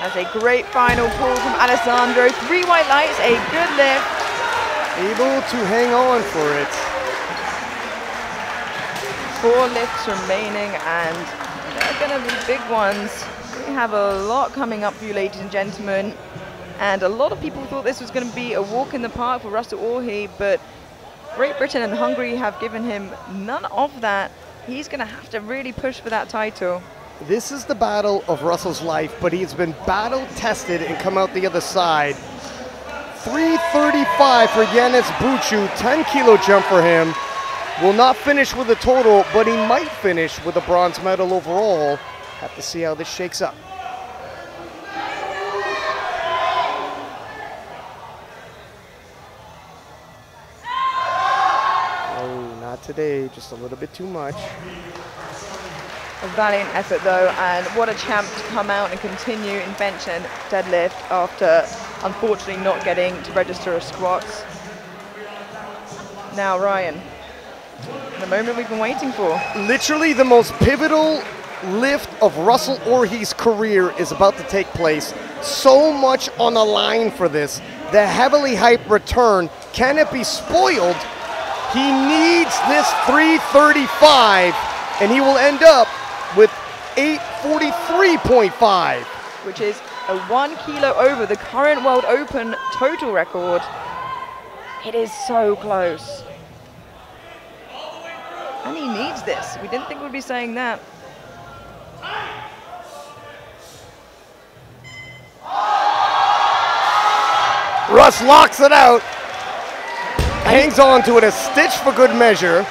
Speaker 1: That's a great final pull from Alessandro. 3 white lights, a good lift. Able to hang on for it.
Speaker 2: 4 lifts remaining, and they're going to be big ones. We have a lot coming up for you, ladies and gentlemen. And a lot of people thought this was going to be a walk in the park for Russell Orhi, but Great Britain and Hungary have given him none of that. He's going to have to really push for that title.
Speaker 1: This is the battle of Russell's life, but he's been battle tested and come out the other side. 335 for Yanis Buchu, 10-kilo jump for him. Will not finish with a total, but he might finish with a bronze medal overall. Have to see how this shakes up. Oh, not today, just a little bit too much.
Speaker 2: A valiant effort though, and what a champ to come out and continue in bench and deadlift after unfortunately not getting to register as squats. Now Ryan, the moment we've been waiting for.
Speaker 1: Literally the most pivotal lift of Russell Orhi's career is about to take place. So much on the line for this. The heavily hyped return. Can it be spoiled? He needs this 335, and he will end up with 843.5.
Speaker 2: Which is a 1 kilo over the current World Open total record. It is so close. And he needs this. We didn't think we'd be saying that.
Speaker 1: Russ locks it out. Hangs on to it, a stitch for good measure.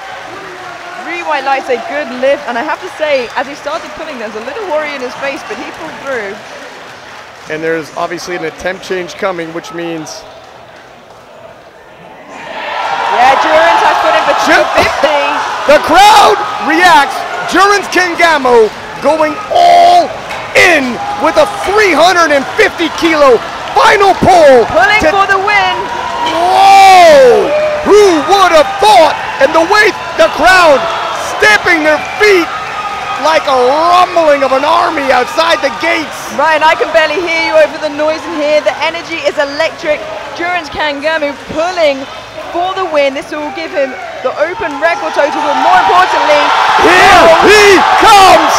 Speaker 2: Really white lights, a good lift. And I have to say, as he started pulling, there's a little worry in his face, but he pulled through.
Speaker 1: And there's obviously an attempt change coming, which means...
Speaker 2: Yeah, Durance has put in for 250.
Speaker 1: The crowd reacts. Durance Kengamo going all in with a 350-kilo final pull.
Speaker 2: Pulling for the win.
Speaker 1: Whoa! Who would have thought? And the way the crowd stamping their feet like a rumbling of an army outside the gates.
Speaker 2: Ryan, I can barely hear you over the noise in here. The energy is electric. Durance Kengamo pulling for the win. This will give him the open record total, but more importantly,
Speaker 1: here he comes!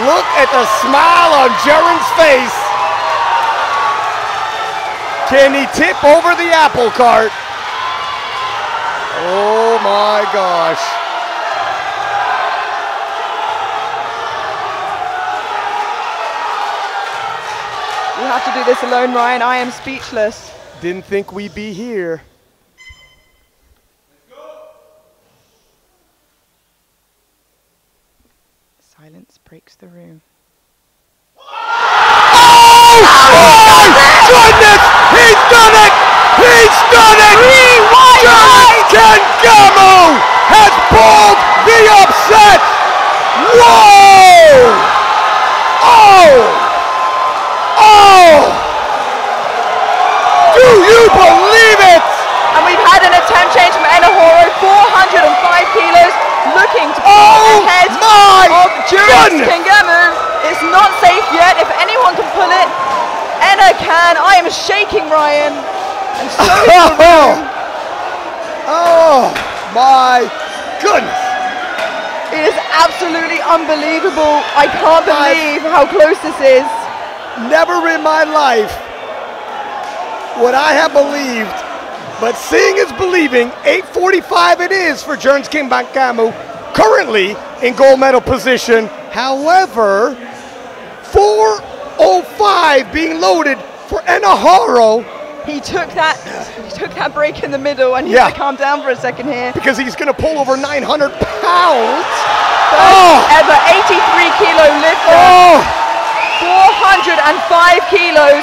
Speaker 1: Look at the smile on Durance's face. Can he tip over the apple cart? Oh my gosh.
Speaker 2: You have to do this alone, Ryan. I am speechless.
Speaker 1: Didn't think we'd be here.
Speaker 2: Silence breaks the room.
Speaker 1: Oh my goodness! He's done it! He's done it! Durance Kengamo has pulled the upset! Whoa! Oh! Oh! Do you believe it?
Speaker 2: And we've had an attempt change from Enahoro, 405 kilos, looking to pull ahead of Durance Kengamo. It's not safe yet. If anyone can pull it, Enna can. I am shaking, Ryan. And so is the room.
Speaker 1: Oh my goodness.
Speaker 2: It is absolutely unbelievable. I can't believe how close this is.
Speaker 1: Never in my life would I have believed, but seeing is believing. 845 it is for Durance Kengamo, currently in gold medal position. However, 405 being loaded for Enahoro.
Speaker 2: He took that break in the middle, and he had to calm down for a second here.
Speaker 1: Because he's going to pull over 900 pounds.
Speaker 2: Ever 83 kilo lifter. 405 kilos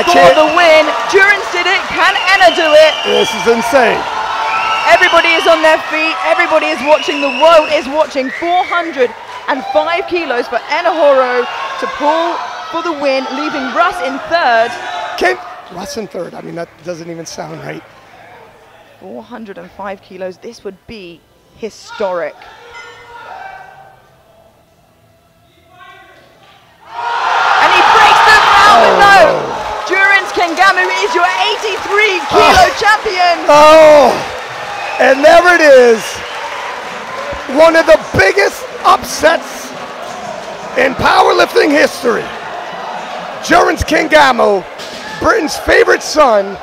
Speaker 2: for the win. Durance did it. Can Enna do it?
Speaker 1: This is insane.
Speaker 2: Everybody is on their feet. Everybody is watching. The world is watching. 405 kilos for Enahoro to pull for the win, leaving Russ in third.
Speaker 1: Russ in third. I mean, that doesn't even sound right.
Speaker 2: 405 kilos. This would be historic. And he breaks the ground, but no. Durance Kengamo is your Germans.
Speaker 1: Oh, and there it is. One of the biggest upsets in powerlifting history. Gerrans Kengamo, Britain's favorite son,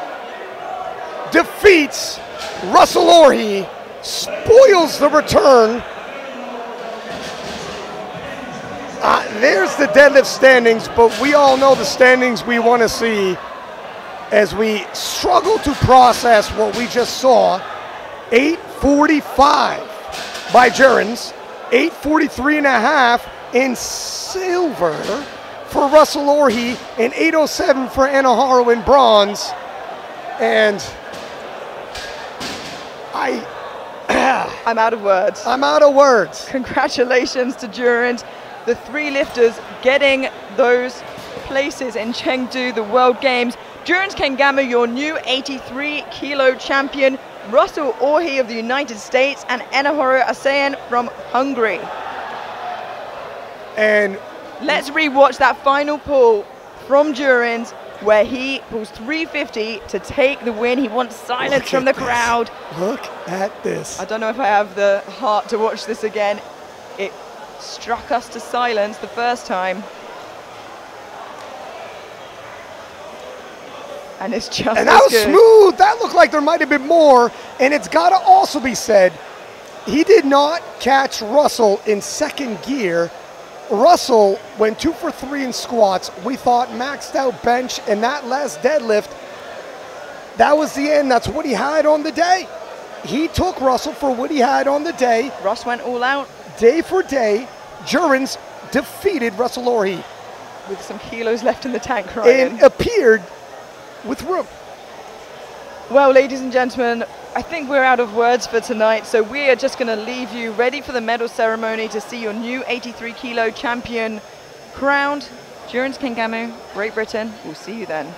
Speaker 1: defeats Russell Orhe, spoils the return. There's the deadlift standings, but we all know the standings we want to see as we struggle to process what we just saw. 845 by Gerrans, 843 and a half in silver for Russell Orhe, and 807 for Anaharo in bronze. And
Speaker 2: I'm out of words.
Speaker 1: I'm out of words.
Speaker 2: Congratulations to Gerrans, the three lifters getting those places in Chengdu, the World Games. Gerrans Kengamo, your new 83 kilo champion, Russell Orhe of the United States, and Enahoro Asayan from Hungary.
Speaker 1: And
Speaker 2: let's rewatch that final pull from Gerrans, where he pulls 350 to take the win. He wants silence from the crowd.
Speaker 1: Look at this.
Speaker 2: I don't know if I have the heart to watch this again. It struck us to silence the first time. And it's just
Speaker 1: and that was
Speaker 2: good.
Speaker 1: Smooth. That looked like there might have been more. And it's got to also be said, he did not catch Russell in second gear. Russell went 2 for 3 in squats. We thought maxed out bench, and that last deadlift, that was the end. That's what he had on the day. He took Russell for what he had on the day.
Speaker 2: Russ went all out.
Speaker 1: Day for day, Gerrans defeated Russell Orhe.
Speaker 2: With some kilos left in the tank, Ryan.
Speaker 1: And appeared with room.
Speaker 2: Well, ladies and gentlemen, I think we're out of words for tonight, so we are just going to leave you ready for the medal ceremony to see your new 83 kilo champion crowned. Gerrans Kengamo, Great Britain. We'll see you then.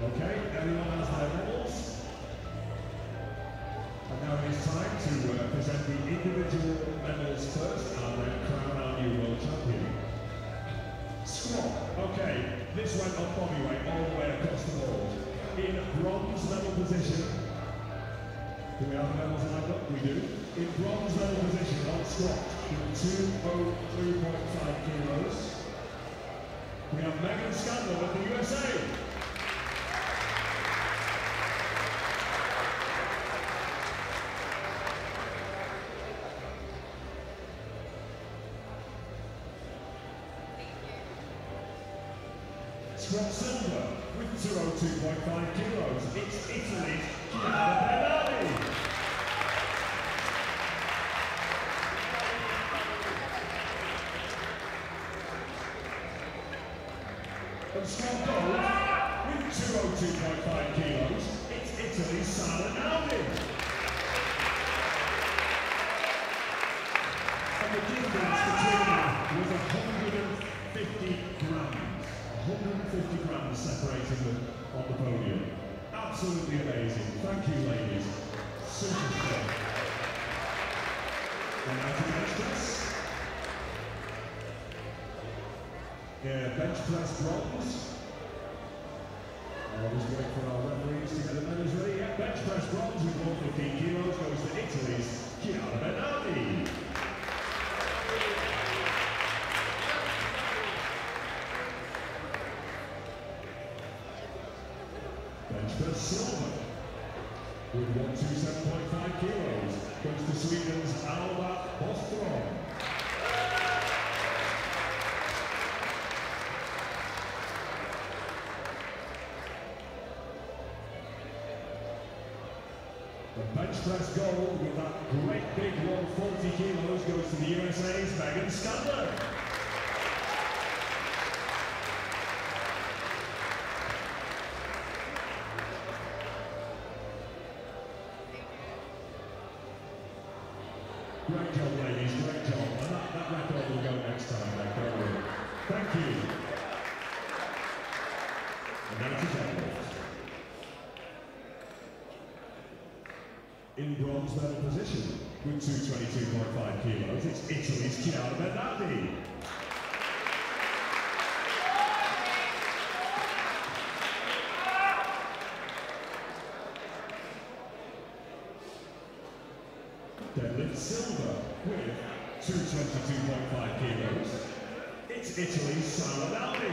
Speaker 3: Okay, everyone has their medals. And now it is time to present the individual medals first and then crown our new world champion. Squat. Okay, this went on body weight all the way across the board. In bronze medal position. Do we have the medals lined up? We do. In bronze medal position on squat with 203.5 kilos. We have Megan Scandal of the USA. Squat silver with 202.5 kilos. It's Italy's Chiara Bernardi. And squat gold with 202.5 kilos. It's Italy's Sara Naldi. And the difference between them was 150 grams. 150 grams separating them on the podium. Absolutely amazing. Thank you, ladies. Super strong. And now to bench press. Yeah, bench press bronze. I'll just wait for our referees to get the medals ready. Yeah, bench press bronze with 115 kilos goes to Italy's Chiara Bernardi. Bench press silver with 127.5 kilos goes to Sweden's Alba Bostrom. The bench press gold with that great big 140 kilos goes to the USA's Megan Scandal. Great job, ladies, great job. And that record will go next time, don't worry. Thank you. And now to deadlift. In bronze medal position with 222.5 kilos, it's Italy's Chiara Bernardi. Deadlift silver with 222.5 kilos. It's Italy's Sara Naldi.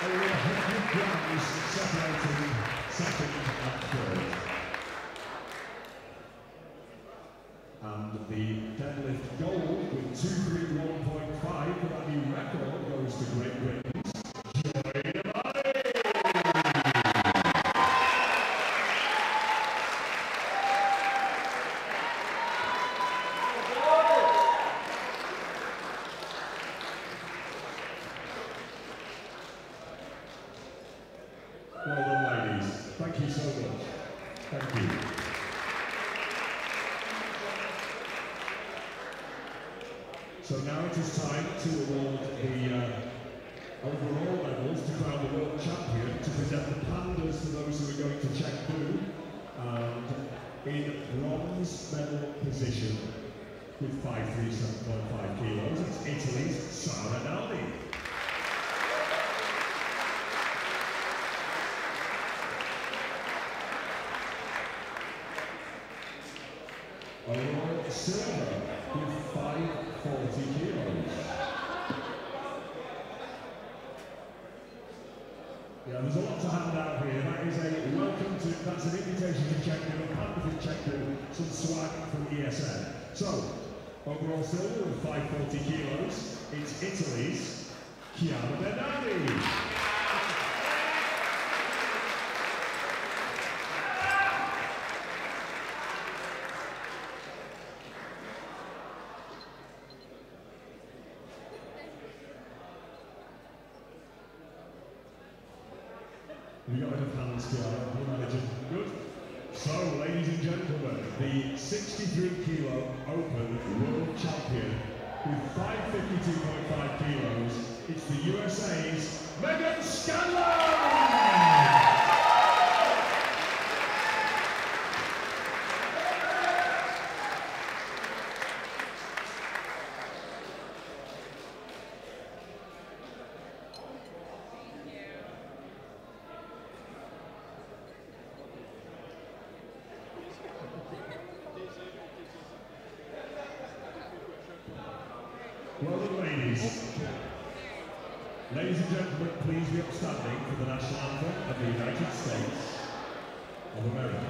Speaker 3: Only 100 grams separating second and third. And the deadlift gold with 231.5 for that new record goes to Great Britain's Joy Devani. Well done, ladies. Thank you so much. Thank you. So now it is time to award the overall medals to crown the world champion, to present the pandas to those who are going to check blue. And in bronze medal position with 537.5 kilos, it's Italy's Sara Naldi. Overall silver with 540 kilos. Yeah, there's a lot to hand out here. That is a welcome to, that's an invitation to check in, a panda to check in, some swag from ESN. So, overall silver with 540 kilos, it's Italy's Chiara Bernardi. Have you got enough hands, Chiara? You managing? Good. So, ladies and gentlemen, the 63 kilo open world champion with 552.5 kilos, it's the USA's Megan Scandal! Well done, ladies. Ladies and gentlemen, please be upstanding for the national anthem of the United States of America.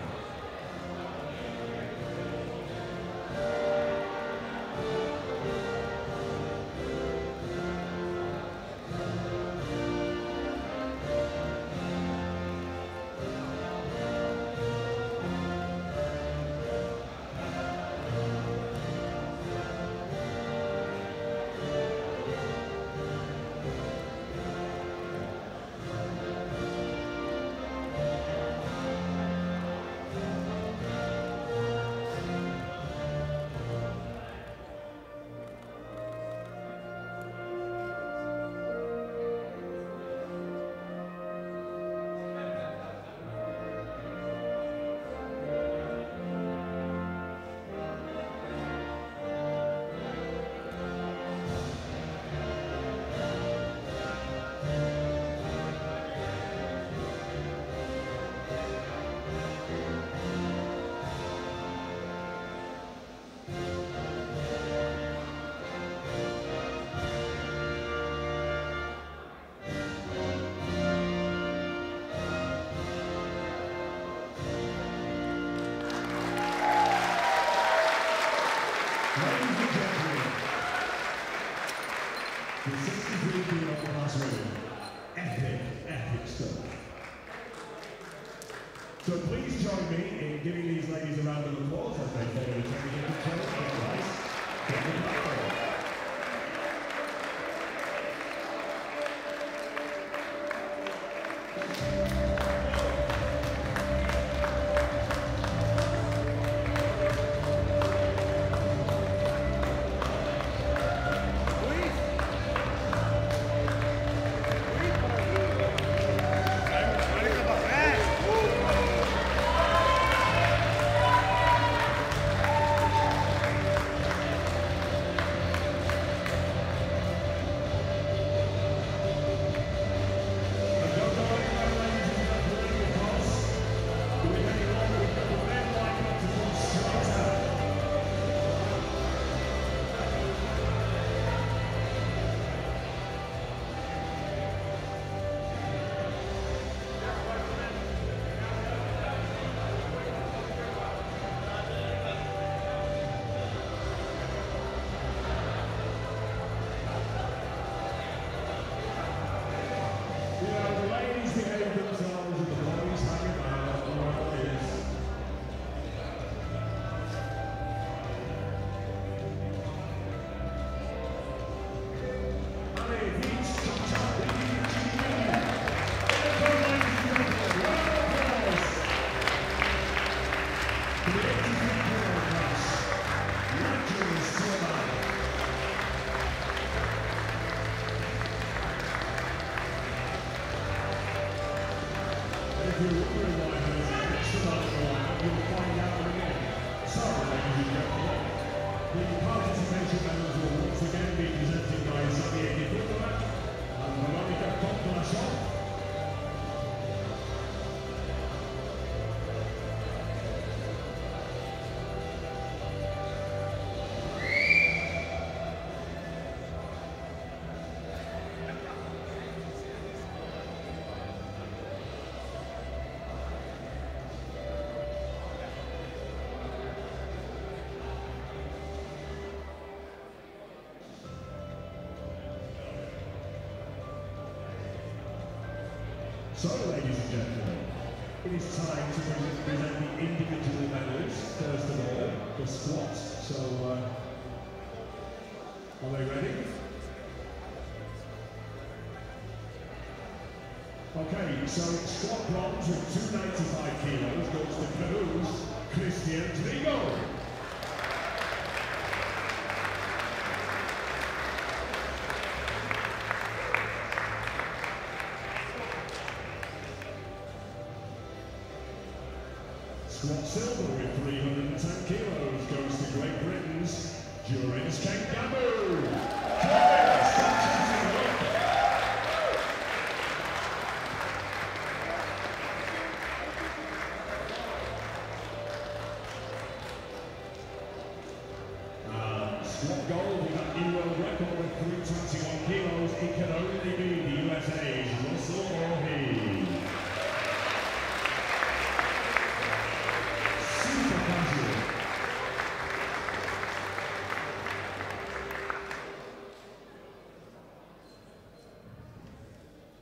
Speaker 3: The 63 kilo class women. Epic stuff. So please join me in giving these ladies a round of applause as they follow the technical control. Get the platform. If you're wondering why there's an extra large lineup, you'll find out in a minute. So, ladies and gentlemen, the participation medals will once again be presented by Xavier Diplomat and Veronica Complasson. So, ladies and gentlemen, it is time to present the individual medals. First of all, the squats. So, are they ready? Okay, so squat bronze with 295 kilos goes to Peru's Christian Trigo. Squat silver with 310 kilos goes to Great Britain's Durance Kengamu. Squat gold with that new world record it can only be the USA's Russell Orhe. Super casual.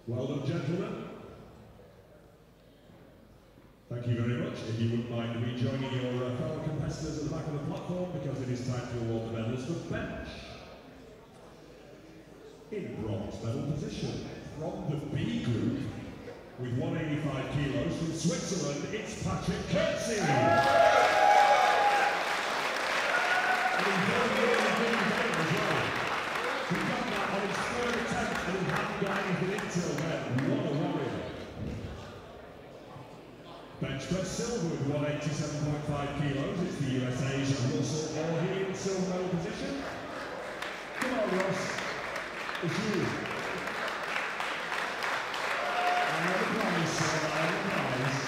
Speaker 3: Well done, gentlemen. Thank you very much. If you wouldn't mind rejoining your fellow competitors at the back of the platform, because it is time to award the medals for bench. In bronze medal position, from the B group, with 185 kilos from Switzerland, it's Patrick Kurtzy. And he's very good in the game as well. He got that on his third attempt and he hadn't got anything until then. What a warrior. Bench press silver with 187.5 kilos. It's the USA's Russell Orhe in silver medal position. Come on, Ross. It's you. I have a prize, sir. I have a prize.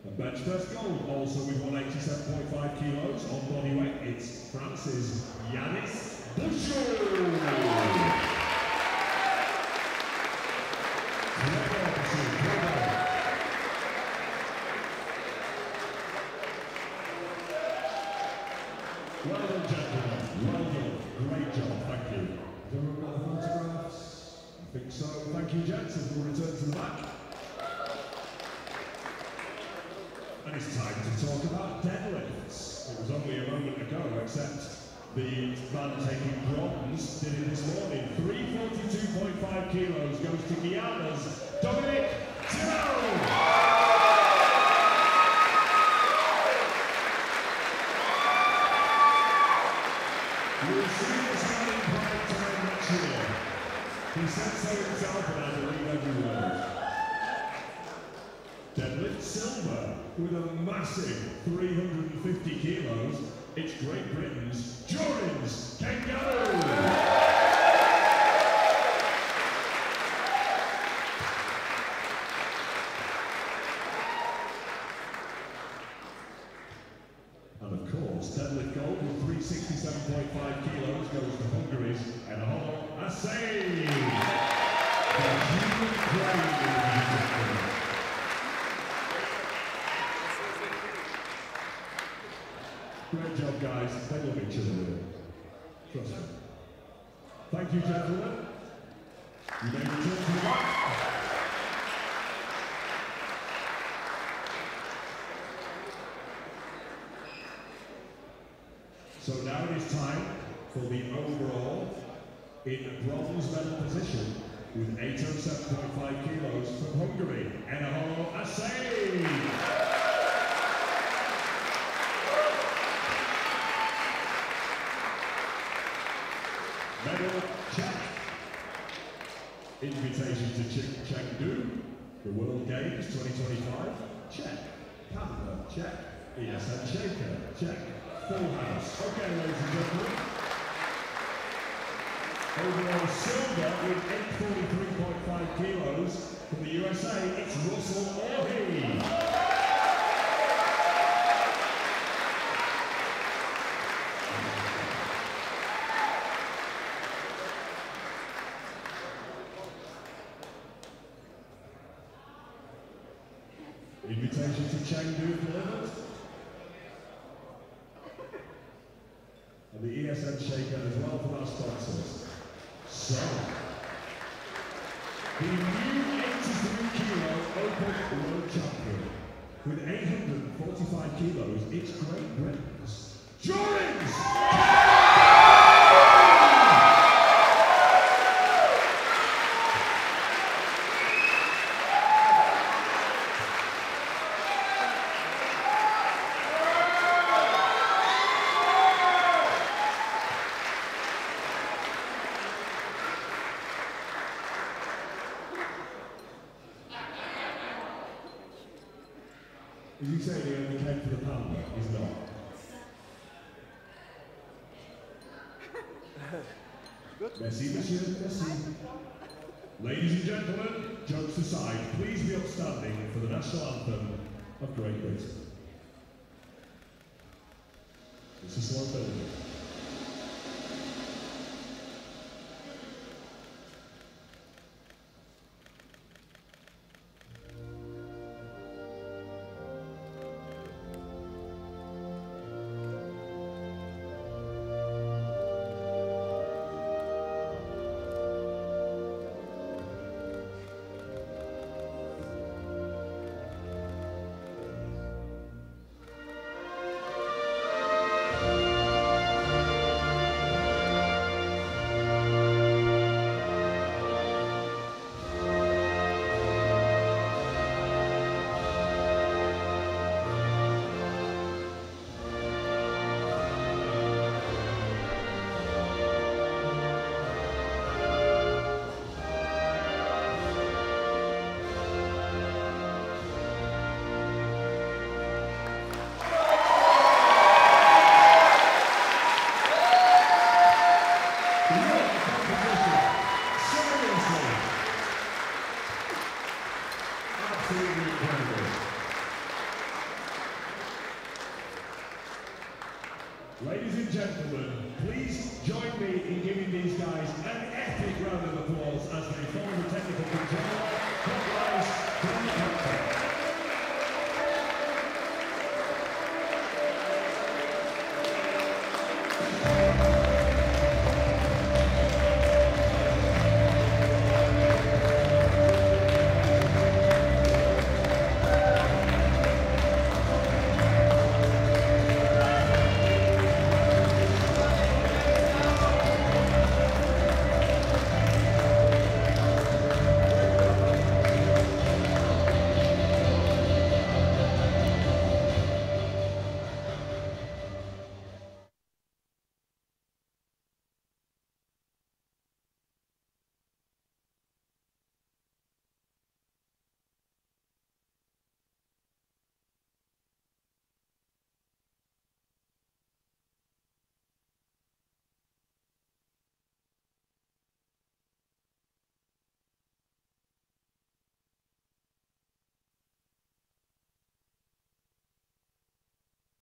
Speaker 3: And bench press gold, also with 187.5 kilos on body weight. It's France's Yanis Bouchard. Well done, gentlemen. Well done. Great job. Thank you. Do we have other photographs? I think so. Thank you, gents, as we'll return to the back. And it's time to talk about deadlifts. It was only a moment ago, except the man taking bronze did it this morning. 342.5 kilos goes to Guyana's Dominic Tyrrell. We'll see this man in prime time next year. He said so himself, and I believe every word. Deadlift silver with a massive 350 kilos. It's Great Britain's Jorins Kangaroo. And of course, deadlift gold with 367.5 kilos goes to Hungary's Enahol Asay. The human brain. Great job, guys. They love each other here. Trust me. Thank you, gentlemen. You may return to the back. So now it is time for the overall in bronze medal position with 807.5 kilos from Hungary, Enahol Asay. Medal check. Invitation to Chengdu, the World Games 2025, check. Panther, check. ESN Shaker, check. Full house. Okay, ladies and gentlemen. Overall silver with 843.5 kilos from the USA, it's Russell Orhe. Invitation to Chengdu delivered. And the ESN Shaker as well from our sponsors. So, the new 83 kilo open world champion with 845 kilos, it's Great Britain's Jorins! As you say, he only came for the panda, he's not. Merci, monsieur, merci. Ladies and gentlemen, jokes aside, please be upstanding for the national anthem of Great Britain. This is slow building. Ladies and gentlemen, please join me in giving these guys an epic round of applause as they follow the technical control. Clockwise,